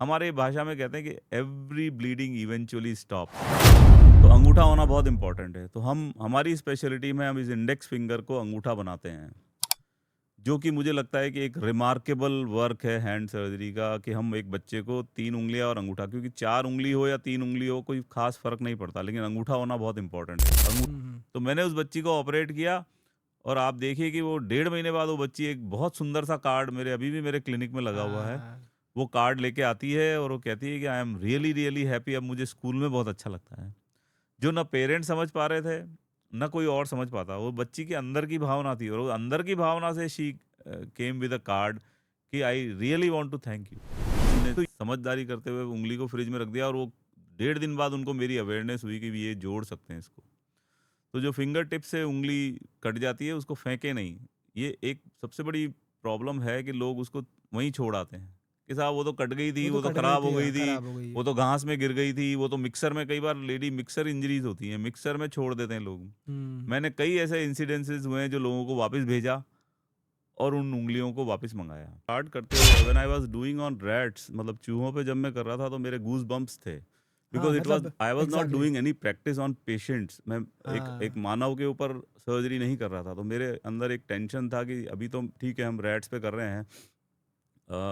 हमारे भाषा में कहते हैं कि एवरी ब्लीडिंग इवेंचुअली स्टॉप। तो अंगूठा होना बहुत इंपॉर्टेंट है। तो हम हमारी स्पेशलिटी में हम इस इंडेक्स फिंगर को अंगूठा बनाते हैं, जो कि मुझे लगता है कि एक रिमार्केबल वर्क है हैंड सर्जरी का, कि हम एक बच्चे को 3 उँगलियाँ और अंगूठा, क्योंकि 4 उँगली हो या 3 उँगली हो कोई ख़ास फ़र्क नहीं पड़ता, लेकिन अंगूठा होना बहुत इम्पोर्टेंट है। हुँ। तो मैंने उस बच्ची को ऑपरेट किया और आप देखिए कि वो 1.5 महीने बाद वो बच्ची एक बहुत सुंदर सा कार्ड मेरे अभी भी मेरे क्लिनिक में लगा हुआ है। हाँ, वो कार्ड लेके आती है और वो कहती है कि I am really, really happy, अब मुझे स्कूल में बहुत अच्छा लगता है। जो ना पेरेंट्स समझ पा रहे थे, ना कोई और समझ पाता। वो बच्ची के अंदर की भावना थी और वो अंदर की भावना से she came with a card कि I really want to thank you. उन्होंने तो समझदारी करते हुए उँगली को फ्रिज में रख दिया और वो 1.5 दिन बाद उनको मेरी अवेयरनेस हुई कि ये जोड़ सकते हैं इसको। तो जो फिंगर टिप से उँगली कट जाती है उसको फेंके नहीं। ये एक सबसे बड़ी प्रॉब्लम है कि लोग उसको वहीं छोड़ आते हैं, कि साहब वो तो कट गई थी, वो तो वो तो कट गई खराब हो थी, गई थी, खराब हो गई वो है। तो घास में गिर गई थी, वो तो मिक्सर में, कई बार लेडी मिक्सर इंजरीज़ होती हैं, मिक्सर में छोड़ देते हैं लोग। हुँ। मैंने कई ऐसे इंसिडेंसेस हुए हैं जो लोगों को वापस भेजा और उन उँगलियों को वापस मँगाया। स्टार्ट करते हुए when I was doing on rats, मतलब चूहों पे जब मैं कर रहा था तो मेरे गूज़ बम्प्स थे। हाँ, बिकॉज़ इट वाज़ मतलब I was not exactly. Doing any practice on patients. मैं एक एक हाँ, मानव के ऊपर सर्जरी नहीं कर रहा था। तो मेरे अंदर एक टेंशन था कि अभी तो ठीक है हम रैट्स पे कर रहे हैं।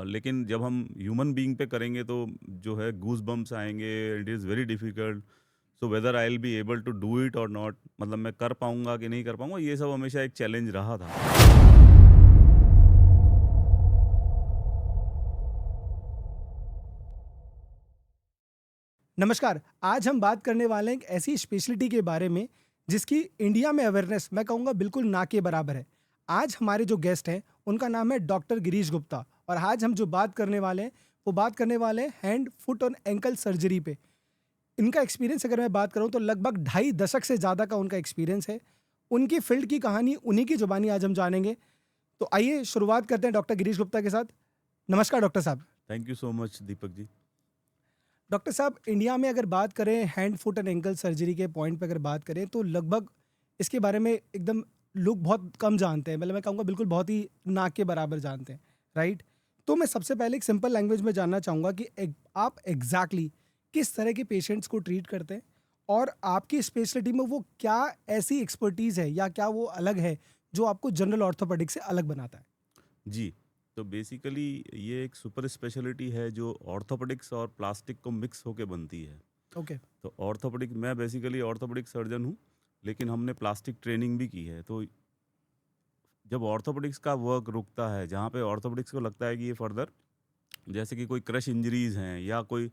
लेकिन जब हम ह्यूमन बीइंग पे करेंगे तो जो है गूज़ बम्प्स आएँगे, it is very difficult. So whether I will be able to do it और नॉट, मतलब मैं कर पाऊँगा कि नहीं कर पाऊँगा, ये सब हमेशा एक चैलेंज रहा था। नमस्कार। आज हम बात करने वाले हैं एक ऐसी स्पेशलिटी के बारे में जिसकी इंडिया में अवेयरनेस मैं कहूँगा बिल्कुल ना के बराबर है। आज हमारे जो गेस्ट हैं उनका नाम है डॉक्टर गिरीश गुप्ता और आज हम जो बात करने वाले हैं वो बात करने वाले हैं हैंड, फुट और एंकल सर्जरी पे। इनका एक्सपीरियंस अगर मैं बात करूँ तो लगभग 2.5 दशक से ज़्यादा का उनका एक्सपीरियंस है। उनकी फील्ड की कहानी उन्हीं की ज़ुबानी आज हम जानेंगे। तो आइए शुरुआत करते हैं डॉक्टर गिरीश गुप्ता के साथ। नमस्कार डॉक्टर साहब। Thank you so much Deepak ji. Doctor साहब, इंडिया में अगर बात करें hand, foot and ankle surgery के पॉइंट पे अगर बात करें तो लगभग इसके बारे में एकदम लोग बहुत कम जानते हैं। मतलब मैं कहूँगा बिल्कुल बहुत ही ना के बराबर जानते हैं, राइट? तो मैं सबसे पहले एक सिंपल लैंग्वेज में जानना चाहूँगा कि आप एग्जैक्टली किस तरह के पेशेंट्स को ट्रीट करते हैं और आपकी स्पेशलिटी में वो क्या ऐसी एक्सपर्टीज़ है या क्या वो अलग है जो आपको जनरल ऑर्थोपेडिक से अलग बनाता है? जी, तो बेसिकली ये एक सुपर स्पेशलिटी है जो ऑर्थोपेडिक्स और प्लास्टिक को मिक्स होके बनती है। ओके। तो ऑर्थोपेडिक, मैं बेसिकली ऑर्थोपेडिक सर्जन हूँ, लेकिन हमने प्लास्टिक ट्रेनिंग भी की है। तो जब ऑर्थोपेडिक्स का वर्क रुकता है, जहाँ पे ऑर्थोपेडिक्स को लगता है कि ये फर्दर, जैसे कि कोई क्रश इंजरीज़ हैं या कोई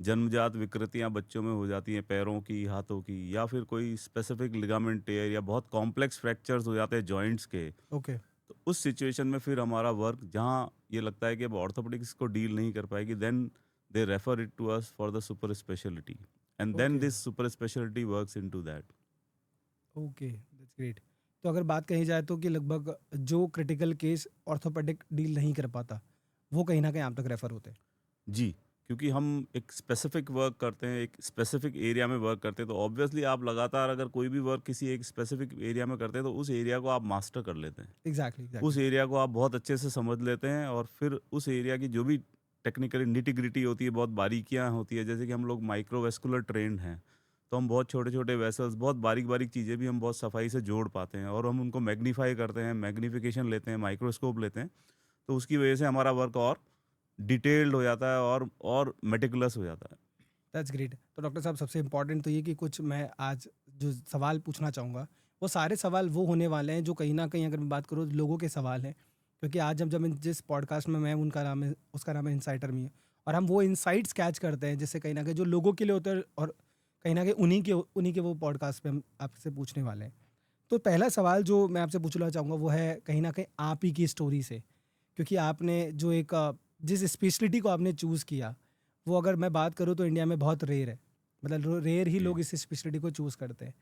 जन्मजात विकृतियाँ बच्चों में हो जाती हैं पैरों की, हाथों की, या फिर कोई स्पेसिफिक लिगामेंट टेयर या बहुत कॉम्प्लेक्स फ्रैक्चर्स हो जाते हैं जॉइंट्स के। ओके। तो उस सिचुएशन में फिर हमारा वर्क, जहाँ ये लगता है कि अब ऑर्थोपेडिक्स को डील नहीं कर पाएगी, then they refer it to us for the super speciality and then okay. This super speciality works into that. Okay, that's great. तो अगर बात कही जाए तो कि लगभग जो क्रिटिकल केस ऑर्थोपेडिक डील नहीं कर पाता, वो कहीं न कहीं आप तक रेफ़र होते हैं। जी, क्योंकि हम एक स्पेसिफिक वर्क करते हैं, एक स्पेसिफिक एरिया में वर्क करते हैं, तो ऑब्वियसली आप लगातार अगर कोई भी वर्क किसी एक स्पेसिफिक एरिया में करते हैं, तो उस एरिया को आप मास्टर कर लेते हैं। एग्ज़ैक्टली, उस एग्ज़ैक्टली। एरिया को आप बहुत अच्छे से समझ लेते हैं और फिर उस एरिया की जो भी टेक्निकली निटी-ग्रिटी होती है, बहुत बारीकियाँ होती है, जैसे कि हम लोग माइक्रोवेस्कुलर ट्रेन्ड हैं, तो हम बहुत छोटे-छोटे वेसल्स, बहुत बारीक-बारीक चीज़ें भी हम बहुत सफाई से जोड़ पाते हैं और हम उनको मैग्नीफाई करते हैं, मैग्नीफिकेशन लेते हैं, माइक्रोस्कोप लेते हैं, तो उसकी वजह से हमारा वर्क और डिटेल्ड हो जाता है और मेटिकुलस हो जाता है। That's great. तो डॉक्टर साहब सबसे इम्पोर्टेंट तो ये कि कुछ मैं आज जो सवाल पूछना चाहूँगा, वो सारे सवाल वो होने वाले हैं जो कहीं न कहीं अगर मैं बात करूँ लोगों के सवाल हैं। क्योंकि आज जब मैं जिस पॉडकास्ट में मैं उनका नाम है उसका नाम है इनसाइटर मी और हम वो इनसाइट्स कैच करते हैं जिससे कहीं न कहीं जो लोगों के लिए होता है और कहीं न कहीं उन्हीं के वो पॉडकास्ट पे हम आपसे पूछने वाले हैं। तो पहला सवाल जो मैं आपसे पूछना चाहूँगा वो है कहीं न कहीं आप ही की स्टोरी से। क्योंकि आपने जो एक जिस स्पेशलिटी को आपने चूज़ किया, वो अगर मैं बात करूँ तो इंडिया में बहुत रेयर है। मतलब रो रेयर ही जी। लोग इस स्पेशलिटी को चूज़ करते हैं।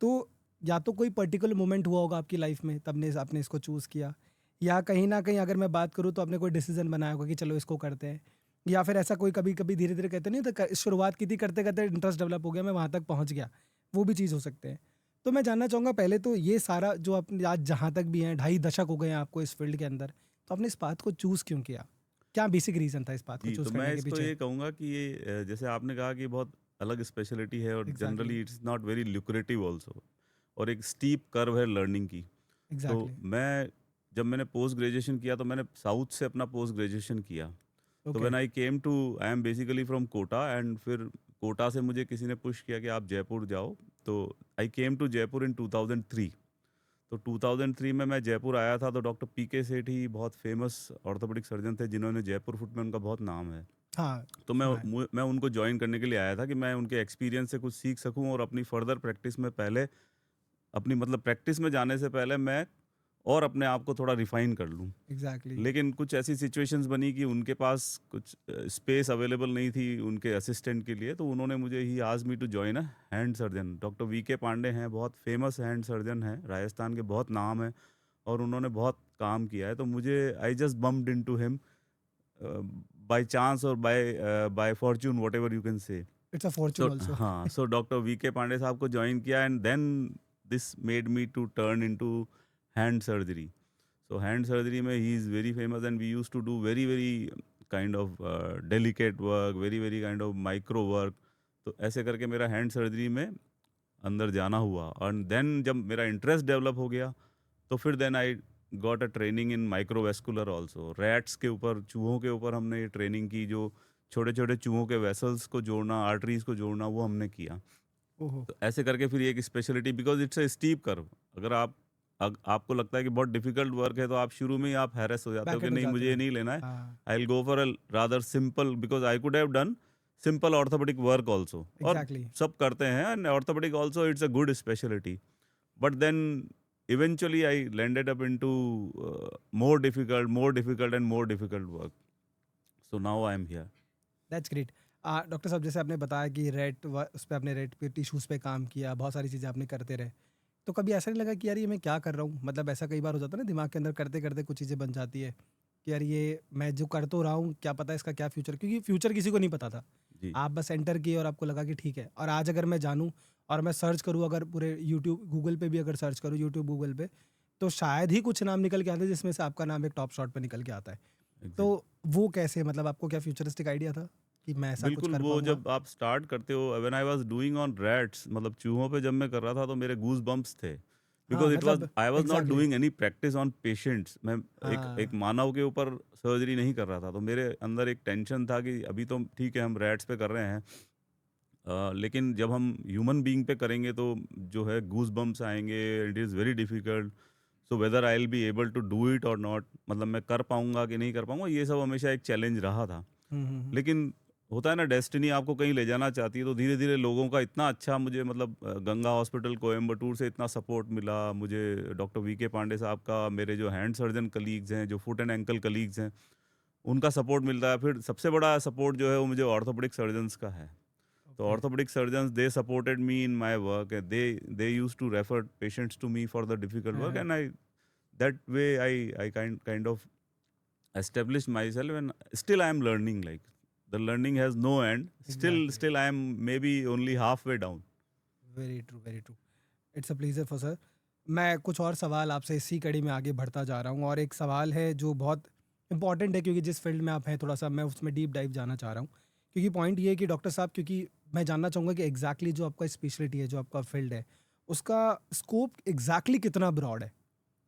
तो या तो कोई पर्टिकुलर मोमेंट हुआ होगा आपकी लाइफ़ में तब ने आपने इसको चूज़ किया या कहीं न कहीं अगर मैं बात करूँ तो आपने कोई डिसीज़न बनाया होगा कि चलो इसको करते हैं। या फिर ऐसा कोई कभी-कभी धीरे-धीरे कहते नहीं तो क शुरुआत की थी करते-करते इंटरेस्ट डेवलप हो गया, मैं वहाँ तक पहुँच गया। वो भी चीज़ हो सकते हैं। तो मैं जानना चाहूँगा पहले तो ये सारा जो आप आज जहाँ तक भी हैं, 2.5 दशक हो गए हैं आपको इस फ़ील्ड के अंदर, तो आपने इस बात को चूज़ क्यों किया? क्या बेसिक रीज़न था इस बात को जी, तो चूज़ मैं करने के इसको पीछे? ये कहूँगा कि ये जैसे आपने कहा कि बहुत अलग स्पेशलिटी है और exactly, generally it's not very lucrative also, और एक स्टीप कर्व है लर्निंग की। तो एग्ज़ैक्टली, मैं जब मैंने पोस्ट ग्रेजुएशन किया तो मैंने साउथ से अपना पोस्ट ग्रेजुएशन किया। तो okay, when I am basically from Kota, and फिर कोटा से मुझे किसी ने पुश किया कि आप जयपुर जाओ। तो आई केम टू जयपुर इन 2003। तो 2003 में मैं जयपुर आया था, तो डॉक्टर पीके सेठ ही बहुत फेमस ऑर्थोपेडिक सर्जन थे जिन्होंने जयपुर फुट में, उनका बहुत नाम है। हाँ, तो सुना है। मैं उनको जॉइन करने के लिए आया था कि मैं उनके एक्सपीरियंस से कुछ सीख सकूं, और अपनी फर्दर प्रैक्टिस में पहले, अपनी मतलब प्रैक्टिस में जाने से पहले मैं और अपने आप को थोड़ा रिफाइन कर लूं। एग्ज़ैक्टली, लेकिन कुछ ऐसी सिचुएशंस बनी कि उनके पास कुछ स्पेस अवेलेबल नहीं थी उनके असिस्टेंट के लिए, तो उन्होंने मुझे he asked me to join a hand surgeon. Doctor VK Pandey हैं, बहुत फेमस हैंड सर्जन हैं, राजस्थान के बहुत नाम है, और उन्होंने बहुत काम किया है। तो मुझे I just bumped into him by chance और by fortune, whatever you can say. It's a fortune so also. हाँ, सो डॉक्टर वीके पांडे साहब को जॉइन किया, and then this made me to turn into hand surgery. So hand surgery में he is very famous, and we used to do very very kind of delicate work, very very kind of micro work. तो ऐसे करके मेरा hand surgery में अंदर जाना हुआ, और देन जब मेरा इंटरेस्ट डेवलप हो गया, तो फिर then I got a training in microvascular also. Rats के ऊपर, चूहों के ऊपर हमने ये ट्रेनिंग की, जो छोटे छोटे चूहों के वेसल्स को जोड़ना, आर्टरीज को जोड़ना, वो हमने किया। ओहो! तो ऐसे करके फिर ये एक speciality, because it's a steep curve. अगर आपको लगता है कि बहुत डिफिकल्ट वर्क है, तो आप शुरू में ही आप हैरेस हो जाते हो कि बैकएट हो नहीं, जाते मुझे ये हो। नहीं लेना है। हाँ, I will go for a rather simple, because I could have done simple orthopaedic work also, और एग्ज़ैक्टली, सब करते हैं, and orthopaedic also it's a good speciality. But then eventually I landed up into more difficult and more difficult work. So now I am here. That's great. Doctor साहब जैसे आपने बताया कि rate व उस पे आपने रेट पे टिश्यूज़ पे काम किया, बहुत सारी चीज़ें आपने करते रहे। तो कभी ऐसा नहीं लगा कि यार ये मैं क्या कर रहा हूँ? मतलब ऐसा कई बार हो जाता है ना दिमाग के अंदर करते-करते कुछ चीज़ें बन जाती है, कि यार ये मैं जो कर तो रहा हूँ, क्या पता इसका क्या फ्यूचर, क्योंकि फ्यूचर किसी को नहीं पता था। जी। आप बस एंटर किए और आपको लगा कि ठीक है, और आज अगर मैं जानूँ और मैं सर्च करूँ, अगर पूरे यूट्यूब गूगल पे भी अगर सर्च करूँ, यूट्यूब गूगल पे, तो शायद ही कुछ नाम निकल के आते हैं जिसमें से आपका नाम एक टॉप शॉट पे निकल के आता है। तो एग्जैक्ट वो कैसे, मतलब आपको क्या फ्यूचरिस्टिक आइडिया था कि मैं ऐसा कुछ बिल्कुल, कर वो पाऊँगा? जब आप स्टार्ट करते हो, when I was doing on rats, मतलब चूहों पे जब मैं कर रहा था, तो मेरे गूज़ बम्प्स थे, हाँ, बिकॉज़ इट वाज मतलब I was not exactly. Doing any practice on patients. मैं एक एक हाँ। मानव के ऊपर सर्जरी नहीं कर रहा था, तो मेरे अंदर एक टेंशन था कि अभी तो ठीक है हम रैट्स पे कर रहे हैं, लेकिन जब हम ह्यूमन बीइंग पे करेंगे तो जो है गूज़ बम्प्स आएँगे, it is very difficult, so whether I will be able to do it और नॉट, मतलब मैं कर पाऊँगा कि नहीं कर पाऊँगा, ये सब हमेशा एक चैलेंज रहा था। हुँ, हुँ, हुँ। लेकिन होता है ना, डेस्टिनी आपको कहीं ले जाना चाहती है, तो धीरे-धीरे लोगों का इतना अच्छा मुझे, मतलब गंगा हॉस्पिटल कोयंबटूर से इतना सपोर्ट मिला मुझे, डॉक्टर वीके पांडे साहब का, मेरे जो हैंड सर्जन कलीग्स हैं, जो फुट एंड एंकल कलीग्स हैं, उनका सपोर्ट मिलता है। फिर सबसे बड़ा सपोर्ट जो है वो मुझे ऑर्थोपेडिक सर्जन्स का है। तो okay, orthopaedic surgeons, they supported me in my work, they used to refer patients to me for the difficult हाँ, वर्क, हाँ। And I that way I kind of established myself, and still I am learning, like the learning has no end, exactly. still I am maybe only halfway down. Very true, very true. It's a pleasure for sir. मैं कुछ और सवाल आपसे इसी कड़ी में आगे बढ़ता जा रहा हूँ, और एक सवाल है जो बहुत इम्पोर्टेंट है, क्योंकि जिस फील्ड में आप हैं थोड़ा-सा मैं उसमें डीप डाइव जाना चाह रहा हूँ। क्योंकि पॉइंट ये है कि डॉक्टर साहब, क्योंकि मैं जानना चाहूँगा कि एग्ज़ैक्टली जो आपका स्पेशलिटी है, जो आपका फील्ड है, उसका स्कोप एग्ज़ैक्टली कितना ब्रॉड है,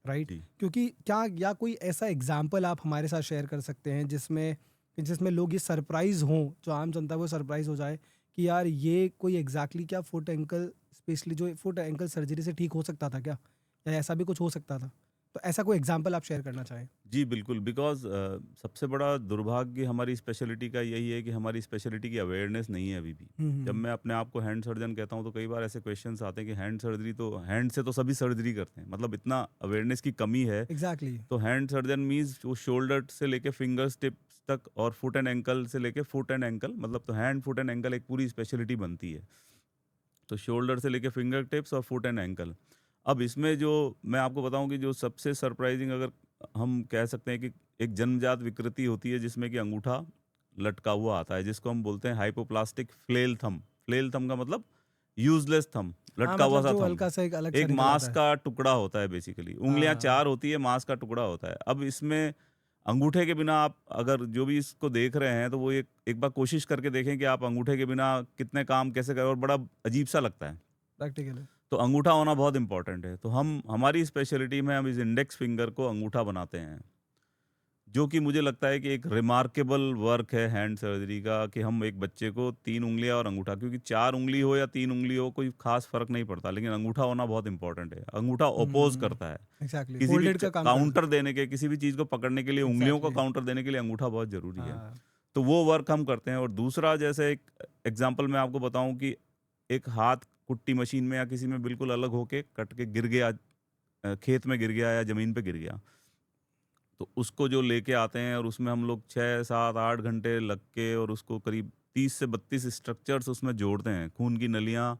राइट? जी। क्योंकि क्या या कोई ऐसा एग्ज़ाम्पल आप हमारे साथ शेयर कर सकते हैं जिसमें जिसमें लोग ये सरप्राइज़ हों, जो आम जनता है वो सरप्राइज़ हो जाए कि यार ये कोई एग्ज़ैक्टली क्या फुट एंकल, स्पेशली जो फुट एंकल सर्जरी से ठीक हो सकता था क्या? या ऐसा भी कुछ हो सकता था? तो ऐसा कोई एग्ज़ाम्पल आप शेयर करना चाहें? जी, बिल्कुल, बिकॉज़ सबसे बड़ा दुर्भाग्य हमारी स्पेशलिटी का यही है कि हमारी स्पेशलिटी की अवेयरनेस नहीं है अभी भी। हुँ, हुँ, जब हुँ। मैं अपने आप को हैंड सर्जन कहता हूँ, तो कई बार ऐसे क्वेश्चन्स आते हैं कि हैंड सर्जरी, तो हैंड से तो सभी सर्जरी करते हैं, मतलब इतना अवेयरनेस की कमी है। एग्ज़ैक्टली। तो हैंड सर्जन मीन्स वो शोल्डर से लेके फिंगर्स टिप्स तक, और फुट एंड एंकल से लेके फुट एंड एंकल, मतलब तो हैंड, फुट एंड एंकल एक पूरी स्पेशलिटी बनती है। तो शोल्डर से लेके फिंगर टिप्स और फुट एंड एंकल। अब इसमें जो मैं आपको बताऊं कि जो सबसे सरप्राइजिंग, अगर हम कह सकते हैं कि एक जन्मजात विकृति होती है जिसमें कि अंगूठा लटका हुआ आता है, जिसको हम बोलते हैं hypoplastic flail thumb. Flail thumb का मतलब यूजलेस थंब, हाँ, लटका हुआ मतलब सा जो थंब। हल्का-सा एक अलग सा एक निकल मांस आता है। का टुकड़ा होता है बेसिकली, उंगलियां हाँ, चार होती है, मांस का टुकड़ा होता है। अब इसमें अंगूठे के बिना आप अगर जो भी इसको देख रहे हैं तो वो एक एक बार कोशिश करके देखें कि आप अंगूठे के बिना कितने काम कैसे करें, और बड़ा अजीब सा लगता है। प्रैक्टिकल है। तो अंगूठा होना बहुत इंपॉर्टेंट है। तो हम हमारी स्पेशलिटी में हम इस इंडेक्स फिंगर को अंगूठा बनाते हैं, जो कि मुझे लगता है कि एक रिमार्केबल वर्क है हैंड सर्जरी का, कि हम एक बच्चे को 3 उँगलियाँ और अंगूठा, क्योंकि 4 उँगली हो या 3 उँगली हो कोई ख़ास फ़र्क नहीं पड़ता, लेकिन अंगूठा होना बहुत इम्पोर्टेंट है। अंगूठा ऑपोज़ हुँ, करता है। एग्ज़ैक्टली किसी भी होल्डेड च का काम करता काउंटर है। देने के, किसी भी चीज़ को पकड़ने के लिए उँगलियों को एग्ज़ैक्टली काउंटर देने के लिए अंगूठा बहुत ज़रूरी है। हाँ, तो वो वर्क हम करते हैं। और दूसरा, जैसे एक एग्ज़ाम्पल मैं आपको बताऊँ कि एक हाथ कुट्टी मशीन में या किसी में बिल्कुल अलग होके कट के गिर गया, खेत में गिर गया या ज़मीन पे गिर गया। तो उसको जो लेके आते हैं और उसमें हम लोग 6, 7, 8 घंटे लग के और उसको करीब 30 से 32 स्ट्रक्चर्स उसमें जोड़ते हैं। खून की नलियाँ,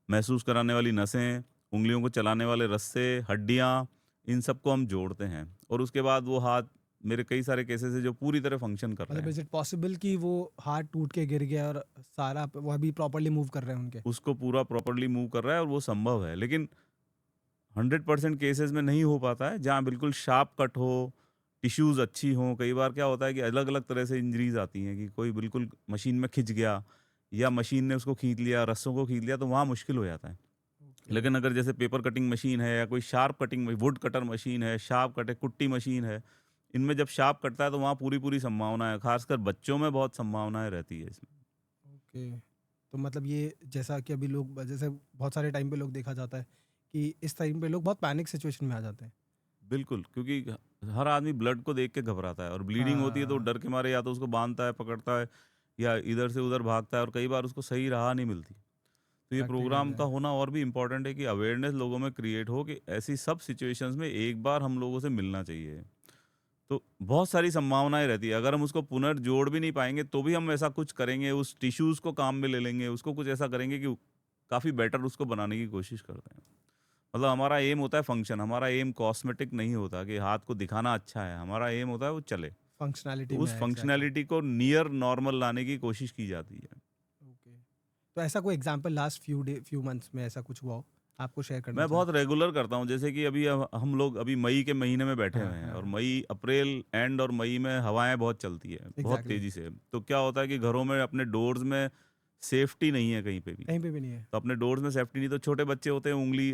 महसूस कराने वाली नसें, उँगलियों को चलाने वाले रस्से, हड्डियाँ, इन सबको हम जोड़ते हैं। और उसके बाद वो हाथ, मेरे कई सारे केसेज़ हैं जो पूरी तरह फ़ंक्शन कर रहे मतलब हैं। इज़ इट पॉसिबल कि वो हाथ टूट के गिर गया और सारा वो अभी प्रॉपर्ली मूव कर रहे हैं उनके? उसको पूरा प्रॉपर्ली मूव कर रहा है और वो संभव है। लेकिन 100% केसेज़ में नहीं हो पाता है, जहाँ बिल्कुल शार्प कट हो, टिश्यूज़ अच्छी हों। कई बार क्या होता है कि अलग-अलग तरह से इंजरीज़ आती हैं, कि कोई बिल्कुल मशीन में खिंच गया या मशीन ने उसको खींच लिया, रस्सों को खींच लिया, तो वहाँ मुश्किल हो जाता है। ओके, लेकिन अगर जैसे पेपर कटिंग मशीन है या कोई sharp cutting would cutter machine है, शार्प कटे कुट्टी मशीन है, इनमें जब शार्प कटता है तो वहाँ पूरी-पूरी संभावना है। ख़ासकर बच्चों में बहुत संभावनाएँ रहती है इसमें। ओके। तो मतलब ये जैसा कि अभी लोग जैसे बहुत सारे टाइम पे लोग देखा जाता है कि इस टाइम पे लोग बहुत पैनिक सिचुएशन में आ जाते हैं। बिल्कुल, क्योंकि हर आदमी ब्लड को देख के घबराता है और ब्लीडिंग होती है तो वो हाँ, डर के मारे या तो उसको बाँधता है, पकड़ता है या इधर से उधर भागता है, और कई बार उसको सही राह नहीं मिलती। तो ये प्रैक्टिकल प्रोग्राम का है। होना और भी इम्पोर्टेंट है कि अवेयरनेस लोगों में क्रिएट हो कि ऐसी सब सिचुएशंस में एक बार हम लोगों से मिलना चाहिए। तो बहुत सारी संभावनाएँ रहती है। अगर हम उसको पुनर्जोड़ भी नहीं पाएँगे तो भी हम ऐसा कुछ करेंगे, उस टिश्यूज़ को काम में ले लेंगे, उसको कुछ ऐसा करेंगे कि काफ़ी बेटर उसको बनाने की कोशिश करते हैं। मतलब हमारा एम होता है फंक्शन, हमारा एम कॉस्मेटिक नहीं होता कि हाथ को दिखाना अच्छा है, हमारा एम होता है वो चले। तो फंक्शनैलिटी में उस है एग्ज़ैक्टली। फंक्शनैलिटी को नियर नॉर्मल लाने की कोशिश की जाती है। ओके। तो ऐसा कोई एग्ज़ाम्पल लास्ट फ्यू मंथ्स में ऐसा कुछ हुआ हो, आपको शेयर करना मैं चाहें? बहुत रेगुलर करता हूँ, जैसे कि अभी हम लोग अभी मई के महीने में बैठे हाँ, हुए हैं, हाँ, और हाँ। मई, अप्रैल एंड और मई में हवाएँ बहुत चलती है, बहुत एग्ज़ैक्टली तेज़ी से। तो क्या होता है कि घरों में अपने डोर्स में सेफ्टी नहीं है कहीं पे भी। कहीं पे भी नहीं है। तो अपने डोर्स में सेफ्टी नहीं, तो छोटे बच्चे होते हैं, उँगली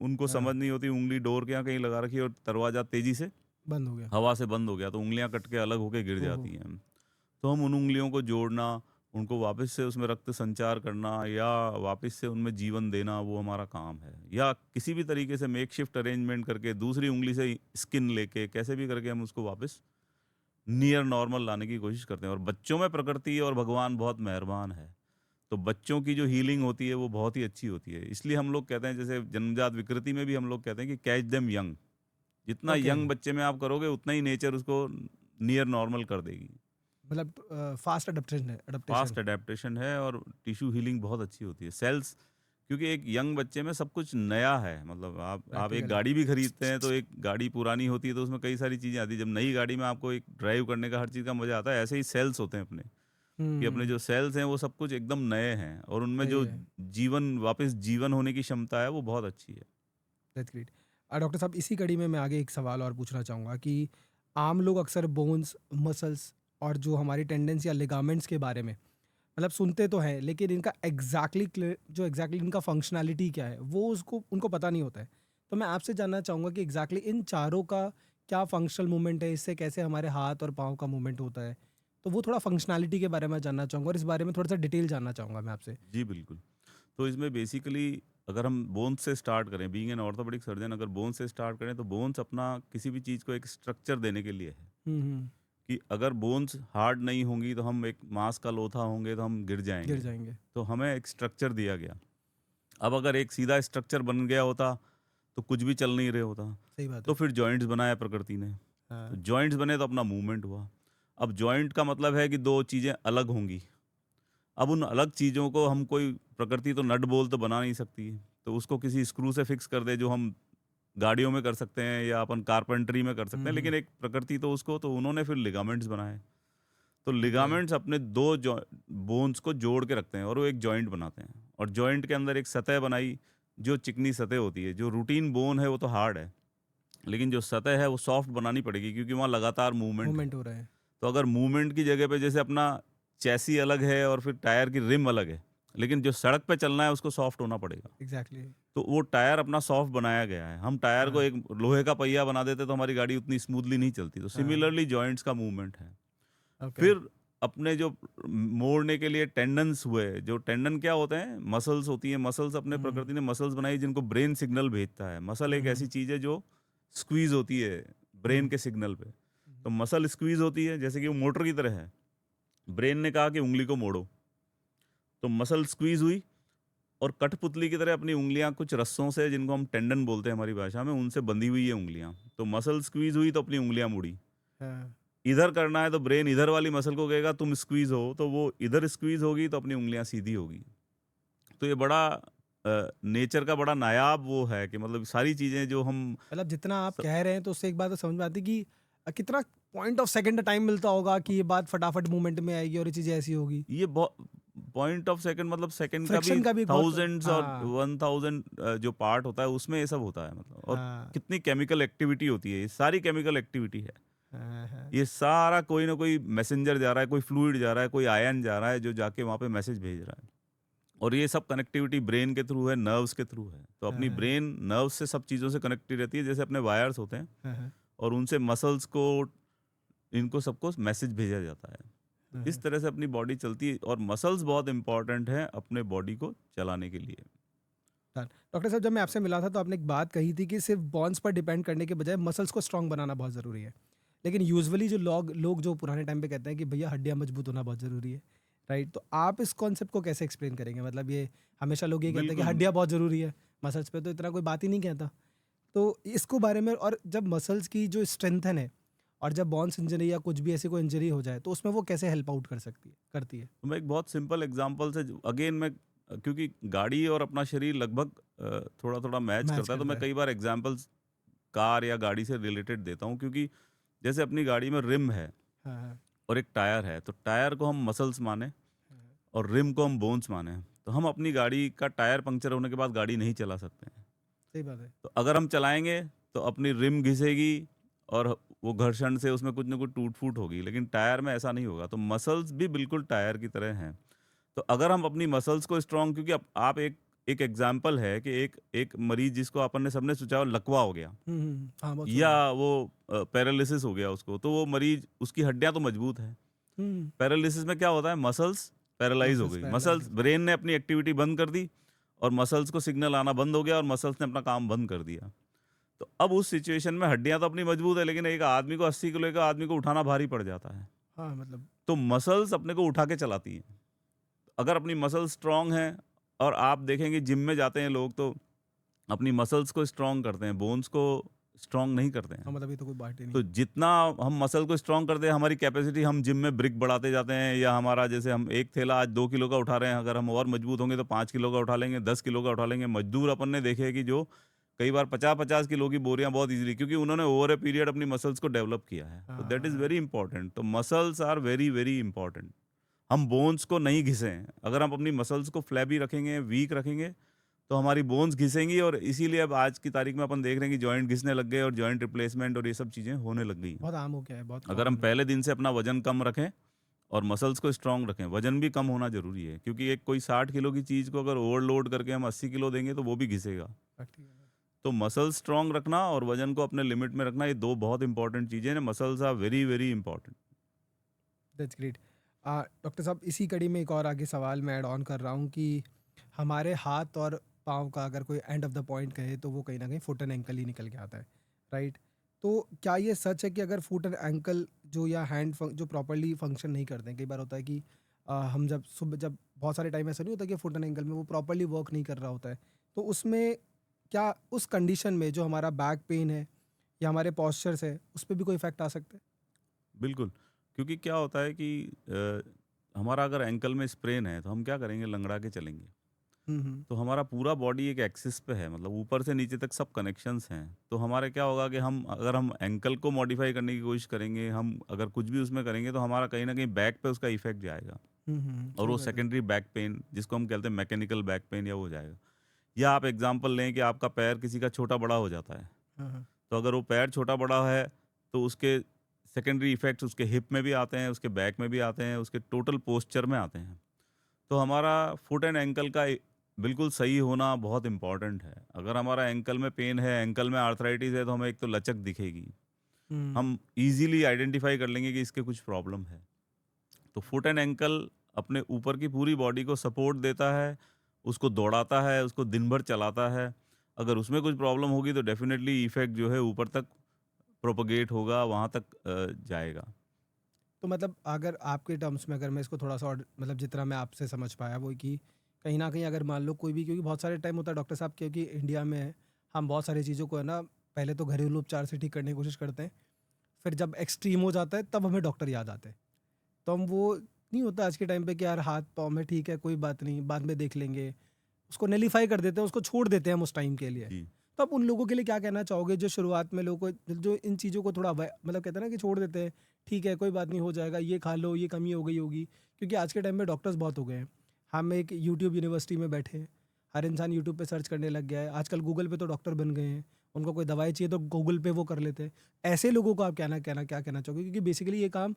उनको हाँ, समझ नहीं होती, उँगली डोर के यहाँ कहीं लगा रखी है और दरवाज़ा तेज़ी से बंद हो गया। हवा से बंद हो गया, तो उँगलियाँ कट के अलग होके गिर ओहो! जाती हैं। तो हम उन उँगलियों को जोड़ना, उनको वापस से उसमें रक्त संचार करना या वापस से उनमें जीवन देना, वो हमारा काम है। या किसी भी तरीके से मेकशिफ्ट अरेंजमेंट करके दूसरी उँगली से स्किन लेके कैसे भी करके हम उसको वापस नियर नॉर्मल लाने की कोशिश करते हैं। और बच्चों में प्रकृति और भगवान बहुत मेहरबान है। तो बच्चों की जो हीलिंग होती है वो बहुत ही अच्छी होती है। इसलिए हम लोग कहते हैं, जैसे जन्मजात विकृति में भी हम लोग कहते हैं कि कैच देम यंग। जितना ओके, यंग बच्चे में आप करोगे उतना ही नेचर उसको नियर नॉर्मल कर देगी। मतलब फ़ास्ट अडॉप्टेशन है फास्ट अडॉप्टेशन। अडैप्टेशन है और टिश्यू हीलिंग बहुत अच्छी होती है। सेल्स, क्योंकि एक यंग बच्चे में सब कुछ नया है। मतलब आप एक प्रैक्टिकल है। गाड़ी भी खरीदते हैं तो एक गाड़ी पुरानी होती है तो उसमें कई सारी चीज़ें आती हैं। जब नई गाड़ी में आपको एक ड्राइव करने का हर चीज़ का मज़ा आता है, ऐसे ही सेल्स होते हैं अपने, कि अपने हुँ, जो सेल्स हैं वो सब कुछ एकदम नए हैं और उनमें सही जो है। जीवन, वापस जीवन होने की क्षमता है वो बहुत अच्छी है। That's great. डॉक्टर साहब इसी कड़ी में मैं आगे एक सवाल और पूछना चाहूँगा कि आम लोग अक्सर बोन्स, मसल्स और जो हमारी टेंडेंस या लिगामेंट्स के बारे में मतलब सुनते तो हैं, लेकिन इनका एग्जैक्टली इनका फंक्शनैलिटी क्या है, वो उसको उनको पता नहीं होता है। तो मैं आपसे जानना चाहूँगा कि एग्जैक्टली इन चारों का क्या फंक्शनल मूवमेंट है, इससे कैसे हमारे हाथ और पाँव का मूवमेंट होता है? तो वो थोड़ा फंक्शनैलिटी के बारे में जानना चाहूँगा और इस बारे में थोड़ा-सा डिटेल जानना चाहूँगा मैं आपसे। जी, बिल्कुल। तो इसमें बेसिकली अगर हम बोन्स से स्टार्ट करें, बीइंग एन ऑर्थोपेडिक सर्जन, अगर बोन्स से स्टार्ट करें तो बोन्स अपना किसी भी चीज़ को एक स्ट्रक्चर देने के लिए है। हुँ, हुँ। कि अगर बोन्स हार्ड नहीं होंगी तो हम एक मांस का लोथा होंगे तो हम गिर गिर जाएँगे। जाएँगे। तो हमें एक स्ट्रक्चर दिया गया। अब अगर एक सीधा स्ट्रक्चर बन गया होता तो कुछ भी चल नहीं रहे होता। सही बात तो है। फिर जॉइंट्स बनाया प्रकृति ने। तो हाँ। जॉइंट्स बने तो अपना मूवमेंट हुआ। अब जॉइंट का मतलब है कि 2 चीज़ें अलग होंगी। अब उन अलग चीज़ों को हम, कोई प्रकृति तो नट बोल्ट तो बना नहीं सकती है। तो उसको किसी स्क्रू से फिक्स कर दे, जो हम गाड़ियों में कर सकते हैं या अपन कारपेंटरी में कर सकते हुँ, हैं, हुँ। लेकिन एक प्रकृति तो उसको, तो उन्होंने फिर लिगामेंट्स बनाए। तो ओके। लिगामेंट्स अपने 2 बोन्स को जोड़ के रखते हैं और वो एक जॉइंट बनाते हैं। और जॉइंट के अंदर एक सतह बनाई जो चिकनी सतह होती है। जो रूटीन बोन है वो तो हार्ड है, लेकिन जो सतह है वो सॉफ्ट बनानी पड़ेगी क्योंकि वहाँ लगातार मूवमेंट है। मूवमेंट हो रहा है। तो अगर मूवमेंट की जगह पे जैसे अपना चैसी अलग है और फिर टायर की रिम अलग है, लेकिन जो सड़क पे चलना है उसको सॉफ्ट होना पड़ेगा। एग्ज़ैक्टली। तो वो टायर अपना सॉफ्ट बनाया गया है। हम टायर को हाँ, एक लोहे का पहिया बना देते तो हमारी गाड़ी उतनी स्मूथली नहीं चलती। तो हाँ, सिमिलरली जॉइंट्स का मूवमेंट है। ओके। फिर अपने जो मोड़ने के लिए टेंडन्स हुए, जो टेंडन क्या होते हैं? मसल्स होती हैं। मसल्स अपने हुँ, प्रकृति ने मसल्स बनाई जिनको ब्रेन सिग्नल भेजता है। मसल हुँ, एक हुँ, ऐसी चीज़ है जो स्क्वीज़ होती है ब्रेन हुँ, के सिग्नल पे। तो हुँ, मसल स्क्वीज़ होती है जैसे कि वो मोटर की तरह है। ब्रेन ने कहा कि उँगली को मोड़ो, तो मसल स्क्वीज़ हुई और कठपुतली की तरह अपनी उँगलियाँ कुछ रस्सों से जिनको हम टेंडन बोलते हैं हमारी भाषा में, उनसे बंधी हुई है उँगलियाँ। तो मसल स्क्वीज़ हुई तो अपनी उँगलियाँ मुड़ी। हाँ, इधर करना है तो ब्रेन इधर वाली मसल को कहेगा तुम स्क्वीज़ हो, तो वो इधर स्क्वीज़ होगी तो अपनी उँगलियाँ सीधी होगी। तो ये बड़ा नेचर का बड़ा नायाब वो है कि मतलब सारी चीज़ें जो हम मतलब जितना आप स कह रहे हैं तो उससे एक बात तो समझ में आती है कि कितना पॉइंट ऑफ सेकंड टाइम मिलता होगा कि ये बात फटाफट मूवमेंट में आएगी और ये चीज़ें ऐसी होगी। ये बहुत पॉइंट ऑफ सेकंड मतलब सेकंड का भी फ्रिक्शन का भी एक बहुत थाउज़ेंड्स और हाँ, 1000 जो पार्ट होता है उसमें ये सब होता है मतलब और हाँ, कितनी केमिकल एक्टिविटी होती है, ये सारी केमिकल एक्टिविटी है। हाँ, हाँ, ये सारा कोई ना कोई मैसेंजर जा रहा है, कोई फ्लूइड जा रहा है, कोई आयन जा रहा है जो जाके वहाँ पे मैसेज भेज रहा है। और ये सब कनेक्टिविटी ब्रेन के थ्रू है, नर्व्स के थ्रू है। तो अपनी हाँ, ब्रेन नर्व्स से सब चीज़ों से कनेक्टेड रहती है जैसे अपने वायर्स होते हैं हाँ, हाँ, और उनसे मसल्स को इनको सबको मैसेज भेजा जाता है। तो इस हाँ, तरह से अपनी बॉडी चलती है और मसल्स बहुत इंपॉर्टेंट हैं अपने बॉडी को चलाने के लिए। हाँ। डॉक्टर साहब जब मैं आपसे मिला था तो आपने एक बात कही थी कि सिर्फ बॉन्स पर डिपेंड करने के बजाय मसल्स को स्ट्रांग बनाना बहुत ज़रूरी है। लेकिन यूजुअली जो लोग लोग जो पुराने टाइम पे कहते हैं कि भैया हड्डियाँ मजबूत होना बहुत ज़रूरी है, राइट? तो आप इस कॉन्सेप्ट को कैसे एक्सप्लेन करेंगे? मतलब ये हमेशा लोग ये कहते हैं कि बिल्कुल। हड्डियाँ बहुत ज़रूरी है, मसल्स पे तो इतना कोई बात ही नहीं कहता। तो इसको बारे में और जब मसल्स की जो स्ट्रेंथन है और जब बोन्स इंजरी या कुछ भी ऐसी कोई इंजरी हो जाए तो उसमें वो कैसे हेल्प आउट कर सकती है करती है? तो मैं एक बहुत सिंपल एग्जांपल से अगेन मैं क्योंकि गाड़ी और अपना शरीर लगभग थोड़ा-थोड़ा मैच मैच करता है तो करता मैं है। कई बार एग्जांपल्स कार या गाड़ी से रिलेटेड देता हूँ क्योंकि जैसे अपनी गाड़ी में रिम है हाँ, हाँ। और एक टायर है, तो टायर को हम मसल्स माने हाँ, और रिम को हम बोन्स माने। तो हम अपनी गाड़ी का टायर पंक्चर होने के बाद गाड़ी नहीं चला सकते हैं। सही बात है। तो अगर हम चलाएँगे तो अपनी रिम घिसेगी और वो घर्षण से उसमें कुछ न कुछ टूट-फूट होगी, लेकिन टायर में ऐसा नहीं होगा। तो मसल्स भी बिल्कुल टायर की तरह हैं। तो अगर हम अपनी मसल्स को स्ट्रॉन्ग क्योंकि अब आप एक एक एग्जांपल है कि एक एक मरीज़ जिसको अपन ने सबने सोचा लकवा हो गया हाँ, बहुत या सुना है। वो पैरालिसिस हो गया उसको, तो वो मरीज़ उसकी हड्डियाँ तो मजबूत हैं। हुँ, पैरालिसिस में क्या होता है मसल्स पैरालाइज़ हो मसल्स गई। पैरालाइज़ मसल्स होते हैं। ब्रेन ने अपनी एक्टिविटी बंद कर दी और मसल्स को सिग्नल आना बंद हो गया और मसल्स ने अपना काम बंद कर दिया। तो अब उस सिचुएशन में हड्डियाँ तो अपनी मजबूत है लेकिन एक आदमी को 80 किलो का आदमी को उठाना भारी पड़ जाता है। हाँ, मतलब तो मसल्स अपने को उठा के चलाती हैं। अगर अपनी मसल्स स्ट्रांग हैं और आप देखेंगे जिम में जाते हैं लोग तो अपनी मसल्स को स्ट्रांग करते हैं, बोन्स को स्ट्रांग नहीं करते हाँ, हैं। मतलब ये तो कोई बात ही नहीं तो है। जितना हम मसल को स्ट्रांग करते हैं हमारी कैपेसिटी हम जिम में ब्रिक बढ़ाते जाते हैं या हमारा जैसे हम एक थैला आज 2 किलो का उठा रहे हैं अगर हम और मजबूत होंगे तो 5 किलो का उठा लेंगे, 10 किलो का उठा लेंगे। मजदूर अपन ने देखे हैं कि जो कई बार 50-50 किलो की बोरियाँ बहुत ईज़िली क्योंकि उन्होंने ओवर अ पीरियड अपनी मसल्स को डेवलप किया है। तो दैट इज़ हाँ, वेरी इंपॉर्टेंट। तो muscles are very, very important. हम बोन्स को नहीं घिसें। अगर हम अपनी मसल्स को फ्लैबी रखेंगे, वीक रखेंगे, तो हमारी बोन्स घिसेंगी और इसीलिए अब आज की तारीख में अपन देख रहे हैं कि जॉइंट घिसने लग गए और जॉइंट रिप्लेसमेंट और ये सब चीज़ें होने लग गई हैं। बहुत आम हो गया है, बहुत अगर हम कॉमन है। पहले दिन से अपना वज़न कम रखें और मसल्स को स्ट्रॉन्ग रखें, वज़न भी कम होना ज़रूरी है क्योंकि एक कोई 60 किलो की चीज़ को अगर ओवरलोड करके हम 80 किलो देंगे तो वो भी घिसेगा। प्रैक्टिकल है। तो मसल्स स्ट्रॉन्ग रखना और वज़न को अपने लिमिट में रखना ये 2 बहुत इंपॉर्टेंट चीज़ें हैं। Muscles are very, very important. That's great. Doctor साहब इसी कड़ी में एक और आगे सवाल मैं ऐड ऑन कर रहा हूँ कि हमारे हाथ और पाँव का अगर कोई एंड ऑफ द पॉइंट कहे तो वो कहीं न कहीं फुट एंड एंकल ही निकल के आता है, राइट? तो क्या ये सच है कि अगर फुट एंड एंकल जो या हैंड जो प्रॉपर्ली फंक्शन नहीं करते हैं, कई बार होता है कि हम जब सुबह जब बहुत सारे टाइम ऐसा नहीं होता कि फुट एंड एंकल में वो प्रॉपर्ली वर्क नहीं कर रहा होता है, तो उसमें क्या उस कंडीशन में जो हमारा बैक पेन है या हमारे पॉस्चर्स है, उस पे भी कोई इफ़ेक्ट आ सकता है? बिल्कुल, क्योंकि क्या होता है कि हमारा अगर एंकल में स्प्रेन है तो हम क्या करेंगे लंगड़ा के चलेंगे। हुँ, हुँ। तो हमारा पूरा बॉडी एक एक्सिस पे है मतलब ऊपर से नीचे तक सब कनेक्शंस हैं। तो हमारे क्या होगा कि हम अगर हम एंकल को मॉडिफ़ाई करने की कोशिश करेंगे, हम अगर कुछ भी उसमें करेंगे तो हमारा कहीं न कहीं बैक पे उसका इफ़ेक्ट जाएगा हुँ, हुँ। और सही वो बात है। सेकेंडरी बैक पेन जिसको हम कहते हैं मैकेनिकल बैक पेन या वो हो जाएगा। या आप एग्ज़ाम्पल लें कि आपका पैर किसी का छोटा-बड़ा हो जाता है। हाँ, हाँ। तो अगर वो पैर छोटा बड़ा है तो उसके सेकेंडरी इफेक्ट्स उसके हिप में भी आते हैं, उसके बैक में भी आते हैं, उसके टोटल पोस्चर में आते हैं। तो हमारा फुट एंड एंकल का बिल्कुल सही होना बहुत इम्पॉर्टेंट है। अगर हमारा एंकल में पेन है, एंकल में आर्थराइटिस है, तो हमें एक तो लचक दिखेगी, हुँ, हम इजीली आइडेंटिफाई कर लेंगे कि इसके कुछ प्रॉब्लम है। तो फुट एंड एंकल अपने ऊपर की पूरी बॉडी को सपोर्ट देता है, उसको दौड़ाता है, उसको दिन भर चलाता है। अगर उसमें कुछ प्रॉब्लम होगी तो डेफिनेटली इफेक्ट जो है ऊपर तक प्रोपगेट होगा, वहाँ तक जाएगा। तो मतलब अगर आपके टर्म्स में अगर मैं इसको थोड़ा-सा और मतलब जितना मैं आपसे समझ पाया वो कि कहीं न कहीं अगर मान लो कोई भी क्योंकि बहुत सारे टाइम होता है डॉक्टर साहब क्योंकि इंडिया में है, हम बहुत सारी चीज़ों को है ना पहले तो घरेलू उपचार से ठीक करने की कोशिश करते हैं, फिर जब एक्सट्रीम हो जाता है तब हमें डॉक्टर याद आते हैं। तो हम वो नहीं होता आज के टाइम पे कि यार हाथ-पाँव में ठीक है, कोई बात नहीं, बाद में देख लेंगे। उसको नलिफ़ाई कर देते हैं, उसको छोड़ देते हैं हम उस टाइम के लिए। जी। तो आप उन लोगों के लिए क्या कहना चाहोगे जो शुरुआत में लोगों को जो इन चीज़ों को थोड़ा मतलब कहते हैं ना कि छोड़ देते हैं, ठीक है कोई बात नहीं हो जाएगा, ये खा लो, ये कमी हो गई होगी। क्योंकि आज के टाइम में डॉक्टर्स बहुत हो गए हैं। हम एक यूट्यूब यूनिवर्सिटी में बैठे हैं, हर इंसान यूट्यूब पे सर्च करने लग गया है। आजकल गूगल पे तो डॉक्टर बन गए हैं, उनको कोई दवाई चाहिए तो गूगल पे वो कर लेते हैं। ऐसे लोगों को आप क्या कहना चाहोगे? क्योंकि बेसिकली ये काम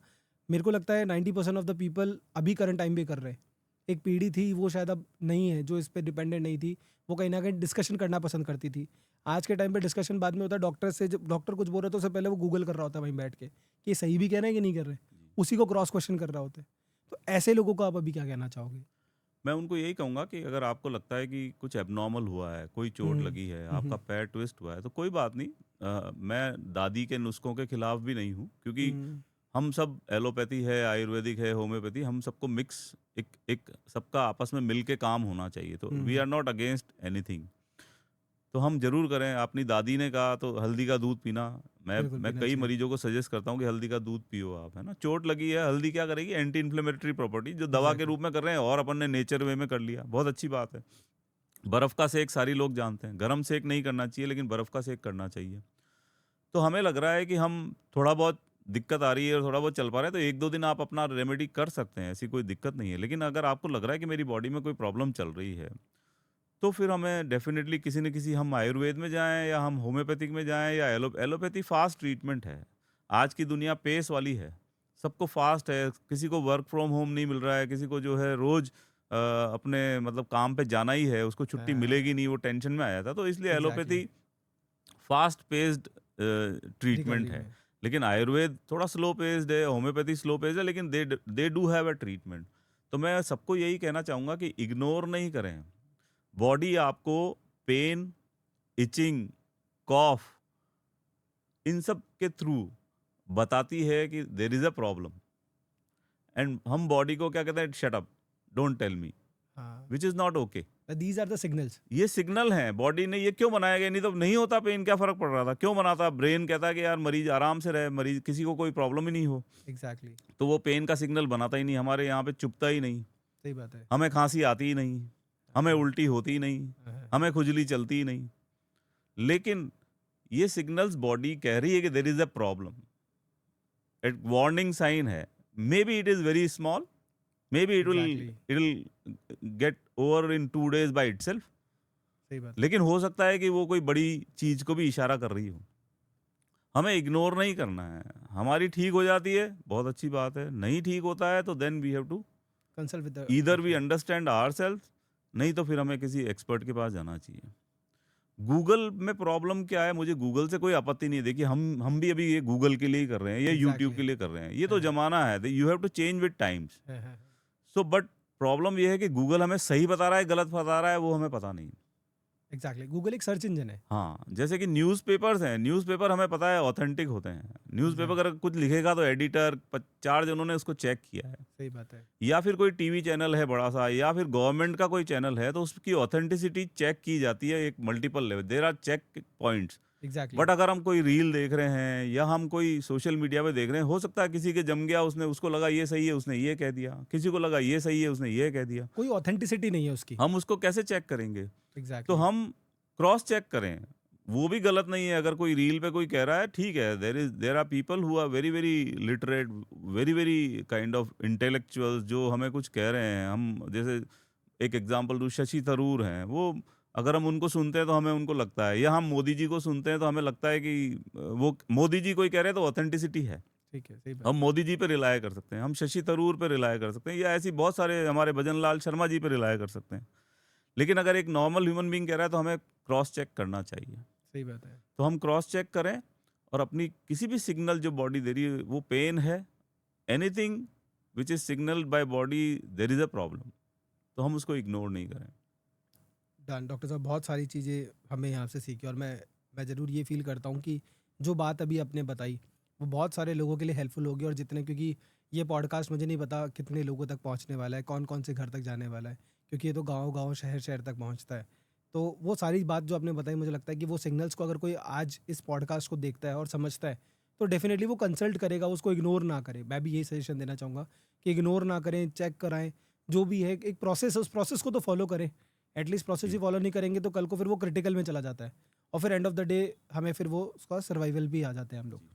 मेरे को लगता है 90% ऑफ द पीपल अभी करंट टाइम पे कर रहे हैं। एक पीढ़ी थी वो शायद अब नहीं है जो इस पे डिपेंडेंट नहीं थी, वो कहीं न कहीं डिस्कशन करना पसंद करती थी। आज के टाइम पे डिस्कशन बाद में होता है डॉक्टर से जब डॉक्टर कुछ बोल रहा है तो उससे पहले वो गूगल कर रहा होता है वहीं बैठ के, कि ये सही भी कह रहे हैं कि नहीं कर रहे हैं। जी। उसी को क्रॉस क्वेश्चन कर रहा होता है। तो ऐसे लोगों को आप अभी क्या कहना चाहोगे? मैं उनको यही कहूँगा कि अगर आपको लगता है कि कुछ एब्नॉर्मल हुआ है, कोई चोट हुँ। लगी है, हुँ, आपका हुँ। पैर ट्विस्ट हुआ है, तो कोई बात नहीं। मैं दादी के नुस्ख़ों के खिलाफ भी नहीं हूँ, क्योंकि हुँ, हम सब एलोपैथी है, आयुर्वेदिक है, होम्योपैथी, हम सबको मिक्स एक एक सबका आपस में मिल के काम होना चाहिए। तो we hmm. Are not against anything. तो हम ज़रूर करें। अपनी दादी ने कहा तो हल्दी का दूध पीना, बिल्कुल मैं पीना कई चाहिए। मरीजों को सजेस्ट करता हूँ कि हल्दी का दूध पियो आप, है ना? चोट लगी है, हल्दी क्या करेगी? एंटी इन्फ्लेमेटरी प्रॉपर्टी जो दवा के एग्ज़ैक्टली। रूप में कर रहे हैं और अपन ने नेचर वे में कर लिया, बहुत अच्छी बात है। बर्फ़ का सेक सारी लोग जानते हैं, गरम सेक नहीं करना चाहिए लेकिन बर्फ़ का सेक करना चाहिए। तो हमें लग रहा है कि हम थोड़ा बहुत दिक्कत आ रही है और थोड़ा बहुत चल पा रहे हैं, तो 1-2 दिन आप अपना रेमेडी कर सकते हैं, ऐसी कोई दिक्कत नहीं है। लेकिन अगर आपको लग रहा है कि मेरी बॉडी में कोई प्रॉब्लम चल रही है, तो फिर हमें डेफ़िनेटली किसी न किसी, हम आयुर्वेद में जाएँ या हम होम्योपैथिक में जाएँ या एलोपैथी फ़ास्ट ट्रीटमेंट है। आज की दुनिया पेस वाली है, सबको फ़ास्ट है, किसी को वर्क फ्रॉम होम नहीं मिल रहा है, किसी को जो है रोज़ अपने मतलब काम पे जाना ही है, उसको छुट्टी मिलेगी हाँ, नहीं, वो टेंशन में आ जाता है। तो इसलिए exactly. Allopathy fast paced treatment recovery है। में। लेकिन आयुर्वेद थोड़ा स्लो पेस्ड है, होम्योपैथी स्लो पेस्ड है, लेकिन they do have a treatment. तो मैं सबको यही कहना चाहूँगा कि इग्नोर नहीं करें। बॉडी आपको पेन, इचिंग, कॉफ, इन सब के थ्रू बताती है कि there is a problem, and हम बॉडी को क्या कहते हैं? Shut up, don't tell me, हाँ, which is not okay. These are the signals. ये सिग्नल हैं, बॉडी ने ये क्यों बनाया गया? नहीं तो नहीं होता पेन, क्या फ़र्क पड़ रहा था? क्यों बना था? ब्रेन कहता है कि यार मरीज़ आराम से रहे, मरीज़ किसी को कोई प्रॉब्लम ही नहीं हो। एग्ज़ैक्टली, तो वो पेन का सिग्नल बनाता ही नहीं, हमारे यहाँ पे चुभता ही नहीं, सही बात है। हमें खाँसी आती ही नहीं, हमें हाँ, उल्टी होती ही नहीं, हाँ, हाँ, हाँ। हमें खुजली चलती ही नहीं। लेकिन ये सिग्नल्स बॉडी कह रही है कि देयर इज़ अ प्रॉब्लम, एक वार्निंग साइन है। Maybe it is very small, maybe exactly, it will get over in 2 days by itself, सही बात है। लेकिन हो सकता है कि वो कोई बड़ी चीज़ को भी इशारा कर रही हो। हमें इग्नोर नहीं करना है। हमारी ठीक हो जाती है, बहुत अच्छी बात है। नहीं ठीक होता है तो then we have to consult with the either we doctor. Understand ourselves, नहीं तो फिर हमें किसी एक्सपर्ट के पास जाना चाहिए। गूगल में प्रॉब्लम क्या है? मुझे गूगल से कोई आपत्ति नहीं है। देखिए हम भी अभी ये गूगल के लिए ही कर रहे हैं, ये यूट्यूब एग्ज़ैक्टली। के लिए कर रहे हैं। ये हाँ, तो हाँ। ज़माना है, you have to change with times. हाँ, हाँ, हाँ। सो बट प्रॉब्लम ये है कि गूगल हमें सही बता रहा है, गलत बता रहा है, वो हमें पता नहीं। एग्ज़ैक्टली, गूगल एक सर्च इंजन है। हाँ, जैसे कि न्यूज़पेपर्स हैं, न्यूज़पेपर हमें पता है ऑथेंटिक होते हैं। न्यूज़पेपर एग्ज़ैक्ट अगर कुछ लिखेगा तो एडिटर 4 जनों ने उसको चेक किया है। सही बात है। या फिर कोई टीवी चैनल है बड़ा-सा, या फिर गवर्नमेंट का कोई चैनल है, तो उसकी ऑथेंटिसिटी चेक की जाती है एक multiple level, there are check points. Exactly. But अगर हम कोई रील देख रहे हैं या हम कोई सोशल मीडिया पे देख रहे हैं, हो सकता है किसी के जम गया, उसने उसको लगा ये सही है, उसने ये कह दिया। किसी को लगा ये सही है, उसने ये कह दिया। कोई ऑथेंटिसिटी नहीं है उसकी। हम उसको कैसे चेक करेंगे? तो एग्ज़ैक्टली। हम क्रॉस चेक करें। वो भी गलत नहीं है, अगर कोई रील पे कोई कह रहा है, ठीक है, there are people who are very very literate, very very kind of intellectuals, जो हमें कुछ कह रहे हैं। हम जैसे एक एग्जांपल दूं, शशि थरूर हैं, वो अगर हम उनको सुनते हैं तो हमें उनको लगता है, या हम मोदी जी को सुनते हैं तो हमें लगता है कि वो मोदी जी कोई कह रहे हैं तो ऑथेंटिसिटी है। ठीक है, सही हम बात है। मोदी जी पे रिलाय कर सकते हैं, हम शशि थरूर पे रिलाय कर सकते हैं, या ऐसी बहुत सारे हमारे भजन लाल शर्मा जी पे रिलाय कर सकते हैं। लेकिन अगर एक नॉर्मल ह्यूमन बीइंग कह रहा है तो हमें क्रॉस चेक करना चाहिए। सही बात है। तो हम क्रॉस चेक करें, और अपनी किसी भी सिग्नल जो बॉडी दे रही है, वो पेन है, anything which is signalled by body there is a problem, तो हम उसको इग्नोर नहीं करें। डन। डॉक्टर साहब बहुत सारी चीज़ें हमें यहाँ से सीखी और मैं ज़रूर ये फ़ील करता हूँ कि जो बात अभी आपने बताई, वो बहुत सारे लोगों के लिए हेल्पफुल होगी और जितने क्योंकि ये पॉडकास्ट मुझे नहीं पता कितने लोगों तक पहुँचने वाला है, कौन-कौन से घर तक जाने वाला है, क्योंकि ये तो गाँव-गाँव, शहर-शहर तक पहुँचता है। तो वो सारी बात जो आपने बताई मुझे लगता है कि वो सिग्नल्स को अगर कोई आज इस पॉडकास्ट को देखता है और समझता है, तो डेफ़िनिटली वो कंसल्ट करेगा, उसको इग्नोर ना करे। मैं भी यही सजेशन देना चाहूँगा कि इग्नोर ना करें, चेक कराएँ, जो भी है एक प्रोसेस है, उस प्रोसेस को तो फ़ॉलो करें। एटलीस्ट प्रोसेस ही जी, फॉलो नहीं करेंगे तो कल को फिर वो क्रिटिकल में चला जाता है और फिर एंड ऑफ द डे हमें फिर वो उसका सर्वाइवल भी आ जाते हैं हम लोग। जी,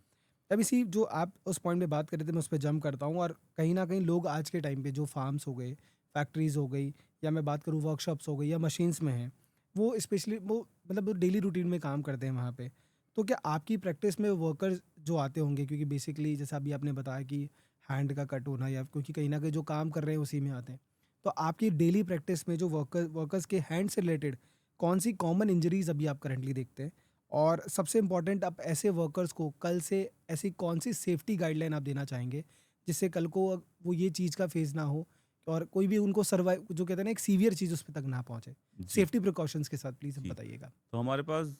अब इसी जो आप उस पॉइंट पे बात कर रहे थे मैं उस पर जंप करता हूँ और कहीं ना कहीं लोग आज के टाइम पे जो फार्म्स हो गए, फैक्ट्रीज हो गई, या मैं बात करूँ वर्कशॉप्स हो गई या मशीन्स में हैं, वो स्पेशली वो मतलब वो डेली रूटीन में काम करते हैं वहाँ पे। तो क्या आपकी प्रैक्टिस में वर्कर्स जो आते होंगे, क्योंकि बेसिकली जैसा अभी आपने बताया कि हैंड का कट होना या क्योंकि कहीं ना कहीं जो काम कर रहे हैं उसी में आते हैं, तो आपकी डेली प्रैक्टिस में जो वर्कर्स के हैंड से रिलेटेड कौन सी कॉमन इंजरीज अभी आप करंटली देखते हैं? और सबसे इम्पोर्टेंट, आप ऐसे वर्कर्स को कल से ऐसी कौन सी सेफ्टी गाइडलाइन आप देना चाहेंगे जिससे कल को वो ये चीज़ का फेज़ ना हो और कोई भी उनको सर्वाइव जो कहते हैं ना एक सीवियर चीज़ उस पे तक ना पहुँचे? जी, सेफ्टी प्रिकॉशंस के साथ प्लीज़ जी। बताइएगा। तो हमारे पास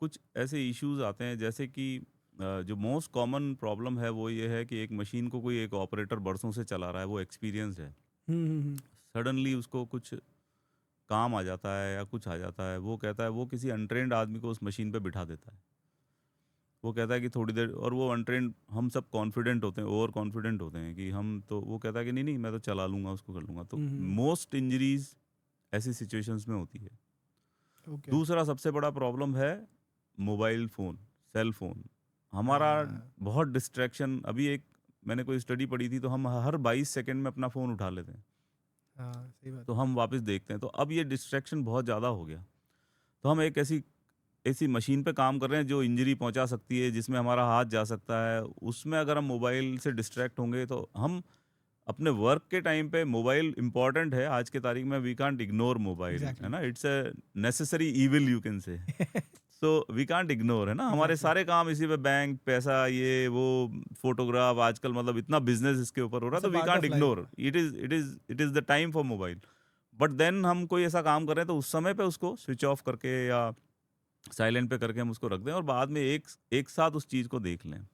कुछ ऐसे इश्यूज़ आते हैं, जैसे कि जो मोस्ट कॉमन प्रॉब्लम है वो ये है कि एक मशीन को कोई एक ऑपरेटर बरसों से चला रहा है, वो एक्सपीरियंस्ड है। हुँ। सडनली उसको कुछ काम आ जाता है या कुछ आ जाता है, वो कहता है, वो किसी अनट्रेन्ड आदमी को उस मशीन पे बिठा देता है। वो कहता है कि थोड़ी देर, और वो अनट्रेन्ड, हम सब कॉन्फिडेंट होते हैं, ओवर कॉन्फिडेंट होते हैं कि हम तो, वो कहता है कि नहीं, नहीं मैं तो चला लूँगा, उसको कर लूँगा। तो हुँ, हुँ। मोस्ट इंजरीज़ ऐसी सिचुएशंस में होती है। ओके। दूसरा सबसे बड़ा प्रॉब्लम है मोबाइल फ़ोन, सेल फ़ोन। हमारा हाँ, बहुत डिस्ट्रैक्शन, अभी एक मैंने कोई स्टडी पढ़ी थी, तो हम हर 22 सेकंड में अपना फ़ोन उठा लेते हैं। हाँ, सही बात तो है। हम वापस देखते हैं, तो अब ये डिस्ट्रैक्शन बहुत ज़्यादा हो गया। तो हम एक ऐसी ऐसी मशीन पे काम कर रहे हैं जो इंजरी पहुंचा सकती है, जिसमें हमारा हाथ जा सकता है, उसमें अगर हम मोबाइल से डिस्ट्रैक्ट होंगे तो हम अपने वर्क के टाइम पे, मोबाइल इंपॉर्टेंट है आज के तारीख में, वी कांट इग्नोर मोबाइल, है एग्ज़ैक्टली। ना, it's a necessary evil you can say. So we can't ignore, है ना, हमारे एग्ज़ैक्टली। सारे काम इसी पे, बैंक, पैसा, ये वो, फोटोग्राफ, आजकल मतलब इतना बिजनेस इसके ऊपर हो रहा है, इट्स अ तो we part can't of life. Ignore, it is the time for mobile. But then हम कोई ऐसा काम कर रहे हैं तो उस समय पे उसको स्विच ऑफ करके या साइलेंट पे करके हम उसको रख दें, और बाद में एक एक साथ उस चीज़ को देख लें।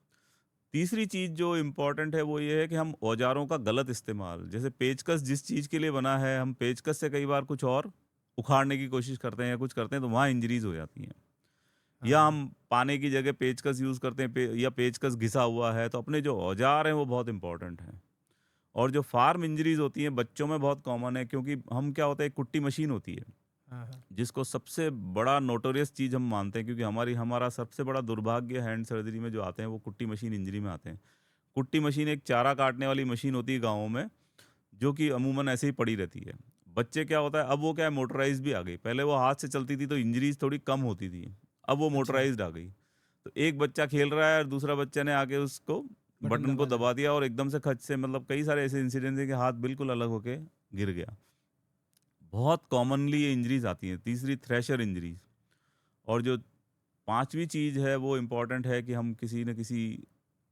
तीसरी चीज़ जो इम्पोर्टेंट है वो ये है कि हम औज़ारों का गलत इस्तेमाल, जैसे पेचकस जिस चीज़ के लिए बना है, हम पेचकस से कई बार कुछ और उखाड़ने की कोशिश करते हैं या कुछ करते हैं, तो वहाँ इंजरीज़ हो जाती हैं। या हाँ, हम पाने की जगह पेचकस यूज़ करते हैं, या पेचकस घिसा हुआ है, तो अपने जो औज़ार हैं वो बहुत इम्पोर्टेंट हैं। और जो फार्म इंजरीज़ होती हैं बच्चों में बहुत कॉमन है, क्योंकि हम क्या होता है, एक कुट्टी मशीन होती है हाँ, हाँ। जिसको सबसे बड़ा नोटोरियस चीज़ हम मानते हैं, क्योंकि हमारा सबसे बड़ा दुर्भाग्य हैंड सर्जरी में जो आते हैं वो कुट्टी मशीन इंजरी में आते हैं। कुट्टी मशीन एक चारा काटने वाली मशीन होती है गाँवों में, जो कि अमूमन ऐसे ही पड़ी रहती है। बच्चे क्या होता है, अब वो क्या है, मोटराइज़ भी आ गई। पहले वो हाथ से चलती थी तो इंजरीज़ थोड़ी कम होती थी। अब वो अच्छा, मोटराइज़्ड आ गई। तो एक बच्चा खेल रहा है और दूसरा बच्चे ने आके उसको बटन बटन को दबा दिया। दबा दिया, और एकदम से खच से, मतलब कई सारे ऐसे इंसिडेंट्स हैं कि हाथ बिल्कुल अलग होके गिर गया। बहुत कॉमनली ये इंजरीज़ आती हैं। तीसरी, थ्रेशर इंजरीज़। और जो 5वीं चीज़ है वो इम्पोर्टेंट है कि हम किसी न किसी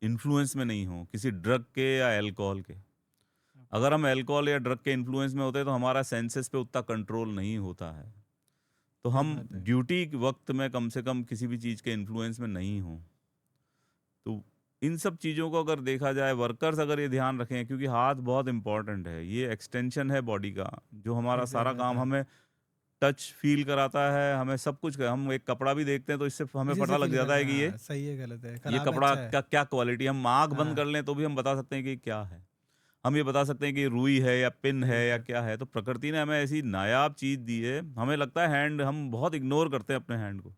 इन्फ्लुएंस में नहीं हों, किसी ड्रग के या अल्कोहल के। ओके, अगर हम अल्कोहल या ड्रग के इन्फ्लुएंस में होते हैं तो हमारा सेंसेस पे उतना कंट्रोल नहीं होता है। तो सही हम बात है। ड्यूटी के वक़्त में कम से कम किसी भी चीज़ के इन्फ्लुएंस में नहीं हों। तो इन सब चीज़ों को अगर देखा जाए, वर्कर्स अगर ये ध्यान रखें, क्योंकि हाथ बहुत इम्पोर्टेंट है। ये एक्सटेंशन है बॉडी का, जो हमारा सही सारा बात काम है। हमें टच फ़ील कराता है, हमें सब कुछ हम एक कपड़ा भी देखते हैं तो इससे हमें इसी से पता लग फ़ील जाता करते है हैं, कि हाँ, सही है, गलत है, ये खराब है, कपड़ा अच्छा है। का क्या क्वालिटी, हम आँख बंद हाँ, कर लें तो भी हम बता सकते हैं कि क्या है। हम ये बता सकते हैं कि रुई है या पिन है सही या बात क्या है। तो प्रकृति ने हमें ऐसी नायाब चीज़ दी है, हमें लगता है हैंड, हम बहुत इग्नोर करते हैं अपने हैंड को।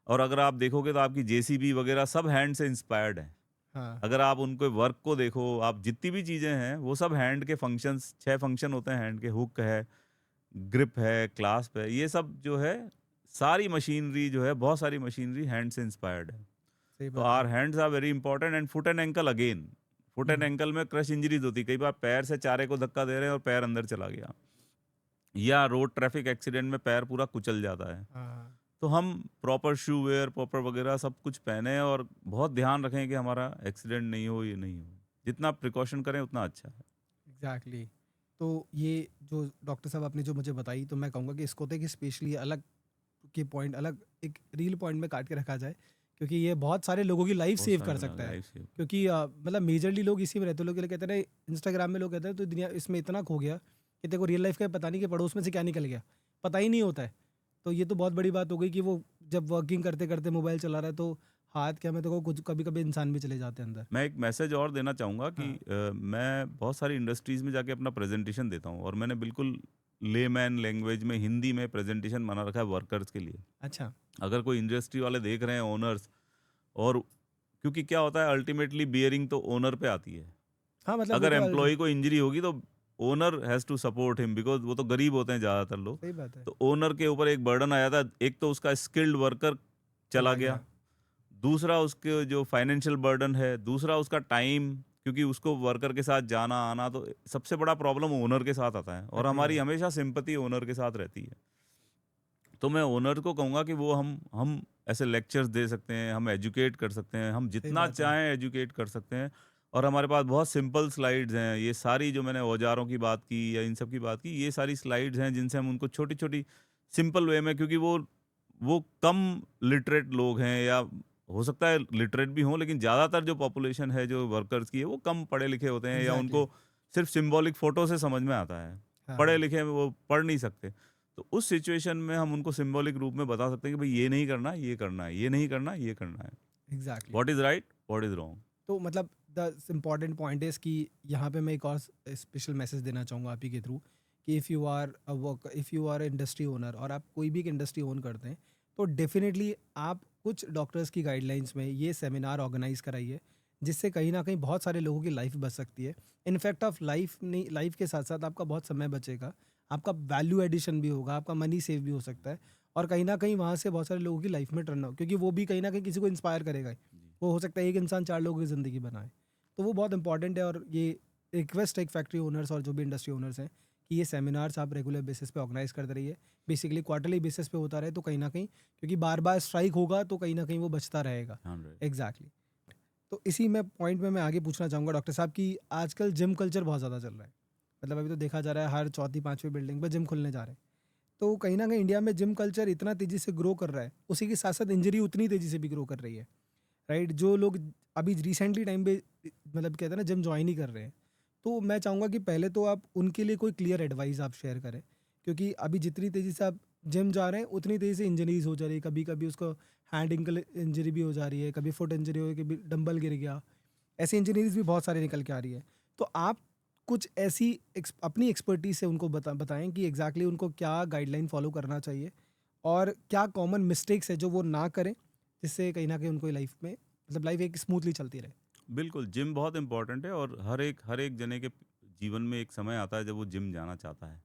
और अगर आप देखोगे तो आपकी जेसीबी वगैरह सब हैंड से इंस्पायर्ड हैं। हाँ, अगर आप उनके वर्क को देखो, आप जितनी भी चीज़ें हैं, वो सब हैंड के फंक्शंस, 6 फंक्शन होते हैं हैंड के, हुक है, ग्रिप है, क्लास्प है, ये सब जो है सारी मशीनरी जो है, बहुत सारी मशीनरी हैंड से इंस्पायर्ड है। सही तो बात है। Our hands are very important and foot and ankle again. Foot and hmm, ankle में क्रश इंजरीज होती है, कई बार पैर से चारे को धक्का दे रहे हैं और पैर अंदर चला गया, या रोड ट्रैफिक एक्सीडेंट में पैर पूरा कुचल जाता है। हाँ, तो हम प्रॉपर शू वेयर, प्रॉपर वगैरह सब कुछ पहने और बहुत ध्यान रखें कि हमारा एक्सीडेंट नहीं हो, ये नहीं हो। जितना प्रिकॉशन करें उतना अच्छा है। एग्ज़ैक्टली। तो ये जो डॉक्टर साहब आपने जो मुझे बताई, तो मैं कहूँगा कि इसको तो एक स्पेशली अलग के पॉइंट, अलग एक रील पॉइंट में काट के रखा जाए, क्योंकि ये बहुत सारे लोगों की लाइफ बहुत सेव सारे कर लोग सकता है। लाइफ से। क्योंकि मतलब मेजरली लोग इसी में रहते हैं, लोग ये कहते हैं ना, इंस्टाग्राम में लोग कहते हैं तो दुनिया इसमें इतना खो गया कि तेरे को रियल लाइफ का पता नहीं कि पड़ोस में से क्या निकल गया, पता ही नहीं होता है। तो ये तो बहुत बड़ी बात हो गई कि वो जब वर्किंग करते करते मोबाइल चला रहा है, तो हाथ क्या, मैं तो कुछ कभी कभी इंसान भी चले जाते हैं अंदर। मैं एक मैसेज और देना चाहूँगा कि हाँ। मैं बहुत सारी इंडस्ट्रीज़ में जाके अपना प्रेजेंटेशन देता हूँ और मैंने बिल्कुल लेमैन लैंग्वेज में हिंदी में प्रेजेंटेशन बना रखा है वर्कर्स के लिए। अच्छा। अगर कोई इंडस्ट्री वाले देख रहे हैं, ओनर्स, और क्योंकि क्या होता है अल्टीमेटली बियरिंग तो ओनर पे आती है। हाँ, मतलब वो अगर तो एम्प्लॉय को इंजरी होगी तो owner has to support him, because वो तो गरीब होते हैं ज़्यादातर लोग। सही बात है। तो ओनर के ऊपर एक बर्डन आ जाता है। एक तो उसका स्किल्ड वर्कर चला चला गया, गया। दूसरा उसके जो फाइनेंशियल बर्डन है, दूसरा उसका टाइम, क्योंकि उसको वर्कर के साथ जाना आना, तो सबसे बड़ा प्रॉब्लम ओनर के साथ आता है और एग्री हमारी है। हमेशा सिंपैथी ओनर के साथ रहती है। तो मैं ओनर को कहूँगा कि वो हम ऐसे लेक्चर्स दे सकते हैं, हम एजुकेट कर सकते हैं, हम सही जितना बात है। चाहें एजुकेट कर सकते हैं। और हमारे पास बहुत सिंपल स्लाइड्स हैं, ये सारी जो मैंने औजारों की बात की या इन सब की बात की, ये सारी स्लाइड्स हैं जिनसे हम उनको छोटी-छोटी सिंपल वे में, क्योंकि वो कम लिटरेट लोग हैं, या हो सकता है लिटरेट भी हों, लेकिन ज़्यादातर जो पॉपुलेशन है जो वर्कर्स की है वो कम पढ़े लिखे होते हैं, या एग्ज़ैक्टली। उनको सिर्फ सिंबॉलिक फ़ोटो से समझ में आता है। हाँ, पढ़े हाँ। लिखे वो पढ़ नहीं सकते। तो उस सिचुएशन में हम उनको सिंबॉलिक रूप में बता सकते हैं कि भाई ये नहीं करना, ये करना है, ये नहीं करना, ये करना है। Exactly. What is right, what is wrong. तो मतलब द इम्पॉर्टेंट पॉइंट इज़ कि यहाँ पे मैं एक और स्पेशल मैसेज देना चाहूँगा आप ही के थ्रू, कि if you our industry owner और आप कोई भी एक इंडस्ट्री ओन करते हैं, तो डेफिनेटली आप कुछ डॉक्टर्स की गाइडलाइंस में ये सेमिनार ऑर्गेनाइज कराइए, जिससे कहीं ना कहीं बहुत सारे लोगों की लाइफ बच सकती है। इनफैक्ट ऑफ लाइफ नहीं, लाइफ के साथ साथ आपका बहुत समय बचेगा, आपका वैल्यू एडिशन भी होगा, आपका मनी सेव भी हो सकता है, और कहीं ना कहीं वहाँ से बहुत सारे लोगों की लाइफ में टर्न आउट, क्योंकि वो भी कहीं ना कहीं किसी को इंस्पायर करेगा ही। जी। वो हो सकता है एक इंसान 4 लोगों की ज़िंदगी बनाए। तो वो बहुत इंपॉर्टेंट है, और ये रिक्वेस्ट है एक फैक्ट्री ओनर्स और जो भी इंडस्ट्री ओनर्स हैं, कि ये सेमिनार्स आप रेगुलर बेसिस पे ऑर्गेनाइज़ करते रहिए। बेसिकली क्वार्टरली बेसिस पे होता रहे, तो कहीं न कहीं, क्योंकि बार-बार स्ट्राइक होगा तो कहीं न कहीं वो बचता रहेगा। 100। एग्ज़ैक्टली। तो इसी में पॉइंट में मैं आगे पूछना चाहूँगा डॉक्टर साहब, कि आजकल जिम कल्चर बहुत ज़्यादा चल रहा है। मतलब अभी तो देखा जा रहा है हर चौथी, 5वीं बिल्डिंग पे जिम खुलने जा रहे हैं। तो कहीं न कहीं इंडिया में जिम कल्चर इतना तेज़ी से ग्रो कर रहा है, उसी के साथ-साथ इंजरी उतनी तेज़ी से भी ग्रो कर रही है। राइट? जो लोग अभी रिसेंटली टाइम पे मतलब कहते हैं ना जिम जॉइन ही कर रहे हैं, तो मैं चाहूँगा कि पहले तो आप उनके लिए कोई क्लियर एडवाइस आप शेयर करें, क्योंकि अभी जितनी तेज़ी से आप जिम जा रहे हैं उतनी तेज़ी से इंजरीज हो जा रही है। कभी कभी उसको हैंड एंकल इंजरी भी हो जा रही है, कभी फुट इंजरी हो गई, कभी डंबल गिर गया, ऐसी इंजरीज भी बहुत सारी निकल के आ रही है। तो आप कुछ ऐसी अपनी एक्सपर्टीज से उनको बताएं कि एग्जैक्टली उनको क्या गाइडलाइन फॉलो करना चाहिए, और क्या कॉमन मिस्टेक्स है जो वो ना करें, जिससे कहीं ना कहीं उनको लाइफ में, मतलब लाइफ एक स्मूथली चलती रहे। बिल्कुल, जिम बहुत इम्पोर्टेंट है और हर एक जने के जीवन में एक समय आता है जब वो जिम जाना चाहता है।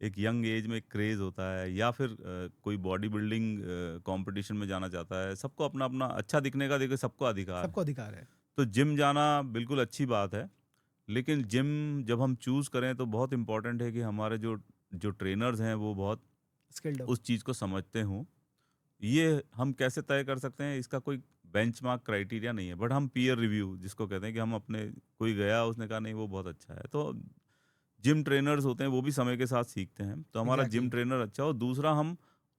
एक यंग एज में एक क्रेज़ होता है, या फिर कोई बॉडी बिल्डिंग कॉम्पिटिशन में जाना चाहता है। सबको अपना-अपना अच्छा दिखने का देखिए सबको अधिकार सबको है। अधिकार है। तो जिम जाना बिल्कुल अच्छी बात है। लेकिन जिम जब हम चूज़ करें तो बहुत इम्पोर्टेंट है कि हमारे जो जो ट्रेनर्स हैं वो बहुत स्किल्ड हो। उस चीज़ को समझते हों। ये हम कैसे तय कर सकते हैं, इसका कोई बेंचमार्क क्राइटेरिया नहीं है, बट हम पीयर रिव्यू जिसको कहते हैं कि हम अपने, कोई गया उसने कहा नहीं वो बहुत अच्छा है, तो जिम ट्रेनर्स होते हैं वो भी समय के साथ सीखते हैं, तो हमारा जिम एग्जैक्टली। ट्रेनर अच्छा हो। दूसरा, हम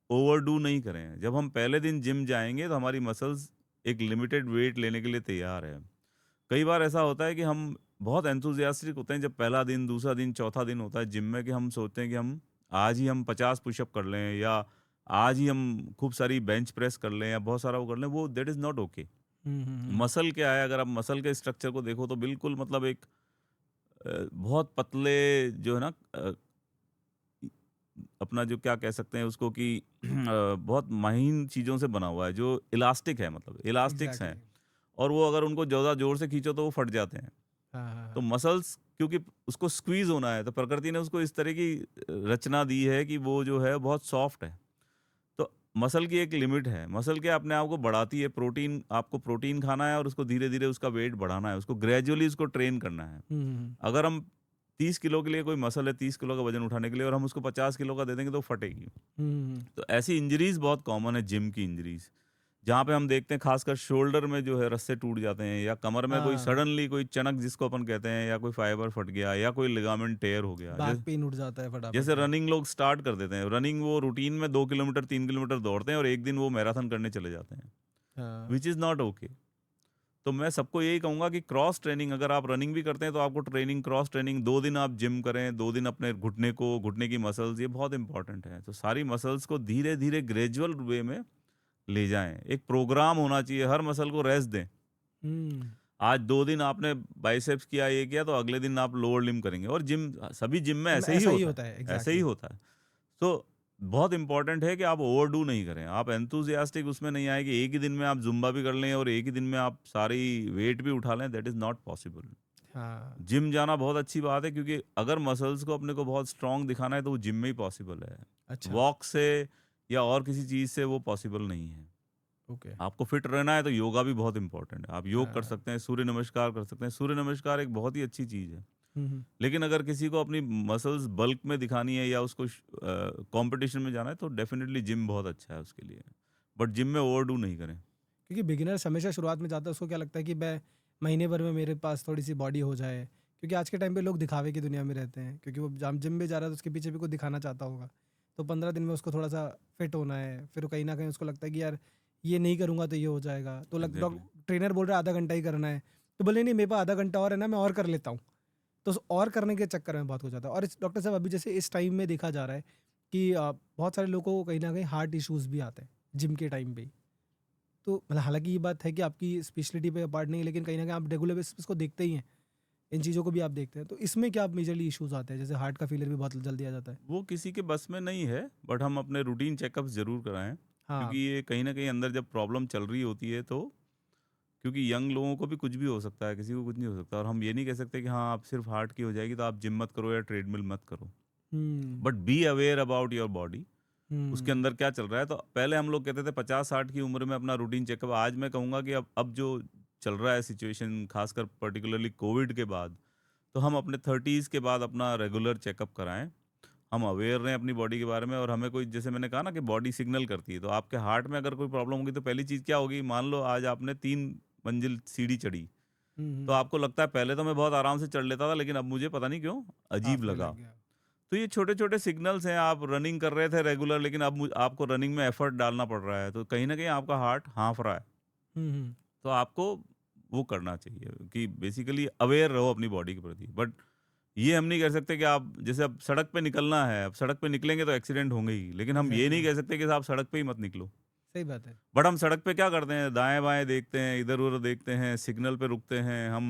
ओवरडू नहीं करें। जब हम पहले दिन जिम जाएंगे तो हमारी मसल्स एक लिमिटेड वेट लेने के लिए तैयार है। कई बार ऐसा होता है कि हम बहुत एंथुसियास्टिक होते हैं जब पहला दिन, दूसरा दिन, चौथा दिन होता है जिम में, कि हम सोचते हैं कि हम 50 पुशअप कर लें, या आज ही हम खूब सारी बेंच प्रेस कर लें, या बहुत सारा वो कर लें, वो that is not okay. Hmm. Muscle क्या है, अगर आप मसल के स्ट्रक्चर को देखो तो बिल्कुल मतलब एक बहुत पतले जो है ना, अपना जो क्या कह सकते हैं उसको कि बहुत महीन चीज़ों से बना हुआ है, जो इलास्टिक है, मतलब इलास्टिक्स हैं, एग्जैक्टली। और वो अगर उनको ज़्यादा ज़ोर से खींचो तो वो फट जाते हैं। हाँ, हाँ, तो हाँ। मसल्स क्योंकि उसको स्क्वीज होना है, तो प्रकृति ने उसको इस तरह की रचना दी है कि वो जो है बहुत सॉफ्ट है। तो मसल की एक लिमिट है, मसल क्या अपने आप को बढ़ाती है, प्रोटीन, आपको प्रोटीन खाना है और उसको धीरे धीरे उसका वेट बढ़ाना है, उसको ग्रेजुअली उसको ट्रेन करना है। हुँ, अगर हम 30 किलो के लिए, कोई मसल है 30 किलो का वजन उठाने के लिए, और हम उसको 50 किलो का दे देंगे तो वो फटेगी। हुँ, तो ऐसी इंजरीज बहुत कॉमन है, जिम की इंजरीज, जहाँ पे हम देखते हैं खासकर शोल्डर में जो है रस्से टूट जाते हैं, या कमर में कोई हाँ, सडनली कोई चनक जिसको अपन कहते हैं, या कोई फाइबर फट गया, या कोई लिगामेंट टेयर हो गया। बैक जैसे पेन उठ जाता है फटाफट जैसे से। रनिंग लोग स्टार्ट कर देते हैं, रनिंग वो रूटीन में 2 किलोमीटर 3 किलोमीटर दौड़ते हैं और एक दिन वो मैराथन करने चले जाते हैं, हाँ, विच इज़ नॉट ओके। तो मैं सबको यही कहूँगा कि क्रॉस ट्रेनिंग, अगर आप रनिंग भी करते हैं तो आपको ट्रेनिंग, क्रॉस ट्रेनिंग, 2 दिन आप जिम करें, 2 दिन अपने घुटने की मसल्स, ये बहुत इंपॉर्टेंट है। तो सारी मसल्स को धीरे धीरे ग्रेजुअल वे में ले जाएं, एक प्रोग्राम होना चाहिए, हर मसल को रेस्ट दें। हुँ, आज 2 दिन आपने बाइसेप्स किया, ये किया, तो अगले दिन आप लोअर लिम्ब करेंगे, और जिम, सभी जिम में ऐसे ही ऐसा ही होता होता है, है, ऐसे ही एग्ज़ैक्टली। होता है। तो बहुत इंपॉर्टेंट है कि आप ओवरडू नहीं करें, आप एंथुसियास्टिक उसमें नहीं आए कि एक ही दिन में आप जुम्बा भी कर लें और एक ही दिन में आप सारी वेट भी उठा लें, दैट इज नॉट पॉसिबल। हाँ, जिम जाना बहुत अच्छी बात है, क्योंकि अगर मसल्स को अपने को बहुत स्ट्रांग दिखाना है तो वो जिम में ही पॉसिबल है। अच्छा, वॉक से या और किसी चीज से वो पॉसिबल नहीं है। ओके, आपको फिट रहना है तो योगा भी बहुत इंपॉर्टेंट है, आप योग कर हाँ, सकते हैं, सूर्य नमस्कार कर सकते हैं, सूर्य नमस्कार एक बहुत ही अच्छी चीज है। हुँ, हुँ, लेकिन अगर किसी को अपनी मसल्स बल्क में दिखानी है या उसको कंपटीशन में जाना है, तो डेफिनेटली जिम बहुत अच्छा है उसके लिए, बट जिम में ओवरडू नहीं करें। क्योंकि बिगिनर्स हमेशा शुरुआत में जाता है, उसको क्या लगता है कि मैं महीने भर में मेरे पास थोड़ी-सी बॉडी हो जाए, क्योंकि आज के टाइम पे लोग दिखावे की दुनिया में रहते हैं, क्योंकि वो जाम जिम भी जा रहा है तो उसके पीछे भी कुछ दिखाना चाहता होगा। तो 15 दिन में उसको थोड़ा-सा फिट होना है, फिर कहीं न कहीं उसको लगता है कि यार ये नहीं करूँगा तो ये हो जाएगा। तो लग डॉक एग्जैक्टली। ट्रेनर बोल रहा है आधा घंटा ही करना है, तो बोले नहीं मेरे पास आधा घंटा और है ना, मैं और कर लेता हूँ। तो उस और करने के चक्कर में बहुत हो जाता है। और इस डॉक्टर साहब अभी जैसे इस टाइम में देखा जा रहा है कि बहुत सारे लोगों को कहीं न कहीं हार्ट इश्यूज़ भी आते हैं, जिम के टाइम पे ही। तो मतलब हालाँकि ये बात है कि आपकी स्पेशलिटी पे पार्ट नहीं है, लेकिन कहीं न कहीं आप रेगुलर बेसिस पे इसको देखते ही हैं। इन चीज़ों को भी आप देखते हैं। तो इसमें क्या मेजरली इश्यूज़ आते हैं? जैसे हार्ट का फेलियर भी बहुत जल्दी आ जाता है। वो किसी के बस में नहीं है, बट हम अपने रूटीन चेकअप्स जरूर कराएं, हाँ, क्योंकि ये कहीं ना कहीं अंदर जब प्रॉब्लम चल रही होती है तो, क्योंकि यंग लोगों को भी कुछ भी हो सकता है, किसी को कुछ नहीं हो सकता, और हम ये नहीं कह सकते कि हाँ आप सिर्फ हार्ट की हो जाएगी तो आप जिम मत करो या ट्रेडमिल मत करो। हुँ, but be aware about your body, उसके हुँ, अंदर क्या चल रहा है। तो पहले हम लोग कहते थे 50-60 की उम्र में अपना रूटीन चेकअप, आज मैं कहूँगा कि अब जो चल रहा है सिचुएशन, खासकर पर्टिकुलरली कोविड के बाद, तो हम अपने 30s के बाद अपना रेगुलर चेकअप कराएं। हम अवेयर रहें अपनी बॉडी के बारे में, और हमें कोई, जैसे मैंने कहा ना कि बॉडी सिग्नल करती है, तो आपके हार्ट में अगर कोई प्रॉब्लम होगी तो पहली चीज़ क्या होगी, मान लो आज आपने 3 मंजिल सीढ़ी चढ़ी, हुँ, तो हुँ। आपको लगता है पहले तो मैं बहुत आराम से चढ़ लेता था, लेकिन अब मुझे पता नहीं क्यों अजीब हाँफने लगा। लग गया। तो ये छोटे-छोटे सिग्नल्स हैं, आप रनिंग कर रहे थे रेगुलर, लेकिन अब आपको रनिंग में एफर्ट डालना पड़ रहा है, तो कहीं न कहीं आपका हार्ट हाँफ रहा है। हुँ, हुँ। तो आपको वो करना चाहिए कि बेसिकली अवेयर रहो अपनी बॉडी के प्रति। बट ये हम नहीं कह सकते कि आप, जैसे अब सड़क पे निकलना है, अब सड़क पे निकलेंगे तो एक्सीडेंट होंगे ही, लेकिन हम ये नहीं एग्ज़ैक्टली, कह सकते कि आप सड़क पे ही मत निकलो। सही बात है। बट हम सड़क पे क्या करते हैं, दाएँ-बाएँ देखते हैं, इधर-उधर देखते हैं, सिग्नल पे रुकते हैं, हम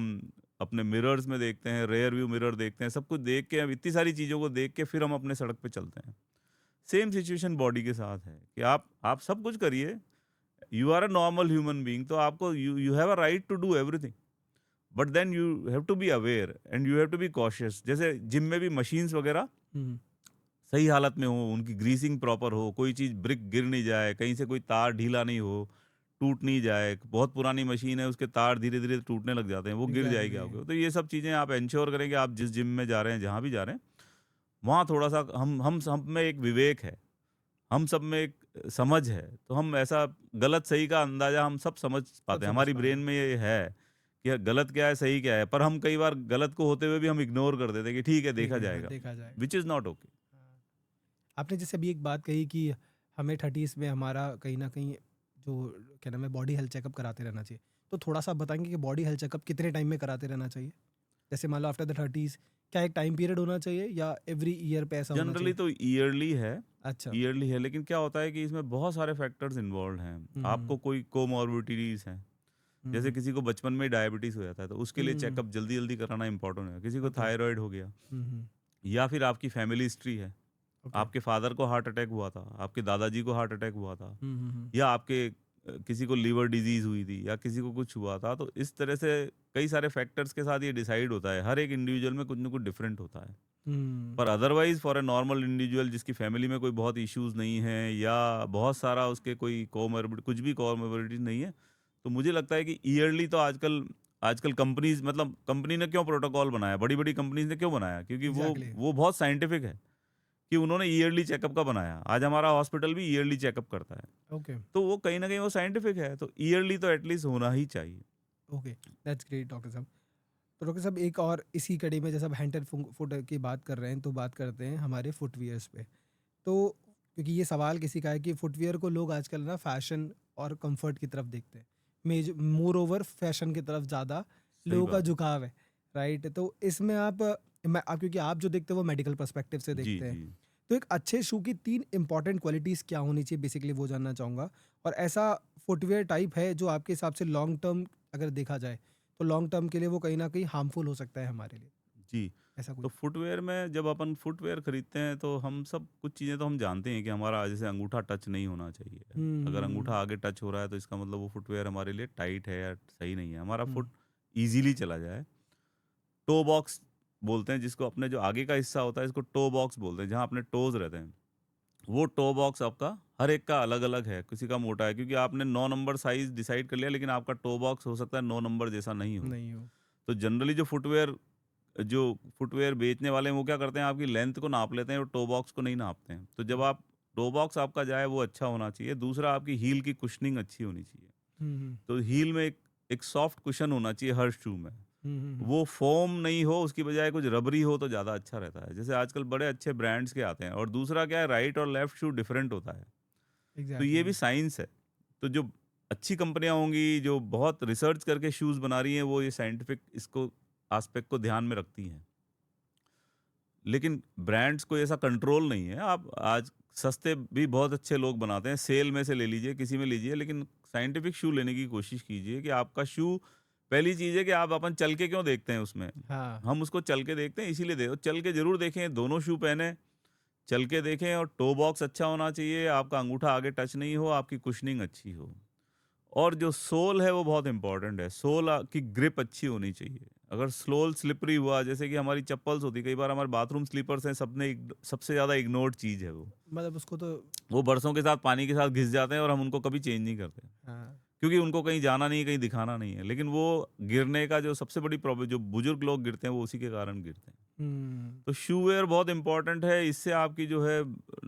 अपने मिरर्स में देखते हैं, रियर व्यू मिरर देखते हैं, सब कुछ देख के, अब इतनी सारी चीज़ों को देख के फिर हम अपने सड़क पे चलते हैं। सेम सिचुएशन बॉडी के साथ है कि आप सब कुछ करिए, you are a normal human being, तो आपको you you have a right to do everything, but then you have to be aware and you have to be cautious. जैसे जिम में भी मशीन्स वगैरह हुँ, सही हालत में हो, उनकी ग्रीसिंग प्रॉपर हो, कोई चीज़ ब्रिक गिर नहीं जाए, कहीं से कोई तार ढीला नहीं हो, टूट नहीं जाए। बहुत पुरानी मशीन है, उसके तार धीरे-धीरे टूटने लग जाते हैं, वो गिर जाएगी एग्ज़ैक्टली। आपके। तो ये सब चीज़ें आप एंश्योर करें कि आप जिस जिम में जा रहे हैं, जहाँ भी जा रहे हैं, वहाँ थोड़ा-सा हम सब में एक विवेक है, हम सब में एक समझ है, तो हम ऐसा गलत-सही का अंदाज़ा हम सब समझ सब पाते हैं। समझ हमारी पाते ब्रेन हैं। में ये है कि गलत क्या है, सही क्या है, पर हम कई बार गलत को होते हुए भी हम इग्नोर कर देते हैं कि ठीक है, ठीक देखा है, हाँ, जाएगा, देखा जाएगा। Which is not okay. हाँ। आपने जैसे अभी एक बात कही कि हमें 30s में हमारा कहीं न कहीं जो क्या नाम है बॉडी हेल्थ चेकअप कराते रहना चाहिए। तो थोड़ा-सा आप बताएँगे कि बॉडी हेल्थ चेकअप कितने टाइम में कराते रहना चाहिए? जैसे मान लो आफ्टर द 30s क्या एक टाइम पीरियड होना चाहिए या एवरी ईयर पे ऐसा होना जनरली चाहिए? तो अच्छा। ईयरली है, लेकिन क्या होता है कि इसमें बहुत सारे फैक्टर्स इन्वॉल्व हैं। हुँ, आपको हुँ, कोई कोमॉर्बिडिटीज़ हैं, जैसे हुँ, किसी को बचपन में डायबिटीज़ हो जाता है, तो उसके लिए हुँ, चेकअप जल्दी-जल्दी कराना इम्पोर्टेंट है। किसी को ओके। थायरॉइड हो गया, हुँ, हुँ, या फिर आपकी फैमिली हिस्ट्री है, ओके। आपके फादर को हार्ट अटैक हुआ था, आपके दादाजी को हार्ट अटैक हुआ था, हुँ, हुँ, हुँ, या आपके किसी को लिवर डिजीज हुई थी या किसी को कुछ हुआ था, तो इस तरह से कई सारे फैक्टर्स के साथ ये डिसाइड होता है। हर एक इंडिविजुअल में कुछ ना कुछ डिफरेंट होता है। हुँ, पर otherwise for a normal individual जिसकी फैमिली में कोई बहुत इश्यूज नहीं है या बहुत सारा उसके कोई कोमोर्बिड कुछ भी कोमोर्बिडिटीज नहीं है, तो मुझे लगता है कि ईयरली तो आजकल आजकल कंपनीज, मतलब कंपनी ने क्यों प्रोटोकॉल बनाया, बड़ी बड़ी कंपनीज ने क्यों बनाया, क्योंकि वो एग्ज़ैक्टली, वो बहुत साइंटिफिक है कि उन्होंने ईयरली चेकअप का बनाया। आज हमारा हॉस्पिटल भी ईयरली चेकअप करता है, ओके, तो वो कहीं ना कहीं वो साइंटिफिक है, तो ईयरली तो एटलीस्ट होना ही चाहिए। ओके, दैट्स ग्रेट डॉक्टर साहब। तो डॉक्टर साहब एक और इसी कड़ी में जैसे आप हैंड एंड फुट की बात कर रहे हैं तो बात करते हैं हमारे फुटवियर्स पे। तो क्योंकि ये सवाल किसी का है कि फुटवियर को लोग आजकल ना फैशन और कंफर्ट की तरफ देखते हैं। मेज मोर ओवर फैशन की तरफ ज़्यादा सही लोगों का बात है। झुकाव है, राइट? तो इसमें आप क्योंकि आप जो देखते हैं वो मेडिकल पर्सपेक्टिव से जी देखते हैं। जी। तो एक अच्छे शू की 3 इम्पोर्टेंट क्वालिटीज़ क्या होनी चाहिए बेसिकली वो जानना चाहूँगा? और ऐसा फुटवियर टाइप है जो आपके हिसाब से लॉन्ग टर्म अगर देखा जाए तो लॉन्ग टर्म के लिए वो कहीं न कहीं हार्मफुल हो सकता है हमारे लिए, जी। ऐसा तो कुछ? फुटवियर में जब अपन फुटवियर खरीदते हैं तो हम सब कुछ चीज़ें तो हम जानते हैं कि हमारा जैसे अंगूठा टच नहीं होना चाहिए। हुँ, अगर हुँ, अंगूठा आगे टच हो रहा है तो इसका मतलब वो फुटवियर हमारे लिए टाइट है या सही नहीं है। हमारा हुँ, फुट ईज़िली चला जाए। टो बॉक्स बोलते हैं जिसको, अपने जो आगे का हिस्सा होता है इसको टो बॉक्स बोलते हैं, जहाँ अपने टोज़ रहते हैं। वो टो बॉक्स आपका हर एक का अलग-अलग है, किसी का मोटा है क्योंकि आपने 9 नंबर साइज़ डिसाइड कर लिया, लेकिन आपका टो बॉक्स हो सकता है 9 नंबर जैसा नहीं हो। नहीं हो। तो जनरली जो फुटवियर बेचने वाले हैं वो क्या करते हैं, आपकी लेंथ को नाप लेते हैं और टो बॉक्स को नहीं नापते हैं। तो जब हुँ, आप टो बॉक्स आपका जाए वो अच्छा होना चाहिए। दूसरा, आपकी हील की कुशनिंग अच्छी होनी चाहिए। हुँ, हुँ, तो हील में एक सॉफ्ट कुशन होना चाहिए हर शू में। हुँ, हुँ, हुँ, वो फ़ोम नहीं हो, उसकी बजाय कुछ रबरी हो तो ज़्यादा अच्छा रहता है। जैसे आजकल बड़े अच्छे ब्रांड्स के आते हैं, और दूसरा क्या है, राइट और लेफ्ट शू डिफरेंट होता है। तो ये एग्ज़ैक्टली। भी साइंस है। तो जो अच्छी कंपनियाँ होंगी, जो बहुत रिसर्च करके शूज़ बना रही हैं, वो ये साइंटिफिक इसको एस्पेक्ट को ध्यान में रखती हैं। लेकिन ब्रांड्स को ऐसा कंट्रोल नहीं है। आप आज सस्ते भी बहुत अच्छे लोग बनाते हैं, सेल में से ले लीजिए, किसी में लीजिए, लेकिन साइंटिफिक शू लेने की कोशिश कीजिए कि आपका शू, पहली चीज़ है कि आप अपन चल के क्यों देखते हैं उसमें? हाँ, हम उसको चल के देखते हैं इसीलिए चल के ज़रूर देखें, दोनों शू पहने, चल के देखें, और टो बॉक्स अच्छा होना चाहिए, आपका अंगूठा आगे टच नहीं हो, आपकी कुशनिंग अच्छी हो। और जो सोल है वो बहुत इंपॉर्टेंट है। सोल की ग्रिप अच्छी होनी चाहिए। अगर सोल स्लिपरी हुआ, जैसे कि हमारी चप्पल्स होती है, कई बार हमारे बाथरूम स्लीपर्स हैं, सबसे ज़्यादा इग्नोर्ड चीज़ है वो। मतलब उसको तो वो बरसों के साथ पानी के साथ घिस जाते हैं और हम उनको कभी चेंज नहीं करते। हाँ, क्योंकि उनको कहीं जाना नहीं है, कहीं दिखाना नहीं है। लेकिन वो गिरने का जो सबसे बड़ी प्रॉब्लम, जो बुजुर्ग लोग गिरते हैं वो उसी के कारण गिरते हैं। हुँ, तो शू वेयर बहुत इंपॉर्टेंट है। इससे आपकी जो है,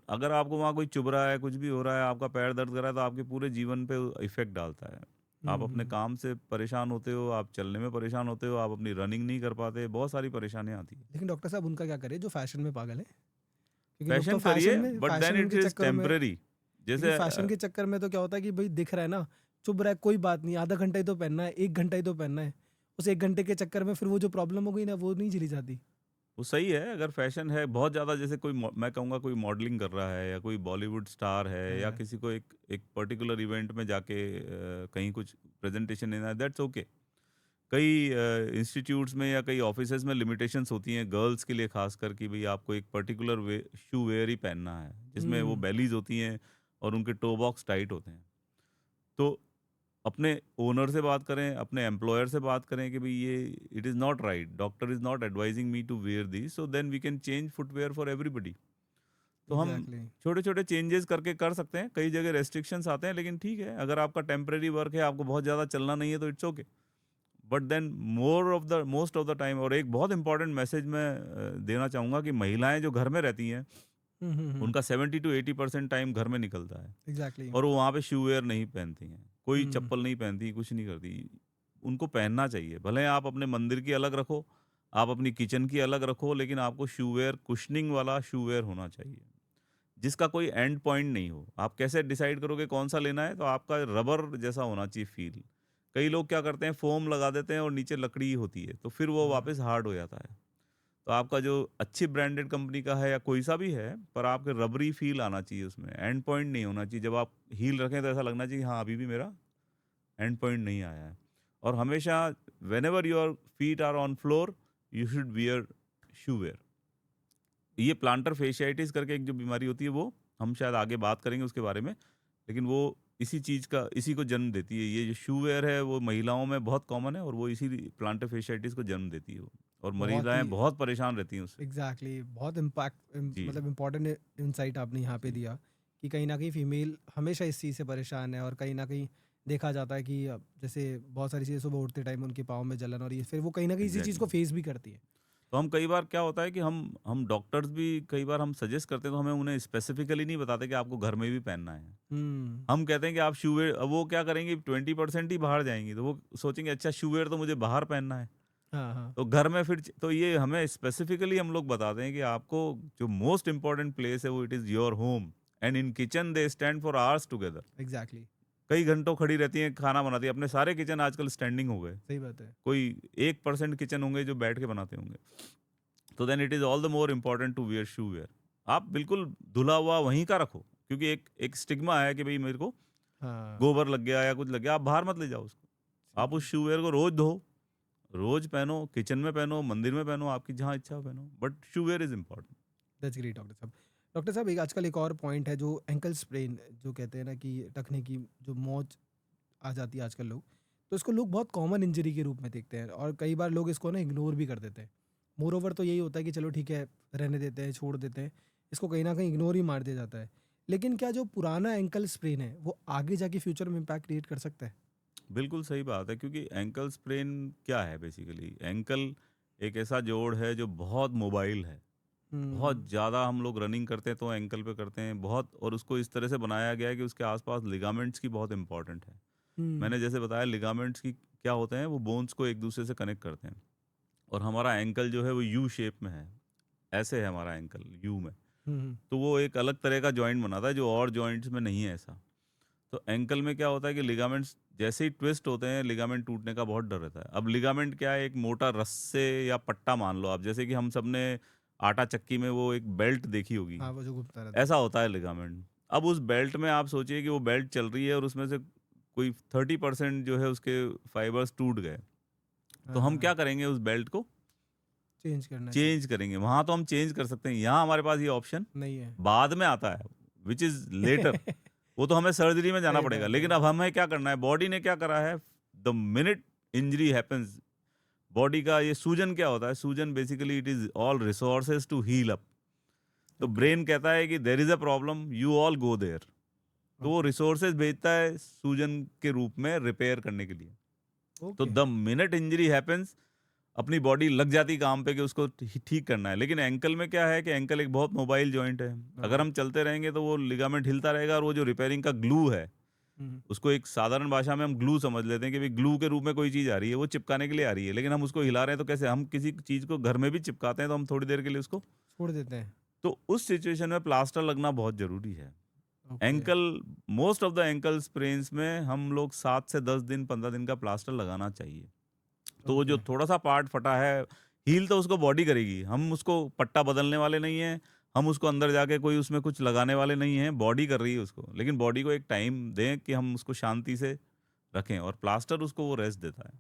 अगर आपको वहाँ कोई चुभ रहा है, कुछ भी हो रहा है, आपका पैर दर्द कर रहा है, तो आपके पूरे जीवन पे इफ़ेक्ट डालता है। आप हुँ, अपने हुँ। काम से परेशान होते हो, आप चलने में परेशान होते हो, आप अपनी रनिंग नहीं कर पाते, बहुत सारी परेशानियाँ आती हैं। लेकिन डॉक्टर साहब उनका क्या करें जो फ़ैशन में पागल हैं? क्योंकि लोग तो फैशन करिए, बट देन फ़ैशन इट के इज़ चक्करों में टेम्परेरी। क्योंकि जैसे फ़ैशन के चक्कर में तो क्या होता है कि भई दिख रहा है ना, चुभ रहा है कोई बात नहीं, आधा घंटा ही तो पहनना है, 1 घंटा ही तो पहनना है। उस 1 घंटे के चक्कर में फिर वो जो प्रॉब्लम हो गई ना वो नहीं झेली जाती। वो सही है, अगर फैशन है बहुत ज़्यादा, जैसे मैं कहूँगा कोई मॉडलिंग कर रहा है या कोई बॉलीवुड स्टार है या हाँ। किसी को एक एक पर्टिकुलर इवेंट में जाके कहीं कुछ प्रेजेंटेशन देना है, दैट्स ओके। कई इंस्टीट्यूट्स में या कई ऑफिसेज में लिमिटेशंस होती हैं गर्ल्स के लिए, खासकर कि भाई आपको एक पर्टिकुलर शू वेयर ही पहनना है, जिसमें वो हुँ, बेलीज होती हैं और उनके टो बॉक्स टाइट होते हैं। तो अपने ओनर से बात करें, अपने एम्प्लॉयर से बात करें कि भाई ये it is not right, doctor is not advising me to wear this, so then we can change footwear for everybody. तो हम एग्ज़ैक्टली। छोटे छोटे चेंजेस करके कर सकते हैं। कई जगह रेस्ट्रिक्शंस आते हैं, लेकिन ठीक है, अगर आपका टेम्परेरी वर्क है, आपको बहुत ज़्यादा चलना नहीं है, तो it's okay. But then most of the time, और एक बहुत इंपॉर्टेंट मैसेज मैं देना चाहूँगा कि महिलाएं जो घर में रहती हैं, हुँ, हुँ, हुँ। उनका 70 to 80% टाइम घर में निकलता है, एग्ज़ैक्टली। और वो वहाँ पे शू वेयर नहीं पहनती हैं, कोई हुँ, चप्पल नहीं पहनती, कुछ नहीं करती। उनको पहनना चाहिए, भले आप अपने मंदिर की अलग रखो, आप अपनी किचन की अलग रखो, लेकिन आपको शू वेयर, कुशनिंग वाला शू वेयर होना चाहिए, जिसका कोई एंड पॉइंट नहीं हो। आप कैसे डिसाइड करोगे कौन सा लेना है? तो आपका रबर जैसा होना चाहिए फील। कई लोग क्या करते हैं, फोम लगा देते हैं और नीचे लकड़ी होती है, तो फिर वो हाँ। वापस हार्ड हो जाता है। तो आपका जो अच्छी ब्रांडेड कंपनी का है या कोई सा भी है, पर आपके रबरी फील आना चाहिए उसमें, एंड पॉइंट नहीं होना चाहिए। जब आप हील रखें तो ऐसा लगना चाहिए हाँ अभी भी मेरा एंड पॉइंट नहीं आया है। और हमेशा whenever your feet are on floor, you should wear shoe wear. ये प्लांटर फेशियाइटिस करके एक जो बीमारी होती है, वो हम शायद आगे बात करेंगे उसके बारे में, लेकिन वो इसी चीज़ का इसी को जन्म देती है। ये जो शू वियर है वो महिलाओं में बहुत कॉमन है और वो इसी प्लांटर fasciitis को जन्म देती है वो। और बहुत महिलाएँ ही बहुत परेशान रहती हैं उससे। एग्जैक्टली बहुत जी, मतलब इम्पोर्टेंट इंसाइट आपने यहाँ पे जी। दिया कि कहीं ना कहीं फीमेल हमेशा इस चीज़ से परेशान है और कहीं ना कहीं देखा जाता है कि जैसे बहुत सारी चीज़ें सुबह उठते टाइम उनके पाँव में जलन और ये फिर वो कहीं ना कहीं इसी चीज़ को एग्ज़ैक्टली। फेस भी करती है। तो हम कई बार क्या होता है कि हम डॉक्टर्स भी कई बार हम सजेस्ट करते हैं तो हमें उन्हें स्पेसिफिकली नहीं बताते कि आपको घर में भी पहनना है। हम्म। हम कहते हैं कि आप शू वियर, अब वो क्या करेंगी 20% ही बाहर जाएँगी, तो वो सोचेंगे अच्छा शू वियर तो मुझे बाहर पहनना है। हाँ हाँ। तो घर में फिर तो ये हमें स्पेसिफिकली हम लोग बताते हैं कि आपको जो मोस्ट इम्पोर्टेंट प्लेस है वो it is your home, and in kitchen they stand for hours together. Exactly. कई घंटों खड़ी रहती हैं, खाना बनाती हैं। अपने सारे किचन आजकल स्टैंडिंग हो गए। सही बात है। कोई 1% किचन होंगे जो बैठ के बनाते होंगे। तो then it is all the more important to wear shoe wear. आप बिल्कुल धुला हुआ वहीं का रखो, क्योंकि एक एक स्टिग्मा है कि भई मेरे को हाँ। गोबर लग गया या कुछ लग गया, आप बाहर मत ले जाओ उसको। आप उस जी। शू वियर को रोज़ धो, रोज़ पहनो, किचन में पहनो, मंदिर में पहनो, आपकी जहाँ इच्छा हो पहनो, but shoe wear is important. That's great doctor साहब। डॉक्टर साहब एक आजकल एक और पॉइंट है जो एंकल स्प्रेन जो कहते हैं ना कि टखने की जो मौज आ जाती है आजकल लोग, तो इसको लोग बहुत कॉमन इंजरी के रूप में देखते हैं और कई बार लोग इसको ना इग्नोर भी कर देते हैं। मोर ओवर तो यही होता है कि चलो ठीक है, रहने देते हैं, छोड़ देते हैं, इसको कहीं ना कहीं इग्नोर ही मार दिया जाता है। लेकिन क्या जो पुराना एंकल स्प्रेन है वो आगे जाके फ्यूचर में इम्पैक्ट क्रिएट कर सकता है? बिल्कुल सही बात है, क्योंकि एंकल स्प्रेन क्या है बेसिकली? एंकल एक ऐसा जोड़ है जो बहुत मोबाइल है। बहुत हम्म। ज़्यादा हम लोग रनिंग करते हैं तो एंकल पे करते हैं बहुत, और उसको इस तरह से बनाया गया है कि उसके आसपास लिगामेंट्स की बहुत इंपॉर्टेंट है। हम्म। मैंने जैसे बताया लिगामेंट्स की क्या होते हैं, वो बोन्स को एक दूसरे से कनेक्ट करते हैं। और हमारा एंकल जो है वो यू शेप में है, ऐसे है हमारा एंकल यू में। हम्म। तो वो एक अलग तरह का जॉइंट बनाता है जो और जॉइंट्स में नहीं है ऐसा। तो एंकल में क्या होता है कि लिगामेंट्स जैसे ही ट्विस्ट होते हैं, लिगामेंट टूटने का बहुत डर रहता है। अब लिगामेंट क्या है? एक मोटा रस्से या पट्टा मान लो आप, जैसे कि हम सबने आटा चक्की में वो एक बेल्ट देखी होगी, हाँ, वो जो घूमता रहता है। ऐसा होता है लिगामेंट। अब उस बेल्ट में आप सोचिए कि वो बेल्ट चल रही है और उसमें से कोई 30% जो है उसके फाइबर्स टूट गए। तो हाँ हम हाँ। क्या करेंगे? उस बेल्ट को चेंज करना चाहिए। चेंज करेंगे। वहां तो हम चेंज कर सकते हैं, यहाँ हमारे पास ये ऑप्शन नहीं है। बाद में आता है, विच इज लेटर। वो तो हमें सर्जरी में जाना सही पड़ेगा, बात लेकिन है। अब हमें क्या करना है? बॉडी ने क्या करा है? The minute injury happens, body का ये सूजन क्या होता है? सूजन basically it is all resources to heal up. तो ओके। ब्रेन कहता है कि there is a problem, you all go there. तो वो ओके। रिसोर्सेज भेजता है सूजन के रूप में रिपेयर करने के लिए। तो okay. The minute injury happens, अपनी बॉडी लग जाती काम पे कि उसको ठीक करना है। लेकिन एंकल में क्या है कि एंकल एक बहुत मोबाइल जॉइंट है। अगर हाँ। हम चलते रहेंगे तो वो लिगामेंट हिलता रहेगा, और वो जो रिपेयरिंग का ग्लू है, हम्म। उसको एक साधारण भाषा में हम ग्लू समझ लेते हैं कि भाई ग्लू के रूप में कोई चीज़ आ रही है, वो चिपकाने के लिए आ रही है, लेकिन हम उसको हिला रहे हैं। तो कैसे हम किसी चीज़ को घर में भी चिपकाते हैं, तो हम थोड़ी देर के लिए उसको, छोड़ देते हैं। तो उस सिचुएशन में प्लास्टर लगना बहुत ज़रूरी है। Okay. Ankle, most of the ankle sprains में हम लोग 7 से 10 दिन 15 दिन का प्लास्टर लगाना चाहिए। तो वो जो ओके। थोड़ा सा पार्ट फटा है, हील तो उसको बॉडी करेगी, हम उसको पट्टा बदलने वाले नहीं हैं, हम उसको अंदर जाके कोई उसमें कुछ लगाने वाले नहीं हैं, बॉडी कर रही है उसको। लेकिन बॉडी को एक टाइम दें कि हम उसको शांति से रखें, और प्लास्टर उसको वो रेस्ट देता है।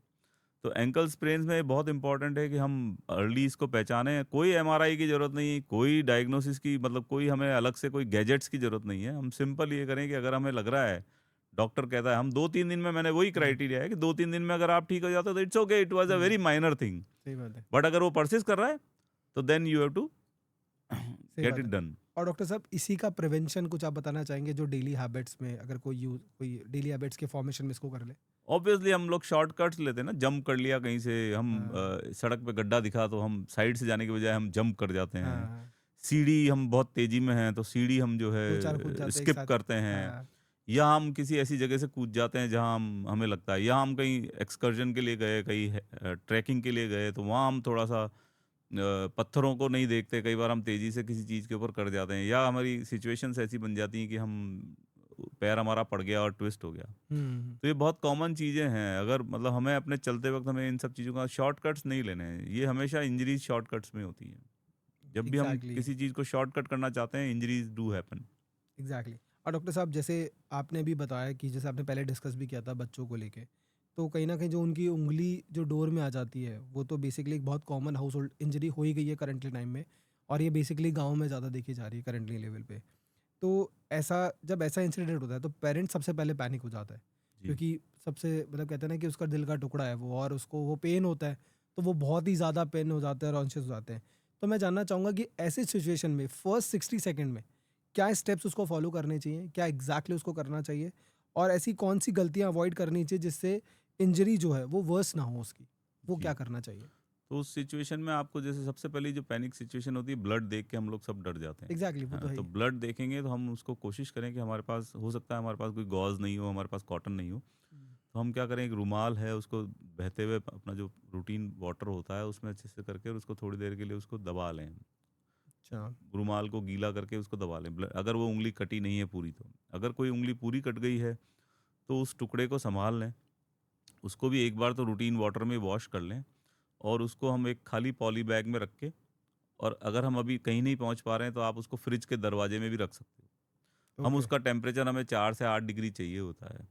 तो एंकल स्प्रेन्स में बहुत इंपॉर्टेंट है कि हम अर्ली इसको पहचानें। कोई एमआरआई की ज़रूरत नहीं, कोई डायग्नोसिस की, मतलब कोई हमें अलग से कोई गैजेट्स की ज़रूरत नहीं है। हम सिंपल ये करें कि अगर हमें लग रहा है, डॉक्टर कहता है, हम 2-3 दिन में, मैंने वही हम्म। क्राइटेरिया है कि 2-3 दिन में अगर आप ठीक हो जाते हो तो it's okay, it was a hmm. Very minor thing. सही बात है। बट अगर वो परसिस्ट कर रहा है, तो देन यू हैव टू सही गेट बात इट है। डन। और डॉक्टर साहब इसी का प्रिवेंशन कुछ आप बताना चाहेंगे जो डेली हैबिट्स में अगर कोई डेली हैबिट्स के फॉर्मेशन में इसको कर ले? ऑब्वियसली हम लोग शॉर्टकट्स लेते हैं ना, जंप कर लिया कहीं से, हम हाँ। सड़क पे गड्ढा दिखा तो हम साइड से जाने के बजाय हम जंप कर जाते हैं। हाँ। सीढ़ी, हम बहुत तेजी में हैं तो सीढ़ी हम जो दो चार कूद है जाते हैं एक स्किप साथ। करते हैं, हाँ। या हम किसी ऐसी जगह से कूद जाते हैं जहां हम, हमें लगता है, या हम कहीं एक्सकर्जन के लिए गए, कहीं ट्रैकिंग के लिए गए, तो वहाँ हम थोड़ा सा पत्थरों को नहीं देखते, कई बार हम तेजी से किसी चीज़ के ऊपर कर जाते हैं, या हमारी सिचुएशंस ऐसी बन जाती हैं कि हम, पैर हमारा पड़ गया और ट्विस्ट हो गया। हम्म। तो ये बहुत कॉमन चीज़ें हैं। अगर मतलब हमें अपने चलते वक्त हमें इन सब चीज़ों का शॉर्टकट्स नहीं लेने हैं। ये हमेशा इंजरीज शॉर्टकट्स में होती है। जब भी हम एग्जैक्टली। किसी चीज़ को शॉर्टकट करना चाहते हैं, इंजरीज डू हैपन। एग्जैक्टली। और डॉक्टर साहब जैसे आपने भी बताया कि जैसे आपने पहले डिस्कस भी किया था बच्चों को लेके, तो कहीं ना कहीं जो उनकी उंगली जो डोर में आ जाती है वो तो बेसिकली एक बहुत कॉमन हाउस होल्ड इंजरी हो ही गई है करंटली टाइम में। और ये बेसिकली गाँव में ज़्यादा देखी जा रही है करंटली लेवल पे। तो जब ऐसा इंसिडेंट होता है तो पेरेंट्स सबसे पहले पैनिक हो जाता है, जी, क्योंकि सबसे मतलब कहते हैं ना कि उसका दिल का टुकड़ा है वो, और उसको वो पेन होता है, तो वो बहुत ही ज़्यादा पेन हो जाता है और अनशियस हो जाते हैं। तो मैं जानना चाहूँगा कि ऐसी सिचुएशन में फर्स्ट 60 सेकंड में क्या स्टेप्स उसको फॉलो करने चाहिए, क्या एग्जैक्टली उसको करना चाहिए, और ऐसी कौन सी गलतियाँ अवॉइड करनी चाहिए जिससे इंजरी जो है वो वर्स ना हो उसकी, वो जी। क्या करना चाहिए? तो उस सिचुएशन में आपको जैसे सबसे पहली जो पैनिक सिचुएशन होती है, ब्लड देख के हम लोग सब डर जाते हैं। एग्जैक्टली वो तो हाँ, है तो ही। ब्लड देखेंगे तो हम उसको कोशिश करें कि हमारे पास हो सकता है हमारे पास कोई गॉज़ नहीं हो, हमारे पास कॉटन नहीं हो। हम्म, तो हम क्या करें, एक रुमाल है उसको बहते हुए अपना जो रूटीन वाटर होता है उसमें अच्छे से करके और उसको थोड़ी देर के लिए उसको दबा लें। अच्छा। रुमाल को गीला करके उसको दबा लें। अगर वो उँगली कटी नहीं है पूरी तो। अगर कोई उँगली पूरी कट गई है तो उस टुकड़े को सँभाल लें। उसको भी एक बार तो रूटीन वाटर में वॉश कर लें और उसको हम एक खाली पॉली बैग में रख के, और अगर हम अभी कहीं नहीं पहुँच पा रहे हैं तो आप उसको फ्रिज के दरवाजे में भी रख सकते हो। हम ओके। उसका टेम्परेचर हमें 4 से 8 डिग्री चाहिए होता है।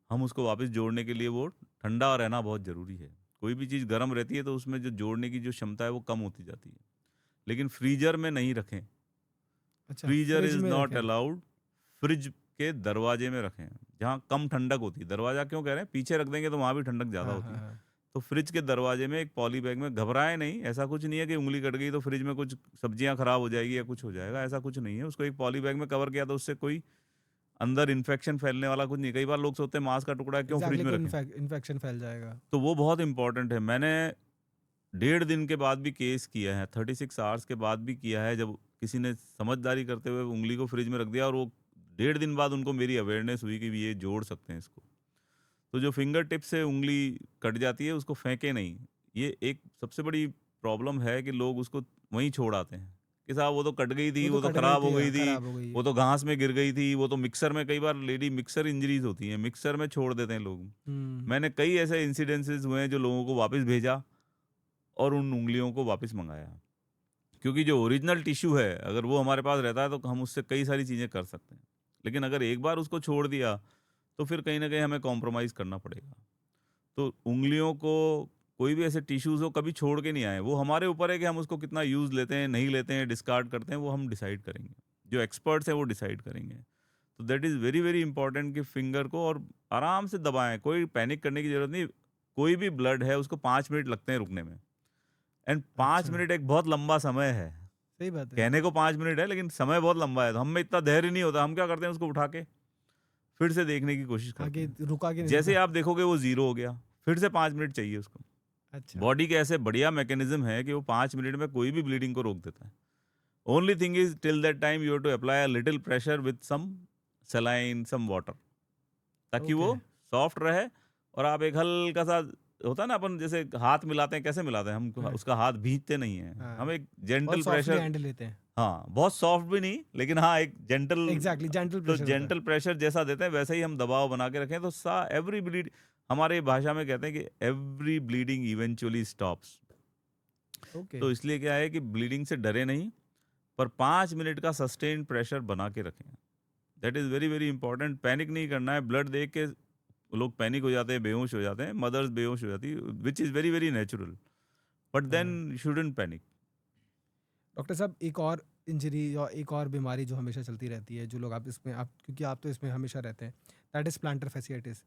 हम उसको वापस जोड़ने के लिए वो ठंडा रहना बहुत ज़रूरी है। कोई भी चीज़ गर्म रहती है तो उसमें जो जोड़ने की जो क्षमता है वो कम होती जाती है। लेकिन फ्रीज़र में नहीं रखें। अच्छा, फ्रीज़र फ्रिज इज़ में नॉट रखें। अलाउड। फ्रिज के दरवाजे में रखें, जहाँ कम ठंडक होती है। दरवाज़ा क्यों कह रहे हैं? पीछे रख देंगे तो वहाँ भी ठंडक ज़्यादा हाँ होती हाँ है। हाँ। तो फ्रिज के दरवाजे में एक पॉली बैग में, घबराएँ नहीं, ऐसा कुछ नहीं है कि उँगली कट गई तो फ्रिज में कुछ सब्जियाँ खराब हो जाएगी या कुछ हो जाएगा, ऐसा कुछ नहीं है। उसको एक पॉली बैग में कवर किया तो उससे कोई अंदर इन्फेक्शन फैलने वाला कुछ नहीं। कई बार लोग सोचते हैं माँस का टुकड़ा है, क्यों फ्रिज एग्जैक्टली, में कोई रखें? इन्फेक्शन फैल जाएगा। तो वो बहुत इम्पोर्टेंट है। मैंने 1.5 दिन के बाद भी केस किया है, 36 आवर्स के बाद भी किया है, जब किसी ने समझदारी करते हुए उँगली को फ्रिज में रख दिया और वो 1.5 दिन बाद उनको मेरी अवेयरनेस हुई कि ये जोड़ सकते हैं इसको। तो जो फिंगर टिप से उँगली कट जाती है उसको फेंके नहीं। ये एक सबसे बड़ी प्रॉब्लम है कि लोग उसको वहीं छोड़ आते हैं कि साहब वो तो कट गई थी, वो तो वो तो कट गई खराब हो थी, गई हाँ, थी, खराब हो गई वो है। तो घास में गिर गई थी, वो तो मिक्सर में, कई बार लेडी मिक्सर इंजरीज होती हैं, मिक्सर में छोड़ देते हैं लोग। हुँ। मैंने कई ऐसे इंसिडेंसेस हुए हैं जो लोगों को वापस भेजा और उन उँगलियों को वापस मंगाया। क्योंकि जो ओरिजिनल टिश्यू है, अगर वो हमारे पास रहता है तो हम उससे कई सारी चीज़ें कर सकते हैं। लेकिन अगर एक बार उसको छोड़ दिया, तो फिर कहीं न कहीं हमें कॉम्प्रोमाइज़ करना पड़ेगा। तो उँगलियों को, कोई भी ऐसे टिश्यूज़ हो, कभी छोड़ के नहीं आएँ। वो हमारे ऊपर है कि हम उसको कितना यूज़ लेते हैं, नहीं लेते हैं, डिस्कार्ड करते हैं, वो हम डिसाइड करेंगे। जो एक्सपर्ट्स हैं वो डिसाइड करेंगे। तो that is very, very important कि फिंगर को और आराम से दबाएँ, कोई पैनिक करने की ज़रूरत नहीं। कोई भी ब्लड है उसको 5 मिनट लगते हैं रुकने में, एंड 5 अच्छा, मिनट एक बहुत लंबा समय है। सही बात है। कहने को 5 मिनट है लेकिन समय बहुत लंबा है, तो हम में इतना धैर्य नहीं होता। हम क्या करते हैं, उसको उठा के फिर से देखने की कोशिश करते आगे हैं। रुका कि नहीं जैसे ही रुका? आप देखोगे वो ज़ीरो हो गया, फिर से 5 मिनट चाहिए उसको। अच्छा, बॉडी के ऐसे बढ़िया मैकेनिज़्म है कि वो 5 मिनट में कोई भी ब्लीडिंग को रोक देता है। Only thing is till that time you have to apply a little pressure with some saline, some water, ताकि वो ओके, सॉफ्ट रहे और आप एक हल्का-सा, होता है ना, अपन जैसे हाथ मिलाते हैं, कैसे मिलाते हैं? हम हाँ, उसका हाथ भींचते नहीं हैं। हम हाँ, एक बहुत जेंटल सॉफ्टली प्रेशर, हैंडल लेते हैं। हाँ, बहुत सॉफ्ट भी नहीं, लेकिन हाँ, एक जेंटल, एग्ज़ैक्टली, जेंटल तो प्रेशर होता है। जेंटल प्रेशर जैसा देते हैं वैसे ही हम दबाव बना के रखें तो सा एवरी ब्लीड, हमारे भाषा में कहते हैं कि every bleeding eventually stops. Okay, तो इसलिए क्या है कि ब्लीडिंग से डरे नहीं, पर 5 मिनट का सस्टेन्ड प्रेशर बना के रखें। That is very, very important. Panic नहीं करना है। ब्लड देख के लोग पैनिक हो जाते हैं, बेहोश हो जाते हैं, मदर्स बेहोश हो जाती है, which is very, very natural, but हाँ। Then shouldn't panic. डॉक्टर साहब, एक और इंजरी या एक और बीमारी जो हमेशा चलती रहती है, जो लोग आप क्योंकि आप तो इसमें हमेशा रहते हैं, दैट इज़ प्लांटर fasciitis।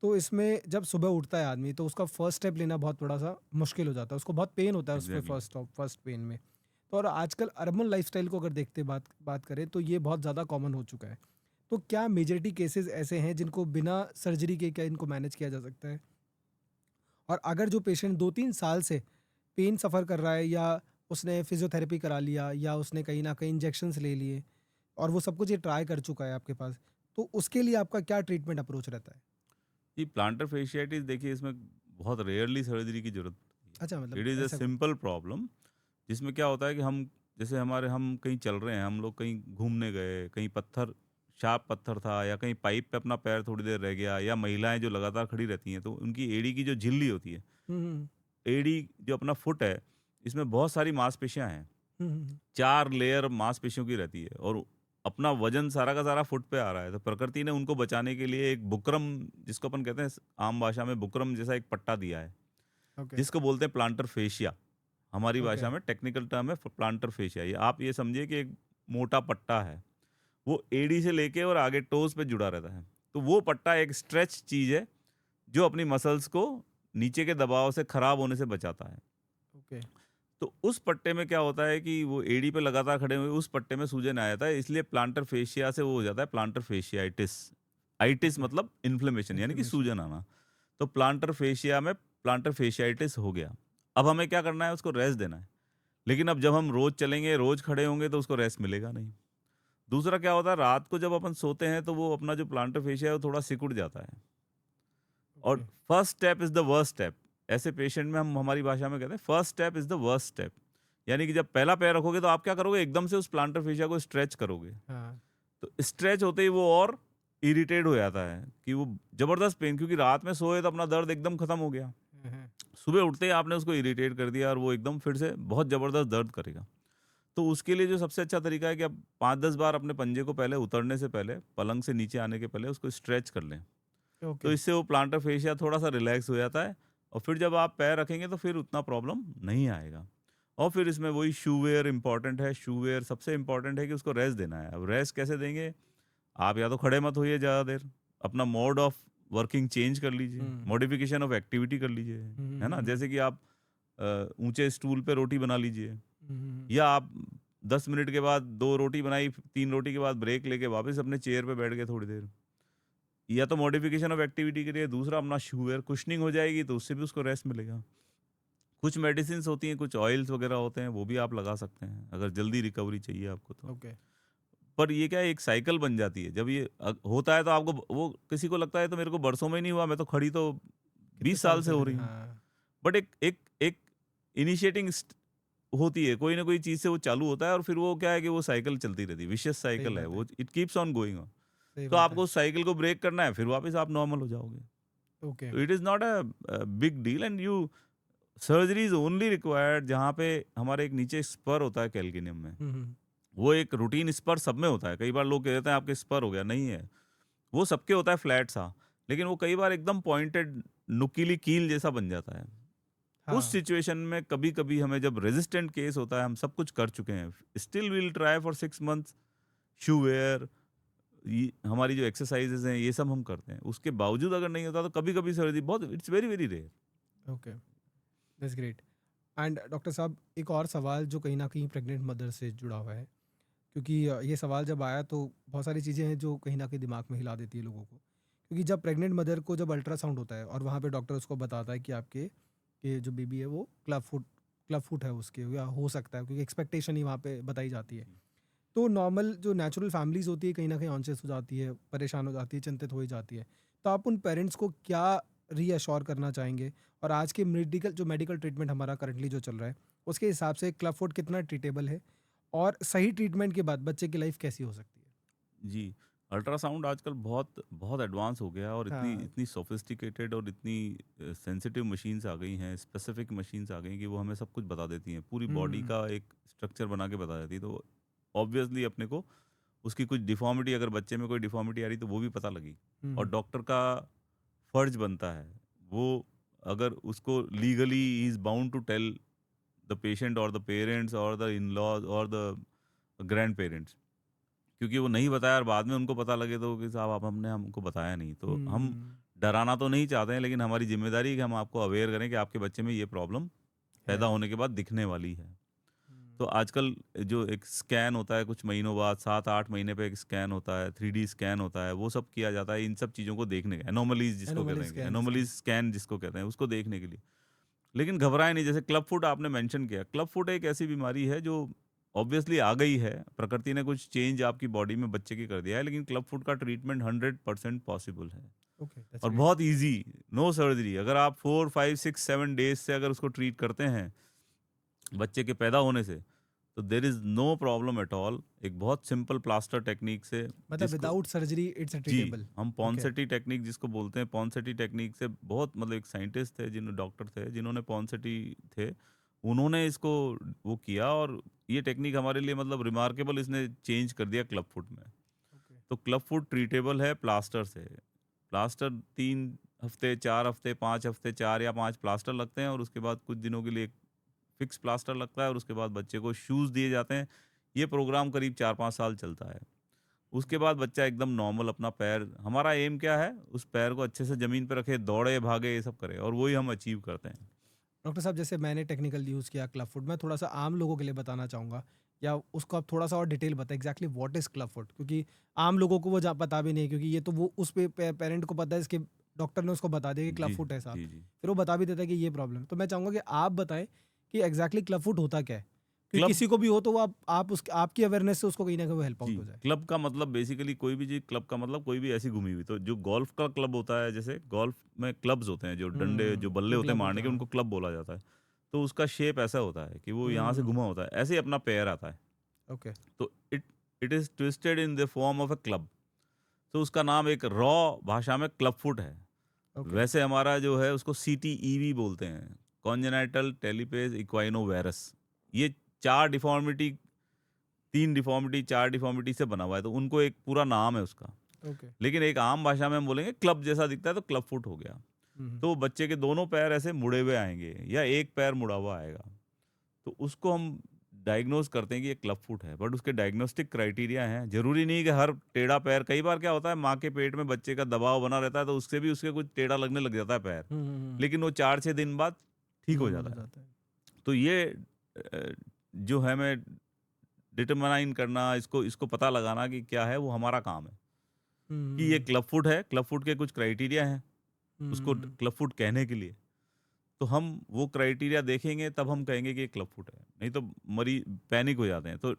तो इसमें जब सुबह उठता है आदमी तो उसका फर्स्ट स्टेप लेना बहुत थोड़ा-सा मुश्किल हो जाता है, उसको बहुत पेन होता है उसमें एग्ज़ैक्टली। फर्स्ट पेन में। तो और आजकल अर्बन लाइफ़स्टाइल को अगर देखते बात बात करें तो ये बहुत ज़्यादा कॉमन हो चुका है। तो क्या मेजॉरिटी केसेज़ ऐसे हैं जिनको बिना सर्जरी के क्या इनको मैनेज किया जा सकता है? और अगर जो पेशेंट 2-3 साल से पेन सफ़र कर रहा है, या उसने फिज़ियोथेरेपी करा लिया, या उसने कहीं न कहीं इंजेक्शंस ले लिए और वो सब कुछ ये ट्राई कर चुका है आपके पास, तो उसके लिए आपका क्या ट्रीटमेंट अप्रोच रहता है? जी, प्लांटर फेशियाटिस देखिए, इसमें बहुत रेयरली सर्जरी की ज़रूरत पड़ती अच्छा, है। मतलब इट इज़ अ ऐसा कुछ। सिंपल प्रॉब्लम, जिसमें क्या होता है कि हम, जैसे हम कहीं चल रहे हैं, हम लोग कहीं घूमने गए, कहीं पत्थर, शार्प पत्थर था, या कहीं पाइप पे अपना पैर थोड़ी देर रह गया, या महिलाएँ जो लगातार खड़ी रहती हैं, तो उनकी एड़ी की जो झिल्ली होती है, हुँ, हुँ। एड़ी जो अपना फुट है, इसमें बहुत सारी मांसपेशियाँ हैं। हुँ, हुँ, हुँ। 4 लेयर मांसपेशियों की रहती है और अपना वज़न सारा का सारा फुट पे आ रहा है। तो प्रकृति ने उनको बचाने के लिए एक बुकरम, जिसको अपन कहते हैं आम भाषा में बुकरम जैसा एक पट्टा दिया है, ओके, जिसको बोलते हैं प्लांटर फेशिया। हमारी ओके, भाषा में टेक्निकल टर्म है प्लांटर फेशिया। ये आप ये समझिए कि एक मोटा पट्टा है। वो एड़ी से लेके और आगे टोज़ पे जुड़ा रहता है। तो वो पट्टा एक स्ट्रेच चीज़ है, जो अपनी मसल्स को नीचे के दबाव से खराब होने से बचाता है। ओके। तो उस पट्टे में क्या होता है कि वो एड़ी पे लगातार खड़े हुए उस पट्टे में सूजन आ जाता है, इसलिए प्लांटर फेशिया से वो हो जाता है प्लांटर फेशियाइटिस। Itis okay. मतलब इन्फ्लेमेशन यानी कि इन्फ्लेमेशन। सूजन आना। तो प्लांटर फेशिया में प्लांटर फेशियाइटिस हो गया। अब हमें क्या करना है, उसको रेस्ट देना है। लेकिन अब जब हम रोज चलेंगे, रोज खड़े होंगे तो उसको रेस्ट मिलेगा नहीं। दूसरा क्या होता है, रात को जब अपन सोते हैं तो वो अपना जो प्लांटर फेशिया है वो थोड़ा सिकुड़ जाता है। और okay. First step is the worst step. ऐसे पेशेंट में हम हमारी भाषा में कहते हैं first step is the worst step. यानी कि जब पहला पैर रखोगे तो आप क्या करोगे, एकदम से उस प्लांटर फेशिया को स्ट्रेच करोगे। हाँ। तो स्ट्रेच होते ही वो और इरिटेट हो जाता है कि वो जबरदस्त पेन, क्योंकि रात में सोए तो अपना दर्द एकदम खत्म हो गया। हुँ, हुँ। सुबह उठते ही आपने उसको इरिटेट कर दिया और वो एकदम फिर से बहुत जबरदस्त दर्द करेगा। तो उसके लिए जो सबसे अच्छा तरीका है कि आप 5-10 बार अपने पंजे को पहले उतरने से पहले, पलंग से नीचे आने के पहले उसको स्ट्रेच कर लें। तो ओके। इससे वो प्लांटर फेशिया थोड़ा-सा रिलैक्स हो जाता है और फिर जब आप पैर रखेंगे तो फिर उतना प्रॉब्लम नहीं आएगा। और फिर इसमें वही शू वियर इम्पोर्टेंट है, शू वियर सबसे इम्पोर्टेंट है कि उसको रेस्ट देना है। अब रेस्ट कैसे देंगे? आप या तो खड़े मत होइए ज़्यादा देर, अपना मोड ऑफ वर्किंग चेंज कर लीजिए, हुँ। मॉडिफिकेशन ऑफ एक्टिविटी कर लीजिए, हुँ, हुँ, है हुँ, ना? हुँ। जैसे कि आप ऊँचे स्टूल पे रोटी बना लीजिए, हुँ, हुँ, हुँ। या आप 10 मिनट के बाद 2 रोटी बनाई, 3 रोटी के बाद ब्रेक लेके वापस अपने चेयर पे बैठ गए थोड़ी देर। या तो मॉडिफिकेशन ऑफ एक्टिविटी करिए, दूसरा अपना शू वेयर कुशनिंग हो जाएगी तो उससे भी उसको रेस्ट मिलेगा। कुछ मेडिसिन्स होती हैं, कुछ ऑयल्स वगैरह होते हैं, वो भी आप लगा सकते हैं, अगर जल्दी रिकवरी चाहिए आपको तो। ओके। पर ये क्या है, एक साइकिल बन जाती है। जब ये होता है तो आपको वो किसी को लगता है तो मेरे को बरसों में नहीं हुआ, मैं तो खड़ी तो कितने 20 साल साल से से हो खड़े रही हूँ। हाँ। बट एक एक एक इनिशिएटिंग होती है, कोई ना कोई चीज़ से वो चालू होता है और फिर वो क्या है कि वो साइकिल चलती रहती है, विशियस सही साइकिल है बात है। वो, it keeps on going on. सही तो बात है। आपको उस साइकिल को ब्रेक करना है, फिर वापस आप नॉर्मल हो जाओगे। ओके। तो it is not big deal and you surgery is only required जहाँ पे हमारे एक नीचे स्पर होता है कैल्किनियम में। हुँ, हुँ। वो एक रूटीन स्पर सब में होता है। कई बार लोग कह देते हैं आपके स्पर हो गया, नहीं है। वो सबके होता है फ्लैट सा, लेकिन वो कई बार एकदम पॉइंटेड नुकीली कील जैसा बन जाता है। उस हाँ। सिचुएशन में कभी-कभी हमें जब रेजिस्टेंट केस होता है, हम सब कुछ कर चुके हैं, still we will try for 6 months, shoe wear, ये हमारी जो एक्सरसाइज़ेज़ हैं, ये सब हम करते हैं। उसके बावजूद अगर नहीं होता तो कभी-कभी सर्जरी बहुत, it's very, very rare. Okay. That's great. And doctor साहब एक और सवाल जो कहीं न कहीं प्रेग्नेंट मदर से जुड़ा हुआ है, क्योंकि ये सवाल जब आया तो बहुत सारी चीज़ें हैं जो कहीं न कहीं दिमाग में हिला देती है लोगों को। क्योंकि जब प्रेग्नेंट मदर को जब अल्ट्रासाउंड होता है और वहाँ पे डॉक्टर उसको बताता है कि आपके ये जो बेबी है वो क्लब फुट है उसके, या हो सकता है, क्योंकि एक्सपेक्टेशन ही वहाँ पे बताई जाती है। तो नॉर्मल जो नेचुरल फैमिलीज़ होती है कहीं न कहीं ऑन्शियस हो जाती है, परेशान हो जाती है, चिंतित हो ही जाती है। तो आप उन पेरेंट्स को क्या रीअश्योर करना चाहेंगे? और आज के मेडिकल ट्रीटमेंट हमारा करंटली जो चल रहा है, उसके हिसाब से क्लब फुट कितना ट्रीटेबल है? और सही ट्रीटमेंट के बाद बच्चे की लाइफ़ कैसी हो सकती है? जी, अल्ट्रासाउंड आजकल बहुत बहुत एडवांस हो गया है और इतनी हाँ। इतनी सोफिस्टिकेटेड और इतनी सेंसिटिव मशीन्स आ गई हैं, स्पेसिफिक मशीन्स आ गई हैं कि वो हमें सब कुछ बता देती हैं। पूरी बॉडी हुँ, का एक स्ट्रक्चर बना के बता देती है। तो ऑब्वियसली अपने को उसकी कुछ डिफ़ॉर्मिटी, अगर बच्चे में कोई डिफ़ॉर्मिटी आ रही तो वो भी पता लगी। हुँ, और हुँ। डॉक्टर का फर्ज बनता है, वो अगर उसको legally he is bound to tell the patient और द पेरेंट्स और द इन-लॉज़ और द ग्रैंड-पेरेंट्स। क्योंकि वो नहीं बताया और बाद में उनको पता लगे तो कि साहब आप हमने हमको बताया नहीं। तो हम हुँ, डराना तो नहीं चाहते हैं, लेकिन हमारी ज़िम्मेदारी है कि हम आपको अवेयर करें कि आपके बच्चे में ये प्रॉब्लम है। पैदा होने के बाद दिखने वाली है। हुँ, तो आजकल जो एक स्कैन होता है कुछ महीनों बाद, 7-8 महीने पे एक स्कैन होता है, 3D स्कैन होता है, वो सब किया जाता है इन सब चीज़ों को देखने का, एनोमलीज़ जिसको कहते एनोमली हैं, स्कैन जिसको एनोमलीज़ स्कैन जिसको कहते हैं, उसको देखने के लिए। लेकिन घबराएँ नहीं, जैसे क्लब फुट आपने मेंशन किया। क्लब फुट एक ऐसी बीमारी है जो ऑब्वियसली आ गई है, प्रकृति ने कुछ चेंज आपकी बॉडी में बच्चे की कर दिया है, लेकिन क्लब फुट का ट्रीटमेंट 100% पॉसिबल है ओके, दैट्स और ग्रेट। बहुत ईज़ी, नो सर्जरी। अगर आप 4, 5, 6, 7 डेज़ से अगर उसको ट्रीट करते हैं, बच्चे के पैदा होने से, तो there is no problem at all. एक बहुत सिंपल प्लास्टर टेक्नीक से मतलब जिसको, विदाउट सर्जरी इट्स जी, ट्रीटेबल। हम ओके। पॉन्सेटी टेक्निक जिसको बोलते हैं, पॉन्सेटी टेक्निक से बहुत, मतलब एक साइंटिस्ट थे, डॉक्टर थे जिन्होंने पॉन्सेटी थे, उन्होंने इसको वो किया और ये टेक्निक हमारे लिए मतलब रिमार्केबल, इसने चेंज कर दिया क्लब फुट में। ओके। तो क्लब फुट ट्रीटेबल है प्लास्टर से। प्लास्टर 3 हफ्ते, 4 हफ्ते, 5 हफ्ते, 4 या 5 प्लास्टर लगते हैं और उसके बाद कुछ दिनों के लिए एक फिक्स प्लास्टर लगता है और उसके बाद बच्चे को शूज़ दिए जाते हैं। ये प्रोग्राम करीब 4-5 साल चलता है। उसके बाद बच्चा एकदम नॉर्मल अपना पैर, हमारा एम क्या है, उस पैर को अच्छे से ज़मीन पे रखे, दौड़े, भागे, ये सब करे, और वही हम अचीव करते हैं। डॉक्टर साहब जैसे मैंने टेक्निकल यूज़ किया क्लब फुट, मैं थोड़ा सा आम लोगों के लिए बताना चाहूँगा, या उसको आप थोड़ा सा और डिटेल बताएं exactly what is club foot, क्योंकि आम लोगों को वो पता भी नहीं है, क्योंकि ये तो वो उस पे पेरेंट को पता है, इसके डॉक्टर ने उसको बता दिया कि क्लब जी, फुट है साहब, जी, जी। फिर वो बता भी देता है कि ये प्रॉब्लम। तो मैं चाहूँगा कि आप बताएं कि एग्जैक्टली क्लब फुट होता क्या है, कि क्लब किसी को भी हो तो वो आप उस आपकी अवेयरनेस से उसको कहीं ना कहीं हेल्प जी, आउट हो जाए। क्लब का मतलब बेसिकली कोई भी चीज़, क्लब का मतलब कोई भी ऐसी घूमी हुई, तो जो गोल्फ का क्लब होता है, जैसे गोल्फ में क्लब्स होते हैं, जो डंडे, जो बल्ले जो होते हैं क्लब होता मारने है, के, उनको हाँ। क्लब बोला जाता है। तो उसका शेप ऐसा होता है कि वो यहाँ से घुमा होता है, ऐसे ही अपना पैर आता है। ओके। तो it it is twisted in the form of a club. तो उसका नाम एक रॉ भाषा में क्लब फुट है। ओके। वैसे हमारा जो है उसको सीटीईवी बोलते हैं, कॉन्जेनाइटल टेलीपेज इक्वाइनो वायरस। ये 4 डिफ़ॉर्मिटी, 3 डिफ़ॉर्मिटी, 4 डिफ़ॉर्मिटी से बना हुआ है, तो उनको एक पूरा नाम है उसका। ओके। लेकिन एक आम भाषा में हम बोलेंगे क्लब जैसा दिखता है, तो क्लब फुट हो गया। तो बच्चे के दोनों पैर ऐसे मुड़े हुए आएँगे या एक पैर मुड़ा हुआ आएगा। तो उसको हम डायग्नोज़ करते हैं कि ये क्लब फुट है, बट उसके डायग्नोस्टिक क्राइटेरिया हैं। ज़रूरी नहीं कि हर टेढ़ा पैर, कई बार क्या होता है, माँ के पेट में बच्चे का दबाव बना रहता है, तो उससे भी उसके कुछ टेढ़ा लगने लग जाता है पैर। लेकिन वो 4-6 दिन बाद ठीक हो नॉर्मल हो जाता है। जाता है। तो ये जो है, हमें डिटरमाइन करना, इसको इसको पता लगाना कि क्या है, वो हमारा काम है। कि ये हम्म। क्लब फुट है, क्लब फुट के कुछ क्राइटेरिया हैं, उसको हम्म। क्लब फुट कहने के लिए। तो हम वो क्राइटेरिया देखेंगे, तब हम कहेंगे कि ये क्लब फुट है। नहीं तो मरीज़ पैनिक हो जाते हैं। तो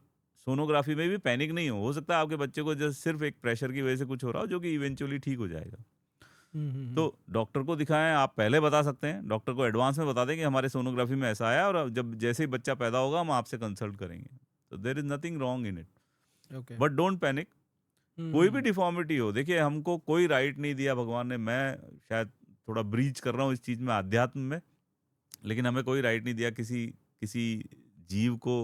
सोनोग्राफी में भी पैनिक नहीं हो सकता है आपके बच्चे को जस्ट सिर्फ़ एक प्रेशर की वज़ह से कुछ हो रहा हो, जो कि इवेंचुअली ठीक हो जाएगा। तो डॉक्टर को दिखाएँ, आप पहले बता सकते हैं, डॉक्टर को एडवांस में बता दें कि हमारे सोनोग्राफी में ऐसा आया, और अब जब जैसे ही बच्चा पैदा होगा हम आपसे कंसल्ट करेंगे। तो there is nothing wrong in it, okay. But don't panic. कोई भी डिफ़ॉर्मिटी हो, देखिए हमको कोई राइट नहीं दिया भगवान ने, मैं शायद थोड़ा ब्रीच कर रहा हूँ इस चीज़ में, अध्यात्म में, लेकिन हमें कोई राइट नहीं दिया किसी किसी जीव को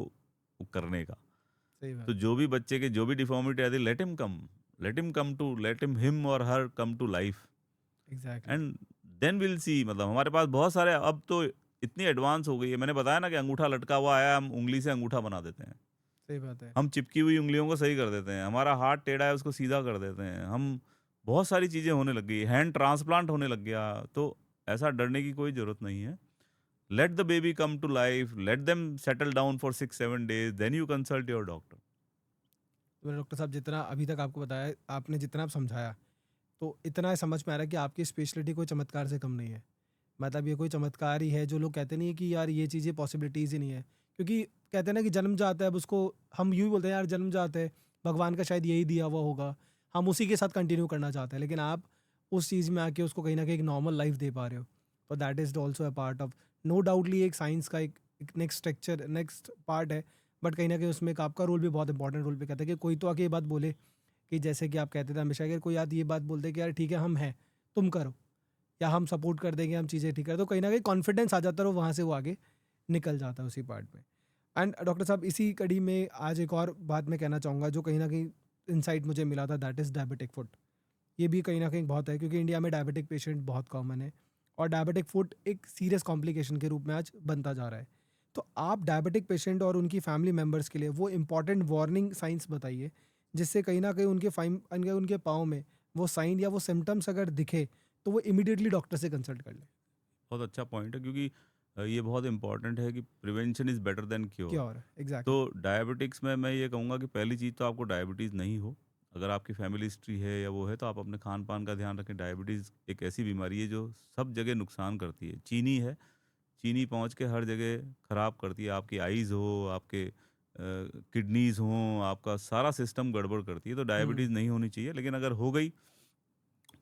करने का। सही तो बात। जो भी बच्चे के जो भी डिफ़ॉर्मिटी आती है, let him come to, let him और her come to life, exactly. And then will see. मतलब हमारे पास बहुत सारे, अब तो इतनी एडवांस हो गई है, मैंने बताया ना कि अंगूठा लटका हुआ आया, हम उँगली से अंगूठा बना देते हैं। सही बात है। हम चिपकी हुई उँगलियों को सही कर देते हैं, हमारा हाथ टेढ़ा है उसको सीधा कर देते हैं हम। बहुत सारी चीज़ें होने लग गई, हैंड ट्रांसप्लांट होने लग गया। तो ऐसा डरने की कोई ज़रूरत नहीं है। Let the baby come to life, let them settle down for 6-7 days, then you consult your doctor. तो डॉक्टर साहब जितना अभी तक आपको बताया, आपने जितना आप समझाया, तो इतना समझ में आ रहा है कि आपकी स्पेशलिटी कोई चमत्कार से कम नहीं है। मतलब ये कोई चमत्कार ही है, जो लोग कहते नहीं है कि यार ये चीज़ें पॉसिबिलिटीज़ ही नहीं है। क्योंकि कहते हैं ना कि जन्म जाता है, अब उसको हम यूँ ही बोलते हैं यार जन्म जाता है, भगवान का शायद यही दिया हुआ होगा, हम उसी के साथ कंटिन्यू करना चाहते हैं। लेकिन आप उस चीज़ में आके उसको कहीं न कहीं एक नॉर्मल लाइफ़ दे पा रहे हो। तो that is also a part of, no doubtly एक साइंस का एक नेक्स्ट स्ट्रक्चर, नेक्स्ट पार्ट है। बट कहीं न कहीं उसमें एक आपका रोल भी बहुत इंपॉर्टेंट रोल प्ले करता है, कि कोई तो आके ये बात बोले, कि जैसे कि आप कहते थे हमेशा, अगर कोई आके ये बात बोलते कि यार ठीक है हम हैं, तुम करो, या हम सपोर्ट कर देंगे, हम चीज़ें ठीक कर, तो कहीं न कहीं कॉन्फिडेंस आ जाता है और वहाँ से वो आगे निकल जाता है उसी पार्ट में। एंड डॉक्टर साहब इसी कड़ी में आज एक और बात मैं कहना चाहूँगा, जो कहीं न कहीं इनसाइट मुझे मिला था, दैट इज़ डायबिटिक फुट। ये भी कहीं न कहीं बहुत है, क्योंकि इंडिया में डायबिटिक पेशेंट बहुत कॉमन है, और डायबिटिक फुट एक सीरियस कॉम्प्लिकेशन के रूप में आज बनता जा रहा है। तो आप डायबिटिक पेशेंट और उनकी फैमिली मेंबर्स के लिए वो इम्पोर्टेंट वार्निंग साइन्स बताइए, जिससे कहीं न कहीं उनके पाँव में वो साइन या वो सिम्पटम्स अगर दिखे, तो वो इमीडिएटली डॉक्टर से कंसल्ट कर लें। बहुत अच्छा पॉइंट है, क्योंकि ये बहुत इंपॉर्टेंट है कि प्रिवेंशन इज़ बेटर देन क्या क्योर। हो रहा है? एग्ज़ैक्टली। तो डायबिटिक्स में मैं ये कहूँगा कि पहली चीज़ तो आपको डायबिटीज़ नहीं हो। अगर आपकी फैमिली हिस्ट्री है या वो है, तो आप अपने खान-पान का ध्यान रखें। डायबिटीज़ एक ऐसी बीमारी है जो सब जगह नुकसान करती है। चीनी है, चीनी पहुँच के हर जगह खराब करती है। आपकी आइज़ हो, आपके किडनीज़ हों, आपका सारा सिस्टम गड़बड़ करती है। तो डायबिटीज़ हुँ। नहीं होनी चाहिए, लेकिन अगर हो गई,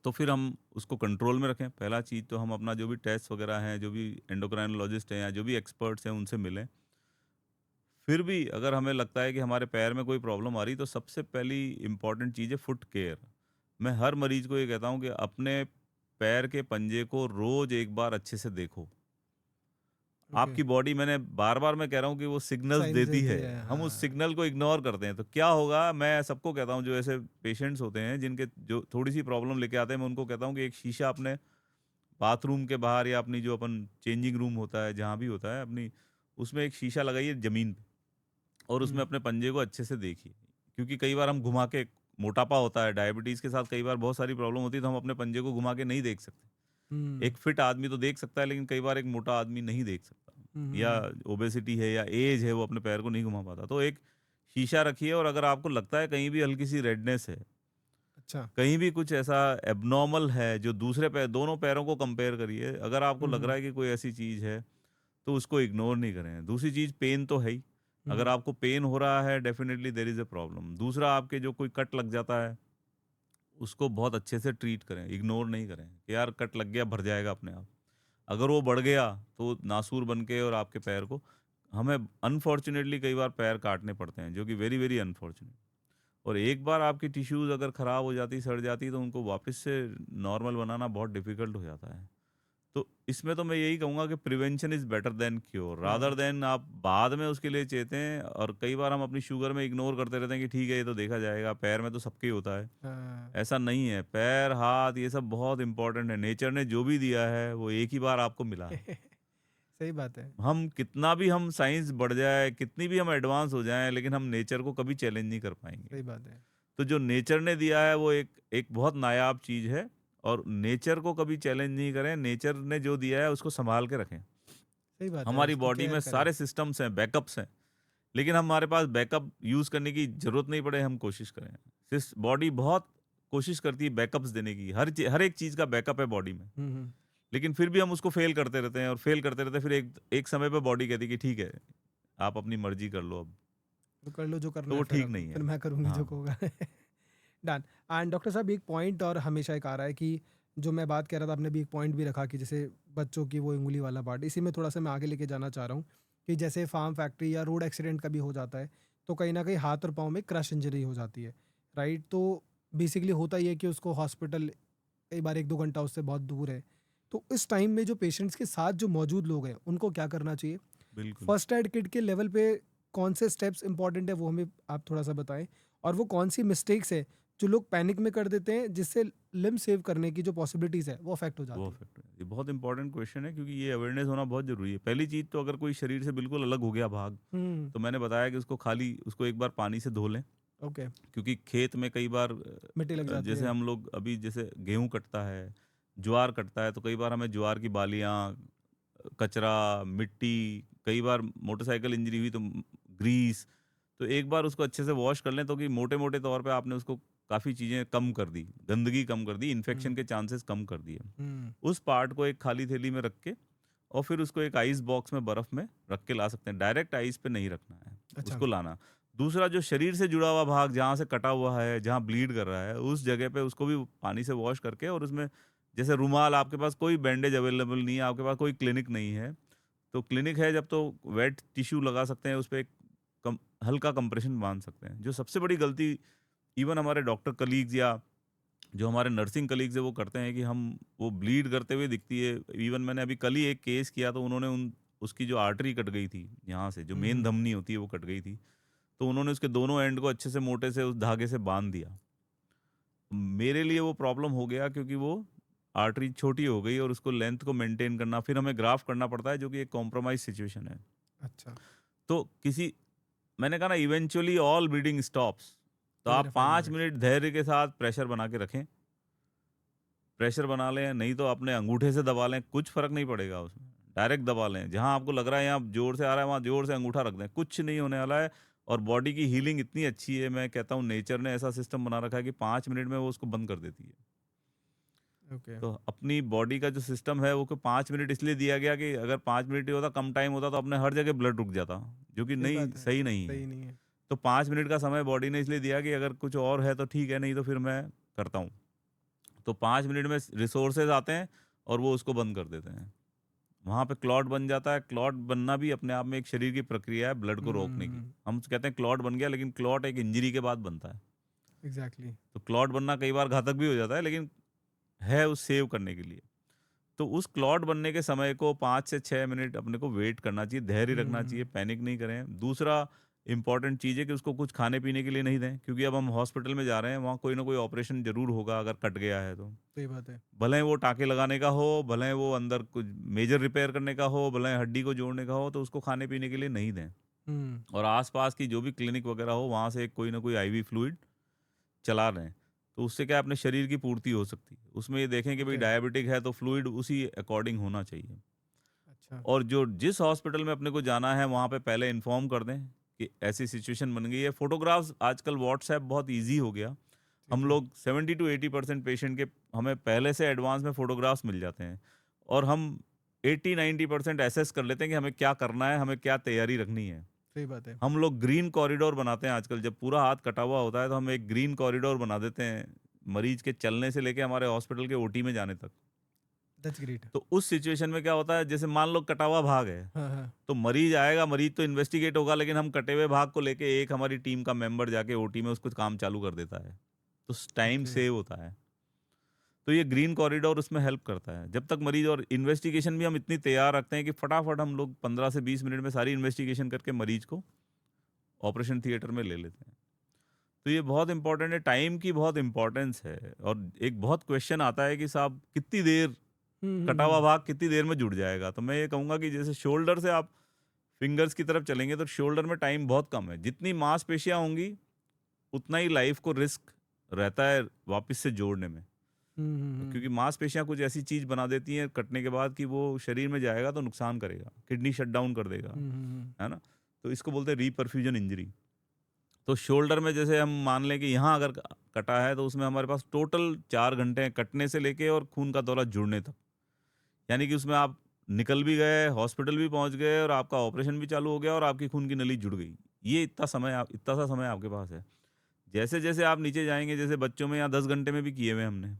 तो फिर हम उसको कंट्रोल में रखें। पहला चीज़ तो हम अपना जो भी टेस्ट वगैरह हैं, जो भी एंडोक्राइनोलॉजिस्ट हैं या जो भी एक्सपर्ट्स हैं, उनसे मिलें। फिर भी अगर हमें लगता है कि हमारे पैर में कोई प्रॉब्लम आ रही, तो सबसे पहली इम्पॉर्टेंट चीज़ है फुट केयर। मैं हर मरीज़ को ये कहता हूँ कि अपने पैर के पंजे को रोज़ एक बार अच्छे से देखो। ओके। आपकी बॉडी, मैंने बार-बार मैं कह रहा हूँ कि वो सिग्नल्स साइंस देती देती है। है, हम उस हाँ। सिग्नल को इग्नोर करते हैं, तो क्या होगा, मैं सबको कहता हूँ, जो ऐसे पेशेंट्स होते हैं जिनके जो थोड़ी-सी प्रॉब्लम लेके आते हैं, मैं उनको कहता हूँ कि एक शीशा अपने बाथरूम के बाहर या अपनी जो अपन चेंजिंग रूम होता है, जहाँ भी होता है अपनी, उसमें एक शीशा लगाइए ज़मीन पे, और उसमें हुँ। अपने पंजे को अच्छे से देखिए। क्योंकि कई बार हम घुमा के मोटापा होता है, डायबिटीज़ के साथ कई बार बहुत सारी प्रॉब्लम होती है, तो हम अपने पंजे को घुमा के नहीं देख सकते। हुँ, एक फिट आदमी तो देख सकता है, लेकिन कई बार एक मोटा आदमी नहीं देख सकता, हुँ, या हुँ। ओबेसिटी है या एज है, वो अपने पैर को नहीं घुमा पाता। तो एक शीशा रखिए, और अगर आपको लगता है कहीं भी हल्की सी रेडनेस है, अच्छा। कहीं भी कुछ ऐसा एब्नॉर्मल है जो दूसरे पैर, दोनों पैरों को कंपेयर करिए, अगर आपको हुँ, लग रहा हुँ, है कि कोई ऐसी चीज़ है, तो उसको इग्नोर नहीं करें। दूसरी चीज़, पेन तो है ही। अगर हुँ, आपको पेन हो रहा है, definitely there is a problem. दूसरा, आपके जो कोई कट लग जाता है, उसको बहुत अच्छे से ट्रीट करें, इग्नोर नहीं करें कि यार कट लग गया, भर जाएगा अपने आप। अगर वो बढ़ गया, तो नासूर बन के और आपके पैर को, हमें अनफॉर्चुनेटली कई बार पैर काटने पड़ते हैं, जो कि वेरी वेरी अनफॉर्चुनेट। और एक बार आपकी टिश्यूज़ अगर ख़राब हो जाती, सड़ जाती, तो उनको वापस से नॉर्मल बनाना बहुत डिफ़िकल्ट हो जाता है। तो इसमें तो मैं यही कहूँगा कि prevention is better than cure, rather right. देन आप बाद में उसके लिए चेतें। और कई बार हम अपनी शुगर में इग्नोर करते रहते हैं कि ठीक है, ये तो देखा जाएगा, पैर में तो सबके ही होता है। हाँ। ऐसा नहीं है, पैर, हाथ, ये सब बहुत इम्पोर्टेंट है। नेचर ने जो भी दिया है, वो एक ही बार आपको मिला है। सही बात है। हम कितना भी, हम साइंस बढ़ जाए, कितनी भी हम एडवांस हो जाएँ, लेकिन हम नेचर को कभी चैलेंज नहीं कर पाएँगे। सही बात है। तो जो नेचर ने दिया है, वो एक एक बहुत नायाब चीज़ है, और नेचर को कभी चैलेंज नहीं करें। नेचर ने जो दिया है, उसको सँभाल के रखें। सही बात है, हमारी उसकी बॉडी में केयर करें। सारे सिस्टम्स हैं, बैकअप्स हैं, लेकिन हमारे पास बैकअप यूज़ करने की ज़रूरत नहीं पड़े, हम कोशिश करें। बॉडी बहुत कोशिश करती है बैकअप्स देने की, हर एक चीज़ का बैकअप है बॉडी में। हुँ, हुँ। लेकिन फिर भी हम उसको फ़ेल करते रहते हैं, और फ़ेल करते रहते हैं, फिर एक एक समय पे बॉडी कहती है कि ठीक है, आप अपनी मर्ज़ी कर लो अब। तो कर लो जो करना तो है वो फिर ठीक अब, नहीं फिर है। मैं करूँगी जो हाँ, होगा। डन। एंड डॉक्टर साहब एक पॉइंट और हमेशा एक आ रहा है कि जो मैं बात कह रहा था, आपने भी एक पॉइंट भी रखा कि जैसे बच्चों की वो उँगली वाला पार्ट, इसी में थोड़ा-सा मैं आगे लेके जाना चाह रहा हूँ कि जैसे फार्म फैक्ट्री या रोड एक्सीडेंट कभी हो जाता है, तो कहीं न कहीं हाथ और पाँव में क्रश इंजरी हो जाती है, राइट? तो बेसिकली होता ये है कि उसको हॉस्पिटल कई बार 1-2 घंटा उससे बहुत दूर है। तो इस टाइम में जो पेशेंट्स के साथ जो मौजूद लोग हैं, उनको क्या करना चाहिए? बिल्कुल। फर्स्ट एड किट के लेवल पे कौन से स्टेप्स इंपॉर्टेंट है वो हमें आप थोड़ा-सा बताएँ? और वो कौन सी मिस्टेक्स है जो लोग पैनिक में कर देते हैं जिससे लिम्ब सेव करने की जो पॉसिबिलिटीज़ है वो अफेक्ट हो वो जाती है? फैक्टर है। ये बहुत इंपॉर्टेंट क्वेश्चन है, क्योंकि ये अवेयरनेस होना बहुत ज़रूरी है। पहली चीज़ तो, अगर कोई शरीर से बिल्कुल अलग हो गया भाग, हुँ, तो मैंने बताया कि उसको एक बार पानी से धो लें। ओके, क्योंकि खेत में कई बार मिट्टी लग जाती जैसे है। हम लोग अभी, जैसे गेहूँ कटता है, ज्वार कटता है, तो कई बार हमें ज्वार की बालियाँ, कचरा, मिट्टी, कई बार मोटरसाइकिल इंजरी हुई तो ग्रीस, तो एक बार उसको अच्छे से वॉश कर लें, तो कि मोटे-मोटे तौर पे आपने उसको काफ़ी चीज़ें कम कर दी, गंदगी कम कर दी, इन्फेक्शन हुँ, के चांसेस कम कर दिए। हुँ, उस पार्ट को एक खाली थैली में रख के, और फिर उसको एक आइस बॉक्स में बर्फ में रख के ला सकते हैं। डायरेक्ट आइस पे नहीं रखना है, अच्छा, उसको लाना। दूसरा, जो शरीर से जुड़ा हुआ भाग, जहाँ से कटा हुआ है, जहाँ ब्लीड कर रहा है, उस जगह पे उसको भी पानी से वॉश करके, और उसमें जैसे रुमाल, आपके पास कोई बैंडेज अवेलेबल नहीं है, आपके पास कोई क्लिनिक नहीं है, तो क्लिनिक है जब, तो वेट टिश्यू लगा सकते हैं, उस पे एक कम हल्का कंप्रेशन बाँध सकते हैं। जो सबसे बड़ी गलती इवन हमारे डॉक्टर कलीग्स या जो हमारे नर्सिंग कलीग्स हैं, वो करते हैं कि हम वो ब्लीड करते हुए दिखती है। इवन मैंने अभी कल ही एक केस किया, तो उन्होंने उसकी जो आर्टरी कट गई थी, यहाँ से जो हुँ, मेन हुँ, धमनी होती है, वो कट गई थी। तो उन्होंने उसके दोनों एंड को अच्छे से मोटे से उस धागे से बांध दिया। मेरे लिए वो प्रॉब्लम हो गया, क्योंकि वो आर्टरी छोटी हो गई, और उसको लेंथ को मेंटेन करना, फिर हमें ग्राफ्ट करना पड़ता है, जो कि एक कॉम्प्रोमाइज सिचुएशन है। अच्छा, तो किसी मैंने कहा ना, इवेंचुअली ऑल ब्लीडिंग स्टॉप्स। तो विदिन आप अ 5 5 मिनट्स। मिनट धैर्य के साथ प्रेशर बना के रखें। प्रेशर बना लें, नहीं तो अपने अंगूठे से दबा लें, कुछ फ़र्क नहीं पड़ेगा उसमें। डायरेक्ट दबा लें, जहाँ आपको लग रहा है यहाँ ज़ोर से आ रहा है, वहाँ ज़ोर से अंगूठा रख दें, कुछ नहीं होने वाला है। और बॉडी की हीलिंग इतनी अच्छी है, मैं कहता हूँ नेचर ने ऐसा सिस्टम बना रखा है कि 5 मिनट में वो उसको बंद कर देती है। ओके, तो अपनी बॉडी का जो सिस्टम है, वो को 5 मिनट इसलिए दिया गया कि अगर 5 मिनट ही होता, कम टाइम होता, तो अपने हर जगह ब्लड रुक जाता, जो कि सही नहीं, बात है, सही नहीं है। सही नहीं है। तो 5 मिनट का समय बॉडी ने इसलिए दिया कि अगर कुछ और है तो ठीक है, नहीं तो फिर मैं करता हूँ। तो 5 मिनट में रिसोर्सेज़ आते हैं, और वो उसको बंद कर देते हैं। वहाँ पे क्लॉट बन जाता है। क्लॉट बनना भी अपने आप में एक शरीर की प्रक्रिया है, ब्लड को रोकने की। हुँ, हम कहते हैं क्लॉट बन गया, लेकिन क्लॉट एक इंजरी के बाद बनता है। एग्ज़ैक्टली। तो क्लॉट बनना कई बार घातक भी हो जाता है, लेकिन है उस सेव करने के लिए। तो उस क्लॉट बनने के समय को 5 से 6 मिनट अपने को वेट करना चाहिए, धैर्य हुँ, रखना चाहिए, हुँ, पैनिक नहीं करें। दूसरा इम्पोर्टेंट चीज़ है कि उसको कुछ खाने-पीने के लिए नहीं दें, क्योंकि अब हम हॉस्पिटल में जा रहे हैं, वहाँ कोई ना कोई ऑपरेशन ज़रूर होगा अगर कट गया है तो। सही बात है। भले ही वो टाँके लगाने का हो, भले ही वो अंदर कुछ मेजर रिपेयर करने का हो, भले ही हड्डी को जोड़ने का हो, तो उसको खाने-पीने के लिए नहीं दें। हुँ, और आस-पास की जो भी क्लिनिक वगैरह हो, वहाँ से कोई ना कोई आईवी फ्लूइड चला रहे हैं, तो उससे क्या है अपने शरीर की पूर्ति हो सकती है। उसमें ये देखें कि भाई ओके। डायबिटिक है तो फ्लूइड उसी अकॉर्डिंग होना चाहिए। अच्छा। और जो जिस हॉस्पिटल में अपने को जाना है वहाँ पे पहले इन्फॉर्म कर दें कि ऐसी सिचुएशन बन गई है। फ़ोटोग्राफ्स आजकल व्हाट्सऐप बहुत ईज़ी हो गया। जी, हम जी। लोग 70 टू 80% पेशेंट के हमें पहले से एडवांस में फ़ोटोग्राफ्स मिल जाते हैं और हम 80-90% असेस कर लेते हैं कि हमें क्या करना है, हमें क्या तैयारी रखनी है। सही बात है। हम लोग ग्रीन कॉरिडोर बनाते हैं आजकल, जब पूरा हाथ कटा हुआ होता है तो हम एक ग्रीन कॉरिडोर बना देते हैं, मरीज के चलने से लेके हमारे हॉस्पिटल के ओटी में जाने तक। That's great. तो उस सिचुएशन में क्या होता है, जैसे मान लो कटा हुआ भाग है, हाँ, हाँ। तो मरीज आएगा, मरीज तो इन्वेस्टिगेट होगा, लेकिन हम कटे हुए भाग को लेके एक हमारी टीम का मेंबर जाके ओटी में उसको काम चालू कर देता है। तो टाइम ओके। सेव होता है। तो ये ग्रीन कॉरिडोर उसमें हेल्प करता है। जब तक मरीज, और इन्वेस्टिगेशन भी हम इतनी तैयार रखते हैं कि फटाफट हम लोग 15 से 20 मिनट में सारी इन्वेस्टिगेशन करके मरीज को ऑपरेशन थिएटर में ले लेते हैं। तो ये बहुत इंपॉर्टेंट है, टाइम की बहुत इंपॉर्टेंस है। और एक बहुत क्वेश्चन आता है कि साहब कितनी देर, हुँ, हुँ, कटा हुआ हुँ। भाग कितनी देर में जुड़ जाएगा? तो मैं ये कहूँगा कि जैसे शोल्डर से आप फिंगर्स की तरफ चलेंगे तो शोल्डर में टाइम बहुत कम है। जितनी मांसपेशियाँ होंगी उतना ही लाइफ को रिस्क रहता है वापस से जोड़ने में। हुँ, हुँ, हुँ। क्योंकि मांसपेशियाँ कुछ ऐसी चीज़ बना देती हैं कटने के बाद कि वो शरीर में जाएगा तो नुकसान करेगा, किडनी शट डाउन कर देगा, हुँ, हुँ, हुँ। है ना? तो इसको बोलते हैं रीपरफ्यूजन इंजरी। तो शोल्डर में जैसे हम मान लें कि यहाँ अगर कटा है तो उसमें हमारे पास टोटल 4 घंटे हैं कटने से लेके और खून का दौरा जुड़ने तक। यानी कि उसमें आप निकल भी गए, हॉस्पिटल भी पहुँच गए और आपका ऑपरेशन भी चालू हो गया और आपकी खून की नली जुड़ गई। ये इतना सा समय आपके पास है। जैसे-जैसे आप नीचे जाएँगे, जैसे बच्चों में यहाँ 10 घंटे में भी किए हुए हैं हमने।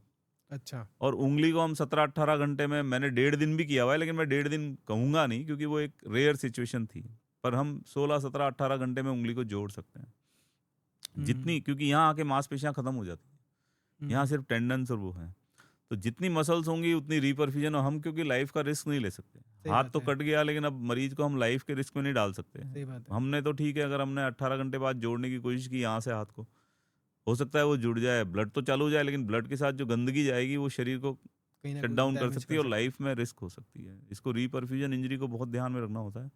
अच्छा। और उँगली को हम 17-18 घंटे में, मैंने 1.5 दिन भी किया हुआ है, लेकिन मैं 1.5 दिन कहूँगा नहीं क्योंकि वो एक रेयर सिचुएशन थी। पर हम 16, 17, 18 घंटे में उँगली को जोड़ सकते हैं। हुँ, हुँ। जितनी, क्योंकि यहाँ आके मांसपेशियाँ खत्म हो जाती हैं। हुँ, यहाँ हुँ। सिर्फ़ टेंडन्स और वो हैं। तो जितनी मसल्स होंगी उतनी रिपरफ्यूजन, और हम क्योंकि लाइफ़ का रिस्क नहीं ले सकते। सही हाथ बात तो है। कट गया लेकिन अब मरीज़ को हम लाइफ़ के रिस्क में नहीं डाल सकते। सही बात है। हमने तो ठीक है, अगर हमने 18 घंटे बाद जोड़ने की कोशिश की यहाँ से हाथ को, हो सकता है वो जुड़ जाए, ब्लड तो चालू हो जाए, लेकिन ब्लड के साथ जो गंदगी जाएगी वो शरीर को कहीं न शट कहीं डाउन कर डैमेज सकती कर है और सकती है। लाइफ में रिस्क हो सकती है। इसको रीपरफ्यूजन इंजरी को बहुत ध्यान में रखना होता है।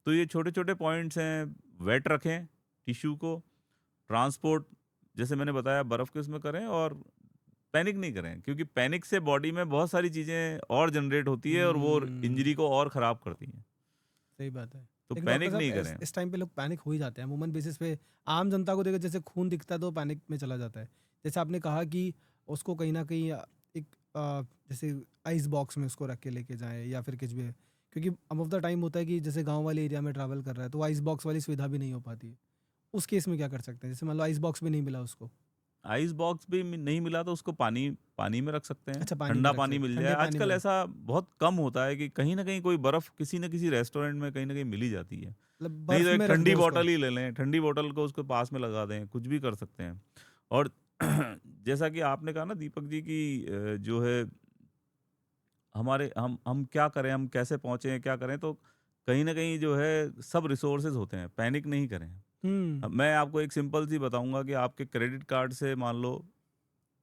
तो ये छोटे-छोटे पॉइंट्स हैं, वेट रखें टिश्यू को, ट्रांसपोर्ट जैसे मैंने बताया बर्फ़ के उसमें करें, और पैनिक नहीं करें क्योंकि पैनिक से बॉडी में बहुत सारी चीज़ें और जनरेट होती है और वो हुँ। इंजरी को और ख़राब करती हैं। सही बात है। तो लेकिन डॉक्टर पैनिक साहब नहीं करें। इस टाइम पे लोग पैनिक हो ही जाते हैं। अमूमन बेसिस पे आम जनता को देखो जैसे खून दिखता है तो पैनिक में चला जाता है। जैसे आपने कहा कि उसको कहीं न कहीं एक जैसे आइस बॉक्स में उसको रख के लेके जाएँ या फिर कुछ भी। क्योंकि सम ऑफ द टाइम होता है कि जैसे गाँव वाले एरिया में ट्रैवल कर रहा है तो आइस बॉक्स वाली सुविधा भी नहीं हो पाती है। उस केस में क्या कर सकते हैं? जैसे मान लो आइस बॉक्स भी नहीं मिला उसको। आइस बॉक्स भी नहीं मिला तो उसको पानी पानी में रख सकते हैं, अच्छा पानी में ठंडा रख पानी सकते मिल जाए। ठंडे पानी में आजकल रख ऐसा बहुत कम होता है कि कहीं न कहीं कोई बर्फ़ किसी न किसी रेस्टोरेंट में कहीं न कहीं मिल ही जाती है। मतलब नहीं तो बर्फ़ एक में रख दें ठंडी उसको। बॉटल ही ले लें, ठंडी बॉटल को उसके पास में लगा दें, कुछ भी कर सकते हैं। और जैसा कि आपने कहा ना दीपक जी कि जो है हमारे हम क्या करें, हम कैसे पहुँचे, क्या करें? तो कहीं न कहीं जो है सब रिसोर्सेज़ होते हैं, पैनिक नहीं करें। हुँ। मैं आपको एक सिंपल सी बताऊँगा कि आपके क्रेडिट कार्ड से मान लो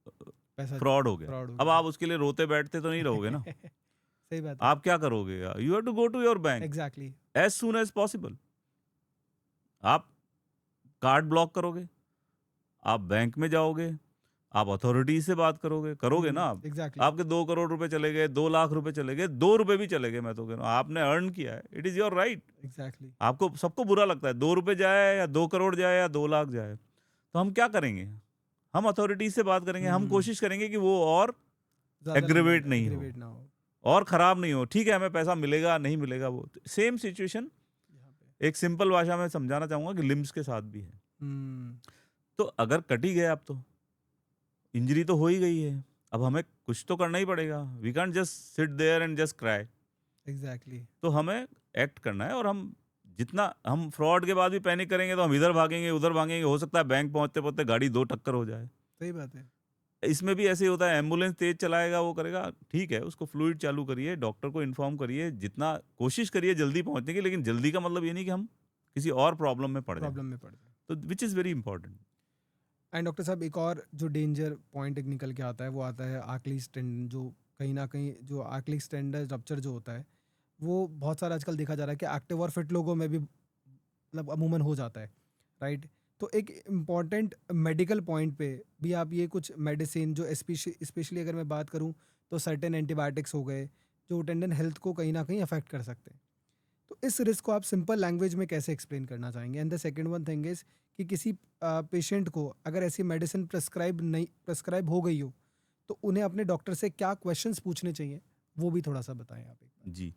पैसा फ्रॉड हो गया। फ्रॉड हो अब गया। आप उसके लिए रोते-बैठते तो नहीं रहोगे ना। सही बात है। आप क्या करोगे? You have to go to your bank exactly. As soon as possible. आप कार्ड ब्लॉक करोगे, आप बैंक में जाओगे, आप अथॉरिटी से बात करोगे, करोगे ना हुँ, आप? एग्ज़ैक्टली, आपके 2 करोड़ रुपए चले गए, 2 लाख रुपए चले गए, 2 रुपए भी चले गए, मैं तो कह रहा हूँ, आपने अर्न किया है, it is your right. Exactly. आपको सबको बुरा लगता है, 2 रुपए जाए या 2 करोड़ जाए या 2 लाख जाए। तो हम क्या करेंगे? हम अथॉरिटी से बात करेंगे, हम हुँ, कोशिश करेंगे कि वो और ज़्यादा लंबा एग्रीवेट नहीं हो। एग्रीवेट ना हो और खराब नहीं हो। ठीक है, हमें पैसा मिलेगा, नहीं मिलेगा वो सेम सिचुएशन यहाँ पे। एक सिंपल भाषा में समझाना चाहूँगा कि लिम्स के साथ भी है। हुँ, तो अगर कट ही गए आप तो, इंजरी तो हो ही गई है। अब हमें कुछ तो करना ही पड़ेगा। We can't just sit there and just cry. Exactly, तो हमें एक्ट करना है, और हम जितना हम फ्रॉड के बाद भी पैनिक करेंगे तो हम इधर भागेंगे, उधर भागेंगे, हो सकता है बैंक पहुँचते-पहुँचते गाड़ी 2 टक्कर हो जाए। सही बात है। इसमें भी ऐसे ही होता है, एम्बुलेंस तेज़ चलाएगा, वो करेगा, ठीक है, उसको फ्लूइड चालू करिए, डॉक्टर को इन्फॉर्म करिए, जितना कोशिश करिए जल्दी पहुँचने की, लेकिन जल्दी का मतलब ये नहीं कि हम किसी और प्रॉब्लम में पड़ जाएँ। प्रॉब्लम में पड़ जाए। तो which is very important. And doctor साहब एक और जो डेंजर पॉइंट एक निकल के आता है वो आता है आर्कलीज टेंडन जो कहीं न कहीं जो आर्कलीज टेंडन रप्चर जो होता है, वो बहुत सारा आजकल देखा जा रहा है कि एक्टिव और फिट लोगों में भी मतलब अमूमन हो जाता है, राइट? तो एक इम्पॉर्टेंट मेडिकल पॉइंट पे भी आप ये कुछ मेडिसिन जो स्पेशली अगर मैं बात करूँ तो सर्टेन एंटीबायोटिक्स हो गए जो टेंडन हेल्थ को कहीं ना कहीं अफेक्ट कर सकते हैं, तो इस रिस्क को आप सिंपल लैंग्वेज में कैसे एक्सप्लेन करना चाहेंगे? And the second one thing is कि किसी पेशेंट को अगर ऐसी मेडिसिन प्रेस्क्राइब हो गई हो तो उन्हें अपने डॉक्टर से क्या क्वेश्चंस पूछने चाहिए, वो भी थोड़ा सा बताएं आप एक बार। जी।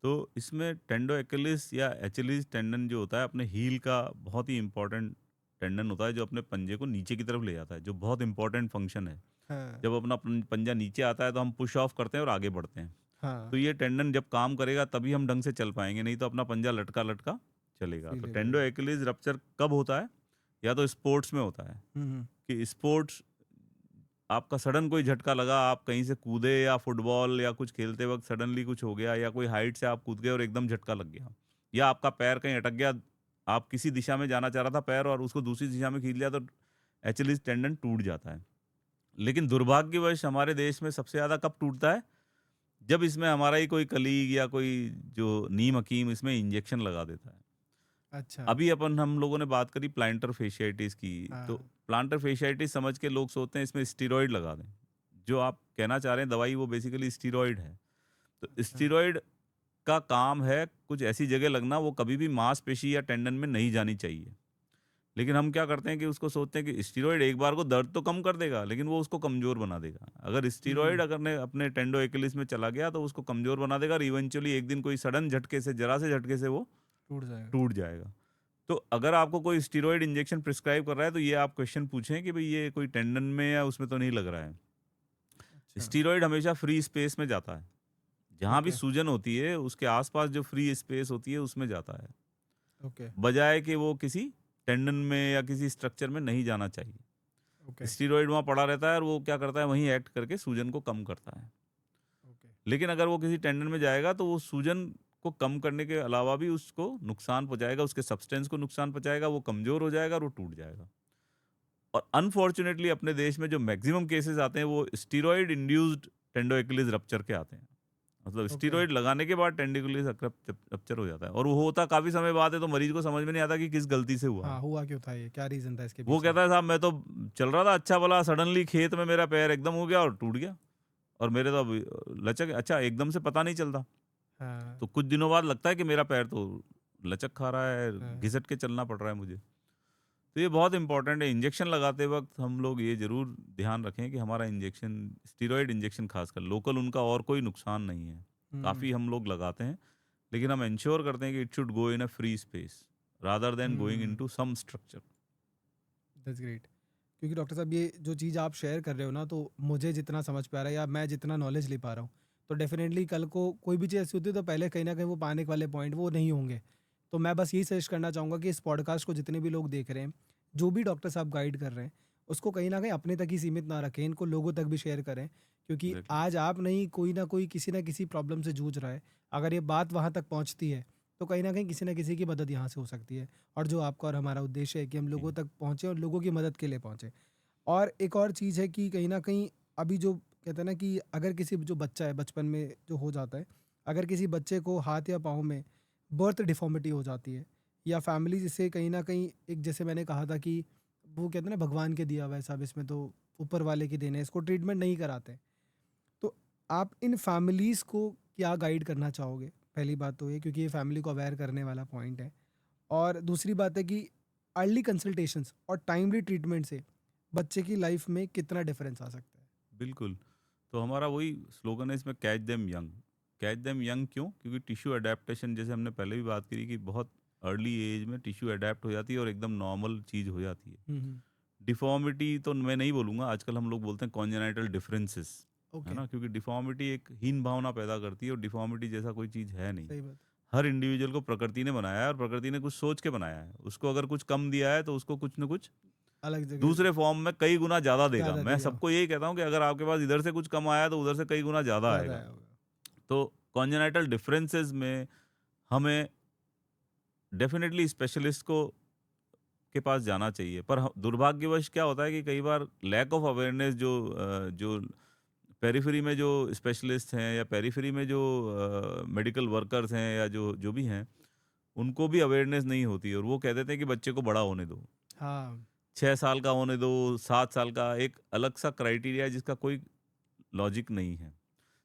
तो इसमें टेंडो एक्जिलिस या एचिलिस टेंडन जो होता है अपने हील का बहुत ही इंपॉर्टेंट टेंडन होता है जो अपने पंजे को नीचे की तरफ ले जाता है, जो बहुत इंपॉर्टेंट फंक्शन है। हाँ। जब अपना पंजा नीचे आता है तो हम पुश ऑफ करते हैं और आगे बढ़ते हैं। हाँ। तो ये टेंडन जब काम करेगा तभी हम ढंग से चल पाएंगे, नहीं तो अपना पंजा लटका लटका चलेगा। तो फील टेंडो रहेगा। एक्जिलिस रप्चर कब होता है? या तो स्पोर्ट्स में होता है हम्म। कि स्पोर्ट्स आपका सडन कोई झटका लगा, आप कहीं से कूदे या फुटबॉल या कुछ खेलते वक्त सडनली कुछ हो गया, या कोई हाइट से आप कूद गए और एकदम झटका लग गया, या आपका पैर कहीं अटक गया, आप किसी दिशा में जाना चाह रहा था पैर और उसको दूसरी दिशा में खींच लिया, तो एचिलिस टेंडन टूट जाता है। लेकिन दुर्भाग्यवश हमारे देश में सबसे ज्यादा कब टूटता है? जब इसमें हमारा ही कोई कलीग या कोई जो नीम हकीम इसमें इंजेक्शन लगा देता है। अच्छा। अभी अपन हम लोगों ने बात करी प्लांटर फेशियाइटिस की, तो हाँ। प्लांटर फेशियाइटिस समझ के लोग सोचते हैं इसमें स्टीरॉयड लगा दें। जो आप कहना चाह रहे हैं दवाई, वो बेसिकली स्टीरॉयड है। तो अच्छा। स्टीरॉयड का काम है कुछ ऐसी जगह लगना, वो कभी भी मांसपेशी या टेंडन में नहीं जानी चाहिए। लेकिन हम क्या करते हैं कि उसको सोचते हैं कि स्टीरॉयड एक बार को दर्द तो कम कर देगा, लेकिन वो उसको कमजोर बना देगा। अगर स्टीरॉयड हम्म। अगर ने अपने टेंडो एक्जिलिस में चला गया तो उसको कमजोर बना देगा और इवेंचुअली एक दिन कोई सडन झटके से, जरा से झटके से वो टूट जाएगा। टूट जाएगा। तो अगर आपको कोई स्टीरॉयड इंजेक्शन प्रिस्क्राइब कर रहा है तो ये आप क्वेश्चन पूछें कि भाई ये कोई टेंडन में या उसमें तो नहीं लग रहा है। अच्छा। स्टीरॉयड हमेशा फ्री स्पेस में जाता है। जहाँ भी ओके। सूजन होती है उसके आसपास जो फ्री स्पेस होती है उसमें जाता है, ओके। बजाय कि वो किसी टेंडन में या किसी स्ट्रक्चर में नहीं जाना चाहिए। ओके। स्टीरॉयड वहाँ पड़ा रहता है और वो क्या करता है, वहीं एक्ट करके सूजन को कम करता है। ओके। लेकिन अगर वो किसी टेंडन में जाएगा तो वो सूजन को कम करने के अलावा भी उसको नुकसान पहुंचाएगा, उसके सब्सटेंस को नुकसान पहुंचाएगा, वो कमजोर हो जाएगा और वो टूट जाएगा। और अनफॉर्चुनेटली अपने देश में जो मैक्सिमम केसेस आते हैं वो स्टीरॉयड इंड्यूस्ड टेंडोएक्युलिस रप्चर के आते हैं। मतलब ओके। स्टीरॉयड लगाने के बाद टेंडिकुलस रप्चर हो जाता है, और वो होता काफी समय बाद है, तो मरीज को समझ में नहीं आता कि किस गलती से हुआ हाँ, है। हुआ क्यों था, ये क्या रीज़न था इसके वो पीछे? कहता है साहब मैं तो चल रहा था अच्छा भला, सडनली खेत में मेरा पैर एकदम हो गया और टूट गया, और मेरे तो अब लचक, अच्छा एकदम से पता नहीं चलता, हाँ। तो कुछ दिनों बाद लगता है कि मेरा पैर तो लचक खा रहा है, हाँ। घिसट के चलना पड़ रहा है मुझे। तो ये बहुत इंपॉर्टेंट है। इंजेक्शन लगाते वक्त हम लोग ये जरूर ध्यान रखें कि हमारा इंजेक्शन, स्टीरॉयड इंजेक्शन खासकर लोकल, उनका और कोई नुकसान नहीं है। हुँ। काफ़ी हम लोग लगाते हैं, लेकिन हम इंश्योर करते हैं कि it should go in a free space rather than going hmm. Into some structure. That's great. क्योंकि डॉक्टर साहब ये जो चीज़ आप शेयर कर रहे हो ना, तो मुझे जितना समझ पा रहा है या मैं जितना नॉलेज ले पा रहा हूँ, तो डेफ़िनेटली कल को कोई भी चीज़ ऐसी होती है तो पहले कहीं न कहीं वो पाने वाले पॉइंट वो नहीं होंगे। तो मैं बस यही सजेस्ट करना चाहूँगा कि इस पॉडकास्ट को जितने भी लोग देख रहे हैं, जो भी डॉक्टर साहब गाइड कर रहे हैं, उसको कहीं न कहीं अपने तक ही सीमित ना रखें, इनको लोगों तक भी शेयर करें। क्योंकि एग्जैक्टली। आज आप नहीं, कोई ना कोई किसी न किसी प्रॉब्लम से जूझ रहा है। अगर ये बात वहाँ तक पहुँचती है, तो कहीं न कहीं किसी न किसी की मदद यहाँ से हो सकती है। और जो आपका और हमारा उद्देश्य है कि हम लोगों तक पहुँचे और लोगों की मदद के लिए पहुँचे। और एक और चीज़ है कि कहीं न कहीं अभी जो कहते हैं ना कि अगर किसी जो बच्चा है बचपन में जो हो जाता है, अगर किसी बच्चे को हाथ या पाँव में बर्थ डिफ़ॉर्मिटी हो जाती है या फैमिली जिससे कहीं न कहीं एक, जैसे मैंने कहा था कि वो कहते हैं ना भगवान के दिया हुआ है सब, इसमें तो ऊपर वाले की देन है, इसको ट्रीटमेंट नहीं कराते। तो आप इन फैमिलीज़ को क्या गाइड करना चाहोगे? पहली बात तो ये, क्योंकि ये फैमिली को अवेयर करने वाला पॉइंट है। और दूसरी बात है कि अर्ली कंसल्टेशंस और टाइमली ट्रीटमेंट से बच्चे की लाइफ में कितना डिफरेंस आ सकता है? बिल्कुल। तो हमारा वही स्लोगन है इसमें, catch them young. Catch them young क्यों? क्योंकि टिश्यू अडेप्टेशन, जैसे हमने पहले भी बात करी, कि बहुत अर्ली एज में टिश्यू अडेप्ट हो जाती है और एकदम नॉर्मल चीज़ हो जाती है। हुँ। डिफॉर्मिटी तो मैं नहीं बोलूँगा, आजकल हम लोग बोलते हैं कॉन्जेनाइटल डिफरेंसेस, है ओके। ना? क्योंकि डिफॉर्मिटी एक हीन भावना पैदा करती है, और डिफॉर्मिटी जैसा कोई चीज़ है नहीं। सही बात। हर इंडिविजुअल को प्रकृति ने बनाया है, और प्रकृति ने कुछ सोच के बनाया है। उसको अगर कुछ कम दिया है तो उसको कुछ न कुछ अलग जगह दूसरे फॉर्म में कई गुना ज़्यादा देगा। ज़्यादा मैं देगा, सबको यही कहता हूँ कि अगर आपके पास इधर से कुछ कम आया तो उधर से कई गुना ज़्यादा ज़्यादा आएगा। आया होगा। तो कॉन्जेनाइटल डिफरेंसेस में हमें डेफिनेटली स्पेशलिस्ट को के पास जाना चाहिए। पर दुर्भाग्यवश क्या होता है कि कई बार लैक ऑफ अवेयरनेस, जो पेरिफेरी में जो स्पेशलिस्ट हैं या पेरिफेरी में जो मेडिकल वर्कर्स हैं या जो जो भी हैं, उनको भी अवेयरनेस नहीं होती है, और वो कह देते हैं कि बच्चे को बड़ा होने दो। हाँ। 6 साल का होने दो, 7 साल का, एक अलग सा क्राइटेरिया है जिसका कोई लॉजिक नहीं है।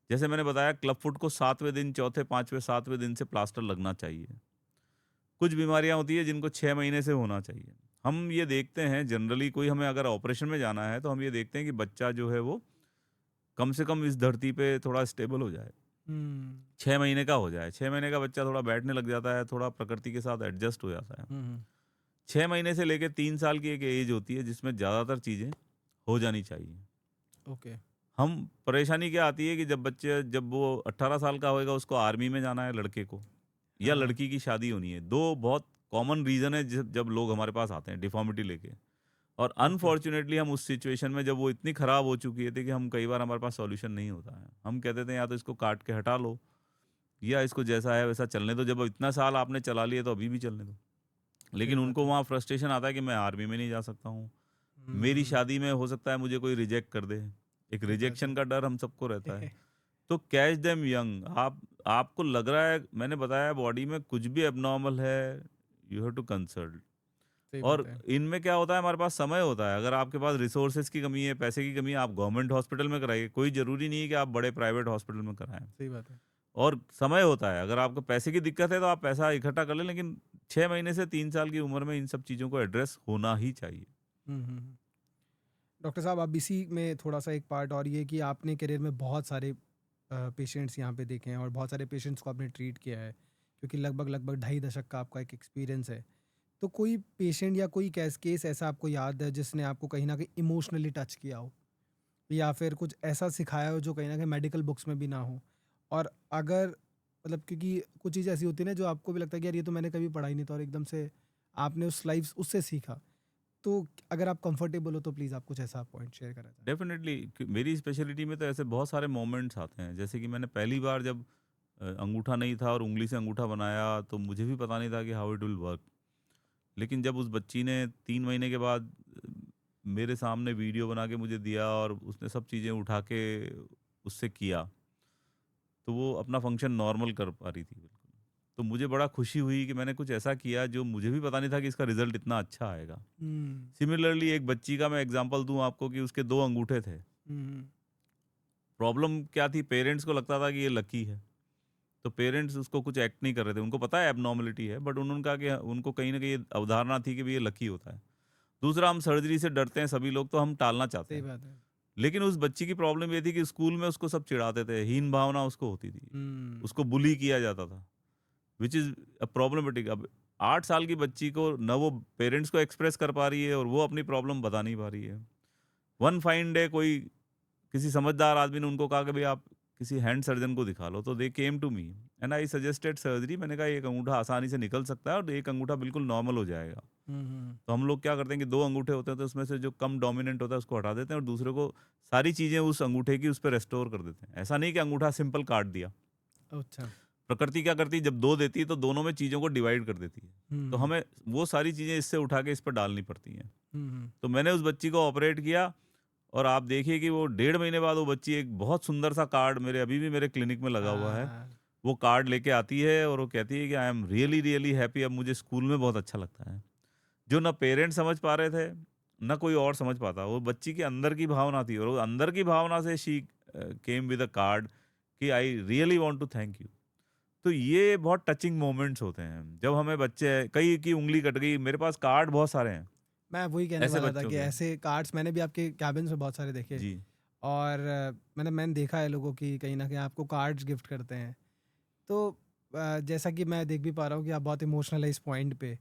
जैसे मैंने बताया क्लब फुट को 7वें दिन, चौथे, 5वें, 7वें दिन से प्लास्टर लगना चाहिए। कुछ बीमारियाँ होती हैं जिनको 6 महीने से होना चाहिए। हम ये देखते हैं जनरली कोई हमें अगर ऑपरेशन में जाना है तो हम ये देखते हैं कि बच्चा जो है वो कम से कम इस धरती पे थोड़ा स्टेबल हो जाए। हुँ। 6 महीने का हो जाए। 6 महीने का बच्चा थोड़ा बैठने लग जाता है, थोड़ा प्रकृति के साथ एडजस्ट हो जाता है। हुँ, हुँ। 6 महीने से लेके 3 साल की एक एज होती है जिसमें ज़्यादातर चीज़ें हो जानी चाहिए। ओके। हम परेशानी क्या आती है कि जब वो 18 साल का होएगा उसको आर्मी में जाना है लड़के को या हाँ। लड़की की शादी होनी है। 2 बहुत कॉमन रीज़न है जब लोग हमारे पास आते हैं डिफ़ॉर्मिटी लेके। और ओके। अनफॉर्च्यूनेटली हम उस सिचुएशन में जब वो इतनी ख़राब हो चुकी है थी कि हम कई बार हमारे पास सॉल्यूशन नहीं होता है। हम कहते थे या तो इसको काट के हटा लो या इसको जैसा है वैसा चलने दो। जब इतना साल आपने चला लिया तो अभी भी चलने दो। सही लेकिन बात उनको है। वहाँ फ्रस्ट्रेशन आता है कि मैं आर्मी में नहीं जा सकता हूँ। मेरी हुँ। शादी में हो सकता है मुझे कोई रिजेक्ट कर दे। एक सही बात है। रिजेक्शन का डर हम सबको रहता है। तो कैच देम यंग। आपको लग रहा है मैंने बताया बॉडी में कुछ भी एब्नॉर्मल है, यू हैव टू कंसल्ट। सही और बात है। इनमें क्या होता है हमारे पास समय होता है। अगर आपके पास रिसोर्सेज की कमी है, पैसे की कमी है, आप गवर्नमेंट हॉस्पिटल में कराइए। कोई ज़रूरी नहीं है कि आप बड़े प्राइवेट हॉस्पिटल में कराएँ। सही बात है। और समय होता है, अगर आपको पैसे की दिक्कत है तो आप पैसा इकट्ठा कर लें, लेकिन 6 महीने से 3 साल की उम्र में इन सब चीज़ों को एड्रेस होना ही चाहिए। हुँ, हुँ, हुँ। डॉक्टर साहब अब इसी में थोड़ा-सा एक पार्ट और ये कि आपने करियर में बहुत सारे पेशेंट्स यहाँ पे देखे हैं और बहुत सारे पेशेंट्स को आपने ट्रीट किया है, क्योंकि लगभग-लगभग ढाई दशक का आपका एक एक्सपीरियंस है। तो कोई पेशेंट या कोई केस ऐसा आपको याद है जिसने आपको कहीं न कहीं इमोशनली टच किया हो? या फिर कुछ ऐसा सिखाया हो जो कहीं न कहीं मेडिकल बुक्स में भी ना हो? और अगर मतलब क्योंकि कुछ चीज़ें ऐसी होती है ना जो आपको भी लगता है कि यार ये तो मैंने कभी पढ़ा ही नहीं था और एकदम से आपने उस लाइफ उससे सीखा। तो अगर आप कंफर्टेबल हो तो प्लीज़ आप कुछ ऐसा पॉइंट शेयर करना चाहें? डेफ़िनेटली मेरी स्पेशलिटी में तो ऐसे बहुत सारे मोमेंट्स आते हैं। जैसे कि मैंने पहली बार जब अंगूठा नहीं था और उँगली से अंगूठा बनाया तो मुझे भी पता नहीं था कि हाउ इट विल वर्क। लेकिन जब उस बच्ची ने 3 महीने के बाद मेरे सामने वीडियो बना के मुझे दिया और उसने सब चीज़ें उठा के उससे किया, तो वो अपना फ़ंक्शन नॉर्मल कर पा रही थी बिल्कुल। तो मुझे बड़ा खुशी हुई कि मैंने कुछ ऐसा किया जो मुझे भी पता नहीं था कि इसका रिज़ल्ट इतना अच्छा आएगा। हुँ। सिमिलरली एक बच्ची का मैं एग्ज़ाम्पल दूँ आपको कि उसके 2 अंगूठे थे। हुँ, हुँ। प्रॉब्लम क्या थी, पेरेंट्स को लगता था कि ये लकी है। तो पेरेंट्स उसको कुछ एक्ट नहीं कर रहे थे। उनको पता है एब्नॉर्मैलिटी है, बट उन्होंने कहा कि उनको कहीं न कहीं ये अवधारणा थी कि भई ये लकी होता है। दूसरा, हम सर्जरी से डरते हैं सभी लोग, तो हम टालना चाहते सही हैं। बात है। लेकिन उस बच्ची की प्रॉब्लम ये थी कि स्कूल में उसको सब चिढ़ाते थे, हीन भावना उसको होती थी। हुँ। उसको बुली किया जाता था, व्हिच इज़ प्रॉब्लमैटिक। अब 8 साल की बच्ची को ना वो पेरेंट्स को एक्सप्रेस कर पा रही है और वो अपनी प्रॉब्लम बता नहीं पा रही है। वन फाइन डे कोई किसी समझदार आदमी ने उनको कहा कि भई आप किसी हैंड सर्जन को दिखा लो, तो they came to me and I suggested surgery. मैंने कहा एक अंगूठा आसानी से निकल सकता है और एक अंगूठा बिल्कुल नॉर्मल हो जाएगा। हुँ, हुँ। तो हम लोग क्या करते हैं कि 2 अंगूठे होते हैं तो उसमें से जो कम डोमिनेंट होता है उसको हटा देते हैं और दूसरे को सारी चीज़ें उस अंगूठे की उस पे रिस्टोर कर देते हैं। ऐसा नहीं कि अंगूठा सिंपल काट दिया। अच्छा। प्रकृति क्या करती है, जब 2 देती है तो दोनों में चीज़ों को डिवाइड कर देती है। तो हुँ। हमें वो सारी चीज़ें इससे उठा के इस पे डालनी पड़ती हैं। हुँ, हुँ। तो मैंने उस बच्ची को ऑपरेट किया और आप देखिए कि वो 1.5 महीने बाद वो बच्ची एक बहुत सुंदर सा कार्ड मेरे अभी भी मेरे क्लिनिक में लगा हुआ है। हाँ। वो कार्ड लेके आती है और वो कहती है कि I am really really happy. अब मुझे स्कूल में बहुत अच्छा लगता है। जो ना पेरेंट्स समझ पा रहे थे, ना कोई और समझ पाता। वो बच्ची के अंदर की भावना थी और वो अंदर की भावना से she came with a card कि I really want to thank you. तो ये बहुत टचिंग मोमेंट्स होते हैं। जब हमें बच्चे कई की उँगली कट गई, मेरे पास कार्ड बहुत सारे हैं, मैं वही कहने ऐसे वाला था बच्चों कि के। ऐसे कार्ड्स मैंने भी आपके केबिन्स में बहुत सारे देखे जी, और मैंने देखा है लोगों की कहीं न कहीं आपको कार्ड्स गिफ्ट करते हैं। तो जैसा कि मैं देख भी पा रहा हूँ कि आप बहुत इमोशनल है इस पॉइंट पे।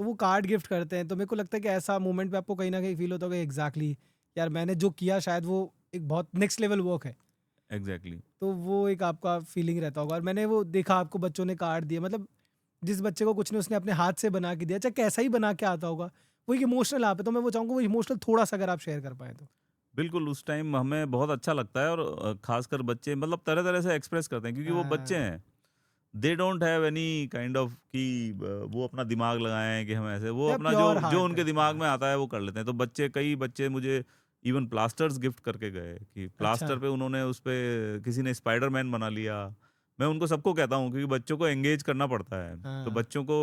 तो वो कार्ड गिफ्ट करते हैं तो मेरे को लगता है कि ऐसा मोमेंट पे आपको कहीं न कहीं फ़ील होता होगा एग्ज़ैक्टली यार मैंने जो किया शायद वो एक बहुत नेक्स्ट लेवल वर्क है। एग्ज़ैक्टली। तो वो एक आपका फीलिंग रहता होगा और मैंने वो देखा आपको बच्चों ने कार्ड दिए मतलब जिस बच्चे को कुछ नहीं उसने अपने हाथ से बना के दिया, चाहे कैसा ही बना के आता होगा, वो एक इमोशनल आप है तो मैं वो चाहूँगा वो इमोशनल थोड़ा-सा अगर आप शेयर कर पाएँ तो? बिल्कुल, उस टाइम हमें बहुत अच्छा लगता है और ख़ासकर बच्चे मतलब तरह-तरह से एक्सप्रेस करते हैं क्योंकि वो बच्चे हाँ, हैं। They don't have any kind of कि वो अपना दिमाग लगाएँ कि हम ऐसे, वो या अपना जो प्योर जो हार्ट उनके है। दिमाग हाँ, में आता है वो कर लेते हैं। तो कई बच्चे मुझे इवन प्लास्टर्स गिफ्ट करके गए कि अच्छा। प्लास्टर पे उन्होंने उस पे किसी ने स्पाइडरमैन बना लिया, मैं उनको सबको कहता हूँ, क्योंकि बच्चों को एंगेज करना पड़ता है। तो हाँ, बच्चों को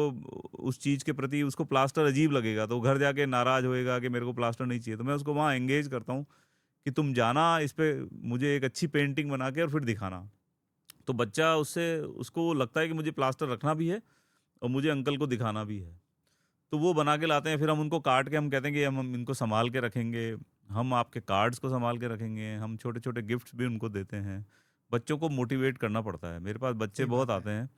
उस चीज़ के प्रति, उसको प्लास्टर अजीब लगेगा, तो वो घर जाके नाराज़ होएगा कि मेरे को प्लास्टर नहीं चाहिए। तो मैं उसको वहाँ एंगेज करता हूँ कि तुम जाना इस पे, मुझे एक अच्छी पेंटिंग बना के और फिर दिखाना। तो बच्चा उससे, उसको लगता है कि मुझे प्लास्टर रखना भी है और मुझे अंकल को दिखाना भी है। तो वो बना के लाते हैं, फिर हम उनको काट के हम कहते हैं कि हम इनको सँभाल के रखेंगे, हम आपके कार्ड्स को सँभाल के रखेंगे, हम छोटे-छोटे गिफ्ट्स भी उनको देते हैं। बच्चों को मोटिवेट करना पड़ता है। मेरे पास बच्चे सही बहुत बात है। आते हैं,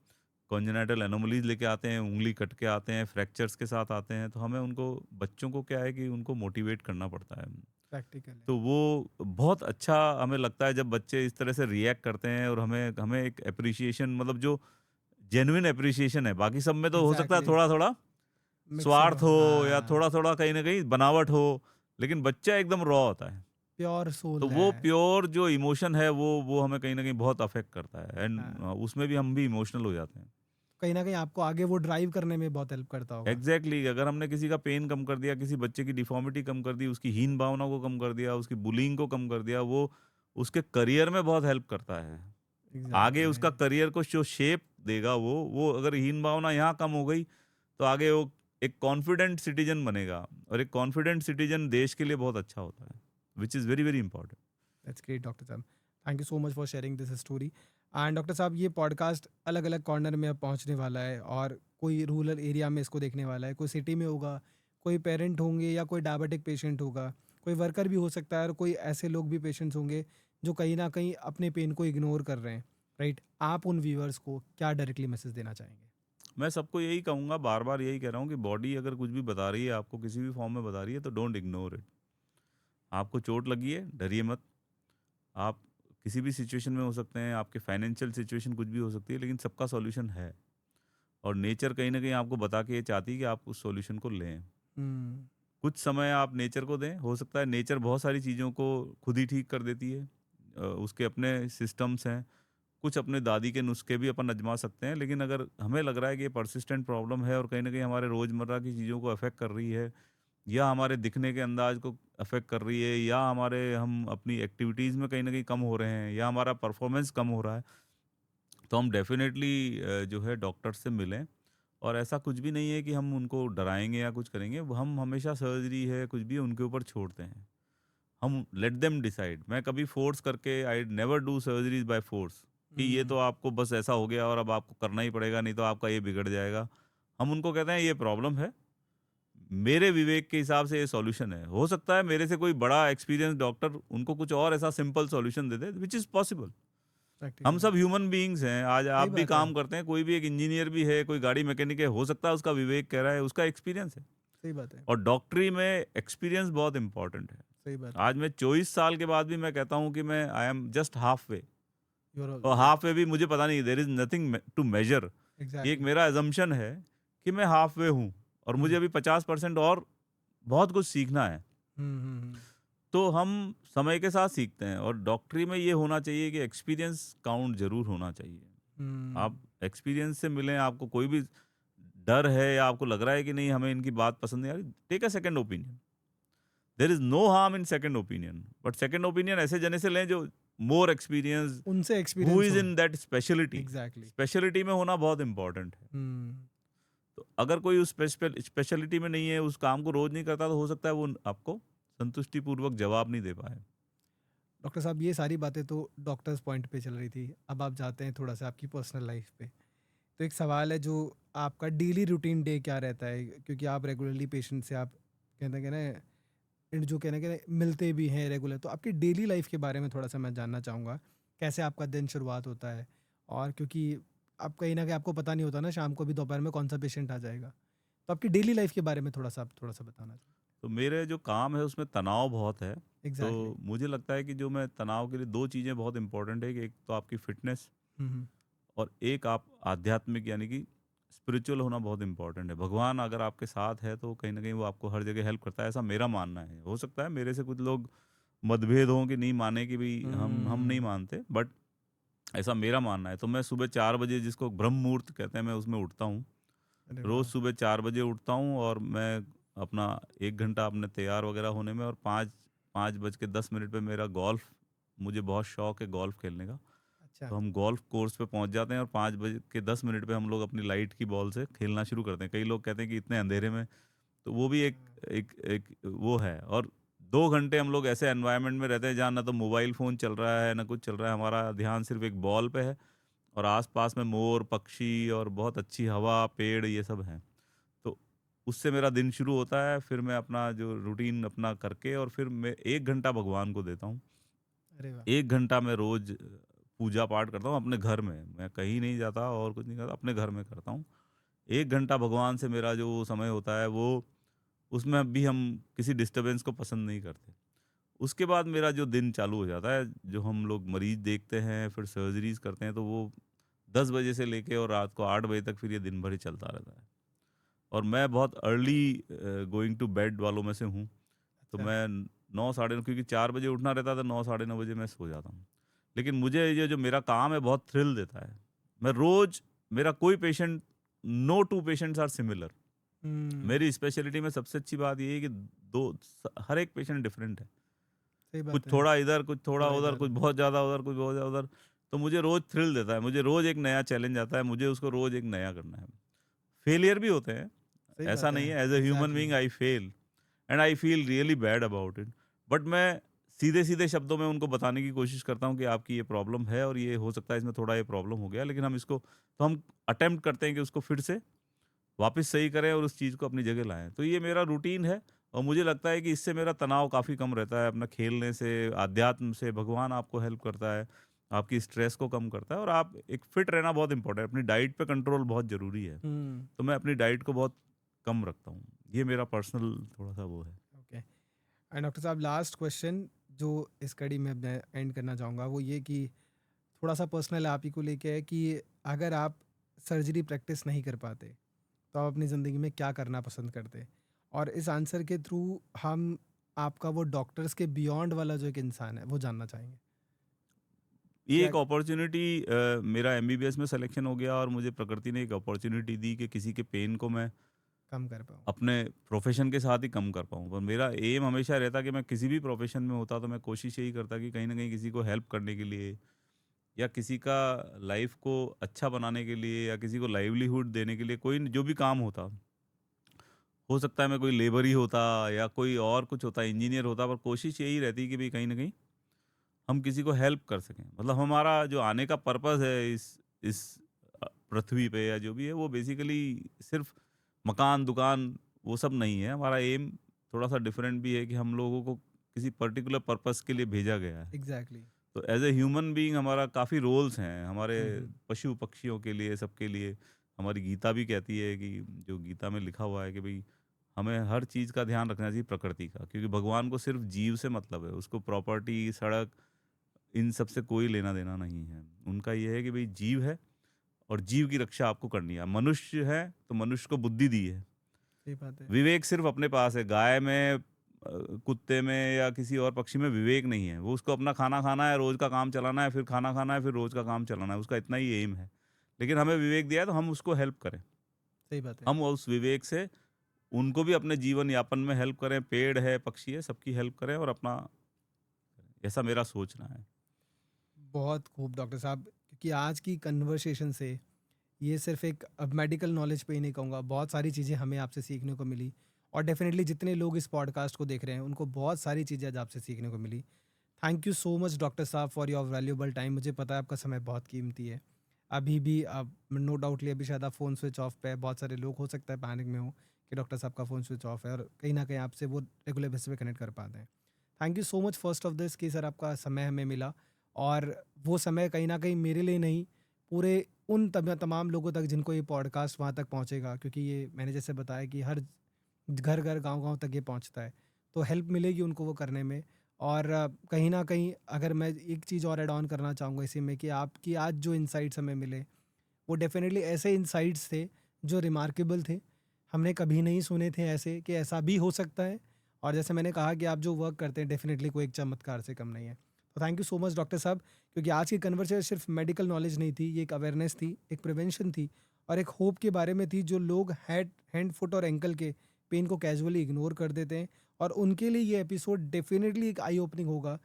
कॉन्जेनिटल एनोमलीज़ लेके आते हैं, उँगली कट के आते हैं, फ्रैक्चर्स के साथ आते हैं, तो हमें उनको, बच्चों को क्या है कि उनको मोटिवेट करना पड़ता है। प्रैक्टिकल है। तो वो बहुत अच्छा हमें लगता है जब बच्चे इस तरह से रिएक्ट करते हैं, और हमें हमें एक एप्रिसिएशन, मतलब जो जेन्युइन एप्रिसिएशन है, बाकी सब में तो हो सकता है एग्ज़ैक्टली, थोड़ा-थोड़ा मिक्सिंग स्वार्थ ऑफ हो या हाँ, थोड़ा-थोड़ा कहीं न कहीं बनावट हो, लेकिन बच्चा एकदम रॉ होता है। प्योर तो सोल वो है। प्योर जो इमोशन है, वो हमें कहीं न कहीं बहुत अफ़ेक्ट करता है, हाँ, उसमें भी हम भी इमोशनल हो जाते हैं। कहीं न कहीं आपको आगे वो ड्राइव करने में बहुत हेल्प करता होगा। एग्ज़ैक्टली, अगर हमने किसी का पेन कम कर दिया, किसी बच्चे की डिफ़ॉर्मिटी कम कर दी, उसकी हीन भावना को कम कर दिया, उसकी बुलिंग को कम कर दिया, वो उसके करियर में बहुत हेल्प करता है। आगे एग्ज़ैक्टली, उसका करियर को जो शेप देगा, वो अगर हीन भावना यहाँ कम हो गई, तो आगे वो एक कॉन्फिडेंट सिटीज़न बनेगा, और एक कॉन्फिडेंट सिटीज़न देश के लिए बहुत अच्छा होता है, which is very, very important. That's great doctor साहब। Thank you so much for sharing this story. And doctor साहब ये पॉडकास्ट अलग-अलग कॉर्नर में अब पहुँचने वाला है और कोई रूरल एरिया में इसको देखने वाला है, कोई सिटी में होगा, कोई पेरेंट होंगे या कोई डायबिटिक पेशेंट होगा, कोई वर्कर भी हो सकता है और कोई ऐसे लोग भी पेशेंट्स होंगे जो कहीं न कहीं अपने पेन को इग्नोर कर रहे हैं, राइट? आप उन व्यूअर्स को क्या डायरेक्टली मैसेज देना चाहेंगे? मैं सबको यही कहूँगा, बार-बार यही कह रहा हूँ कि बॉडी अगर कुछ भी बता रही है आपको, किसी भी फॉर्म में बता रही है, तो डोंट इग्नोर इट। आपको चोट लगी है, डरिए मत। आप किसी भी सिचुएशन में हो सकते हैं, आपके फाइनेंशियल सिचुएशन कुछ भी हो सकती है, लेकिन सबका सॉल्यूशन है, और नेचर कहीं न कहीं आपको बता के ये चाहती है कि आप उस सॉल्यूशन को लें। हुँ, कुछ समय आप नेचर को दें, हो सकता है नेचर बहुत सारी चीज़ों को खुद ही ठीक कर देती है। उसके अपने सिस्टम्स हैं, कुछ अपने दादी के नुस्खे भी अपन आज़मा सकते हैं, लेकिन अगर हमें लग रहा है कि ये पर्सिस्टेंट प्रॉब्लम है और कहीं न कहीं हमारे रोज़मर्रा की चीज़ों को अफ़ेक्ट कर रही है, या हमारे दिखने के अंदाज़ को अफ़ेक्ट कर रही है, या हमारे हम अपनी एक्टिविटीज़ में कहीं न कहीं कम हो रहे हैं, या हमारा परफ़ॉर्मेंस कम हो रहा है, तो हम डेफ़िनेटली जो है डॉक्टर से मिलें। और ऐसा कुछ भी नहीं है कि हम उनको डराएँगे या कुछ करेंगे, वो हम हमेशा सर्जरी है, कुछ भी है, उनके ऊपर छोड़ते हैं। हम लेट देम डिसाइड। मैं कभी फ़ोर्स करके, I never do surgeries by force, कि ये हुँ, तो आपको बस ऐसा हो गया और अब आपको करना ही पड़ेगा, नहीं तो आपका ये बिगड़ जाएगा। हम उनको कहते हैं ये प्रॉब्लम है, मेरे विवेक के हिसाब से ये सॉल्यूशन है। हो सकता है मेरे से कोई बड़ा एक्सपीरियंस डॉक्टर उनको कुछ और ऐसा simple solution they they, which is possible. हम प्रैक्टिकल सब ह्यूमन बीइंग्स हैं। आज आप सही भी बात है, काम करते हैं, कोई भी एक इंजीनियर भी है, कोई गाड़ी मैकेनिक है, हो सकता है उसका विवेक कह रहा है, उसका एक्सपीरियंस है। सही बात है, और डॉक्टरी में एक्सपीरियंस बहुत इंपॉर्टेंट है। सही बात है। आज मैं 24 साल के बाद भी मैं कहता हूँ कि मैं I am just half way, you are और या हाफ वे भी मुझे पता नहीं, there is nothing too major. ये एक एग्ज़ैक्टली। मेरा असम्पशन है कि मैं हाफ वे हूँ, और मुझे हुँ, अभी 50% और बहुत कुछ सीखना है। हुँ, हुँ, हुँ, तो हम समय के साथ सीखते हैं, और डॉक्टरी में ये होना चाहिए कि एक्सपीरियंस काउंट ज़रूर होना चाहिए। हुँ। आप एक्सपीरियंस से मिलें, आपको कोई भी डर है या आपको लग रहा है कि नहीं हमें इनकी बात पसंद नहीं आ रही, take a second opinion. There is no harm in second opinion, but second opinion ऐसे जने से लें जो मोर एक्सपीरियंस, उनसे हू एक्सपीरियंस इज़ हो। In that speciality. Exactly. Speciality में होना बहुत इंपॉर्टेंट है। हुँ। तो अगर कोई उस स्पेशलिटी में नहीं है, उस काम को रोज़ नहीं करता, तो हो सकता है वो आपको संतुष्टिपूर्वक जवाब नहीं दे पाए। डॉक्टर साहब ये सारी बातें तो डॉक्टर्स पॉइंट पे चल रही थी। अब आप जाते हैं थोड़ा-सा आपकी पर्सनल लाइफ़ पे। तो एक सवाल है जो आपका डेली रूटीन डे क्या रहता है? क्योंकि आप रेगुलरली पेशेंट से आप कहते हैं कि ना जो कहना कि मिलते भी हैं रेगुलर। तो आपकी डेली लाइफ़ के बारे में थोड़ा-सा मैं जानना चाहूँगा। कैसे आपका दिन शुरुआत होता है? और क्योंकि आप कहीं न कहीं आपको पता नहीं होता ना शाम को भी दोपहर में कौन-सा पेशेंट आ जाएगा। तो आपकी डेली लाइफ़ के बारे में थोड़ा-सा आप थोड़ा-सा बताना चाहें? तो मेरे जो काम है उसमें तनाव बहुत है। तो एग्ज़ैक्टली। मुझे लगता है कि जो मैं तनाव के लिए 2 चीज़ें बहुत इम्पोर्टेंट है, कि एक तो आपकी फ़िटनेस, हुँ, हुँ। और एक आप आध्यात्मिक यानी कि स्पिरिचुअल होना बहुत इम्पोर्टेंट है। भगवान अगर आपके साथ है तो कहीं न कहीं वो आपको हर जगह हेल्प करता है, ऐसा मेरा मानना है। हो सकता है मेरे से कुछ लोग मतभेद हों कि नहीं माने, कि भई हम नहीं हुँ। मानते, बट ऐसा मेरा मानना है। तो मैं सुबह 4 बजे, जिसको ब्रह्म मुहूर्त कहते हैं, मैं उसमें उठता हूँ। अरे रोज़ वाह! सुबह 4 बजे उठता हूँ, और मैं अपना 1 घंटा अपने तैयार वगैरह होने में, और 5 बज के 10 मिनट पे मेरा गोल्फ़, मुझे बहुत शौक है गोल्फ़ खेलने का। अच्छा। तो हम गोल्फ कोर्स पे पहुंच जाते हैं और 5 बज के 10 मिनट पे हम लोग अपनी लाइट की बॉल से खेलना शुरू करते हैं। कई लोग कहते हैं कि इतने अंधेरे में, तो वो भी एक हाँ। एक एक वो है। और 2 घंटे हम लोग ऐसे एनवायरनमेंट में रहते हैं जहाँ ना तो मोबाइल फ़ोन चल रहा है, ना कुछ चल रहा है, हमारा ध्यान सिर्फ एक बॉल पे है और आस-पास में मोर, पक्षी और बहुत अच्छी हवा, पेड़ ये सब हैं। तो उससे मेरा दिन शुरू होता है, फिर मैं अपना जो रूटीन अपना करके और फिर मैं 1 घंटा भगवान को देता हूँ। अरे वाह! 1 घंटा मैं रोज़ पूजा पाठ करता हूँ अपने घर में। मैं कहीं नहीं जाता और कुछ नहीं करता, अपने घर में करता हूँ। 1 घंटा भगवान से मेरा जो समय होता है वो, उसमें भी हम किसी डिस्टर्बेंस को पसंद नहीं करते। उसके बाद मेरा जो दिन चालू हो जाता है, जो हम लोग मरीज़ देखते हैं, फिर सर्जरीज़ करते हैं, तो वो 10 बजे से लेके और रात को 8 बजे तक फिर ये दिन भर ही चलता रहता है। और मैं बहुत अर्ली गोइंग टू बेड वालों में से हूँ। तो अच्छा। मैं 9 साढ़े 9, क्योंकि 4 बजे उठना रहता है, तो 9 साढ़े 9 बजे मैं सो जाता हूँ। लेकिन मुझे ये जो मेरा काम है बहुत थ्रिल देता है। मैं रोज़, मेरा कोई patient, no 2 patients are similar. हुँ। मेरी स्पेशलिटी में सबसे अच्छी बात ये है कि हर एक पेशेंट डिफरेंट है। सही कुछ बात है। थोड़ा इधर, कुछ थोड़ा थोड़ा उधर, इधर। कुछ बहुत ज़्यादा उधर, कुछ बहुत ज़्यादा उधर। तो मुझे रोज़ थ्रिल देता है। मुझे रोज़ एक नया चैलेंज आता है, मुझे उसको रोज़ एक नया करना है। फेलियर भी होते हैं, सही ऐसा बात है। नहीं है, as a human exactly. Being I fail and I feel really bad about it. But मैं सीधे-सीधे शब्दों में उनको बताने की कोशिश करता हूँ कि आपकी ये प्रॉब्लम है और ये हो सकता है इसमें थोड़ा ये प्रॉब्लम हो गया, लेकिन हम इसको, तो हम अटेम्प्ट करते हैं कि उसको फिर से वापस सही करें और उस चीज़ को अपनी जगह लाएँ। तो ये मेरा रूटीन है और मुझे लगता है कि इससे मेरा तनाव काफ़ी कम रहता है। अपना खेलने से, अध्यात्म से, भगवान आपको हेल्प करता है, आपकी स्ट्रेस को कम करता है और आप एक फिट रहना बहुत इम्पोर्टेंट है। अपनी डाइट पे कंट्रोल बहुत ज़रूरी है। हुँ। तो मैं अपनी डाइट को बहुत कम रखता हूँ। ये मेरा पर्सनल थोड़ा-सा वो है। ओके। डॉक्टर साहब लास्ट क्वेश्चन जो इस कड़ी में मैं एंड करना चाहूँगा वो ये कि थोड़ा-सा पर्सनल आप ही को लेके है कि अगर आप सर्जरी प्रैक्टिस नहीं कर पाते, तो आप अपनी ज़िंदगी में क्या करना पसंद करते? और इस आंसर के थ्रू हम आपका वो डॉक्टर्स के बियॉन्ड वाला जो एक इंसान है, वो जानना चाहेंगे। ये क्या एक अपॉर्च्युनिटी, मेरा एमबीबीएस में सिलेक्शन हो गया और मुझे प्रकृति ने एक अपॉर्च्युनिटी दी कि किसी के पेन को मैं कम कर पाऊँ? अपने प्रोफ़ेशन के साथ ही कम कर पाऊँ। पर मेरा एम हमेशा रहता कि मैं किसी भी प्रोफ़ेशन में होता तो मैं कोशिश यही करता कि कहीं न कहीं किसी को हेल्प करने के लिए या किसी का लाइफ़ को अच्छा बनाने के लिए या किसी को लाइवलीहुड देने के लिए, कोई जो भी काम होता, हो सकता है मैं कोई लेबर ही होता या कोई और कुछ होता, इंजीनियर होता, पर कोशिश यही रहती कि भई कहीं न कहीं हम किसी को हेल्प कर सकें। मतलब हमारा जो आने का पर्पज़ है इस पृथ्वी पे या जो भी है, वो बेसिकली सिर्फ़ मकान, दुकान वो सब नहीं है। हमारा एम थोड़ा-सा डिफरेंट भी है कि हम लोगों को किसी पर्टिकुलर पर्पज़ के लिए भेजा गया है। एग्ज़ैक्टली। तो एज़ अ ह्यूमन बीइंग हमारा काफ़ी रोल्स हैं, हमारे हुँ, हुँ। पशु-पक्षियों के लिए, सबके लिए। हमारी गीता भी कहती है कि, जो गीता में लिखा हुआ है कि भई हमें हर चीज़ का ध्यान रखना चाहिए प्रकृति का, क्योंकि भगवान को सिर्फ़ जीव से मतलब है। उसको प्रॉपर्टी, सड़क, इन सब से कोई लेना-देना नहीं है। उनका ये है कि भई जीव है और जीव की रक्षा आपको करनी है। मनुष्य है, तो मनुष्य को बुद्धि दी है। सही बात है। विवेक सिर्फ़ अपने पास है। गाय में, कुत्ते में या किसी और पक्षी में विवेक नहीं है। वो उसको अपना खाना खाना है, रोज़ का काम चलाना है, फिर खाना खाना है, फिर रोज़ का काम चलाना है। उसका इतना ही एम है। लेकिन हमें विवेक दिया है तो हम उसको हेल्प करें। सही बात है। हम उस विवेक से उनको भी अपने जीवन यापन में हेल्प करें। पेड़ है, पक्षी है, सबकी हेल्प करें और अपना, ऐसा मेरा सोचना है। बहुत खूब डॉक्टर साहब, क्योंकि आज की कन्वर्सेशन से ये सिर्फ़ एक अब मेडिकल नॉलेज पे ही नहीं कहूँगा, बहुत सारी चीज़ें हमें आपसे सीखने को मिली और डेफ़िनेटली जितने लोग इस पॉडकास्ट को देख रहे हैं, उनको बहुत सारी चीज़ें आज आपसे सीखने को मिली। Thank you so much doctor साहब फॉर योर वैल्यूएबल टाइम। मुझे पता है आपका समय बहुत कीमती है। अभी भी आप नो डाउटली अभी शायद आप फ़ोन स्विच ऑफ पे है। बहुत सारे लोग हो सकता है पैनिक में हो कि डॉक्टर साहब का फ़ोन स्विच ऑफ है और कहीं न कहीं आपसे वो रेगुलर बेसिस पे कनेक्ट कर पाते हैं। Thank you so much first of this कि सर आपका समय हमें मिला और वो समय कहीं न कहीं मेरे लिए नहीं, पूरे उन तमाम लोगों तक जिनको ये पॉडकास्ट वहाँ तक पहुँचेगा, क्योंकि ये मैंने जैसे बताया कि हर घर-घर, गाँव-गाँव तक ये पहुँचता है। तो हेल्प मिलेगी उनको वो करने में और कहीं न कहीं अगर मैं एक चीज़ और ऐड ऑन करना चाहूँगा इसी में कि आपकी आज जो इनसाइट्स हमें मिले, वो डेफ़िनेटली ऐसे इनसाइट्स थे जो रिमार्केबल थे। हमने कभी नहीं सुने थे ऐसे कि ऐसा भी हो सकता है और जैसे मैंने कहा कि आप जो वर्क करते हैं डेफ़िनेटली कोई एक चमत्कार से कम नहीं है। तो thank you so much doctor साहब, क्योंकि आज की कन्वर्सेशन सिर्फ़ मेडिकल नॉलेज नहीं थी, ये एक अवेयरनेस थी, एक प्रिवेंशन थी और एक होप के बारे में थी जो लोग हैंड, फुट और एंकल के पेन को कैजुअली इग्नोर कर देते हैं और उनके लिए ये एपिसोड डेफ़िनेटली एक आई ओपनिंग होगा,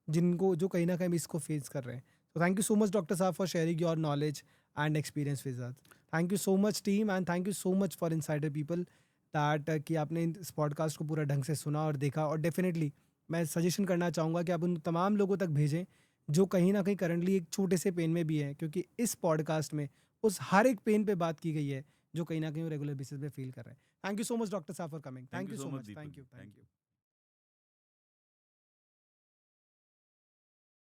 जिनको जो कहीं न कहीं इसको फ़ेस कर रहे हैं। So thank you so much, Dr. Saab, for sharing your knowledge and experience with us. Thank you so much, team, and thank you so much for Insider People that कि आपने इस पॉडकास्ट को पूरा ढंग से सुना और देखा। और डेफिनेटली मैं सजेशन करना चाहूँगा कि आप उन तमाम लोगों तक भेजें जो कहीं ना कहीं करंटली एक छोटे से पेन में भी है, क्योंकि इस पॉडकास्ट में उस हर एक पेन पे बात की गई है जो कहीं ना कहीं रेगुलर बेसिस पे फील कर रहे हैं। Thank you so much, doctor साहब, for coming. Thank thank you you so so much much. Deepak thank ji, you. Thank thank you. You.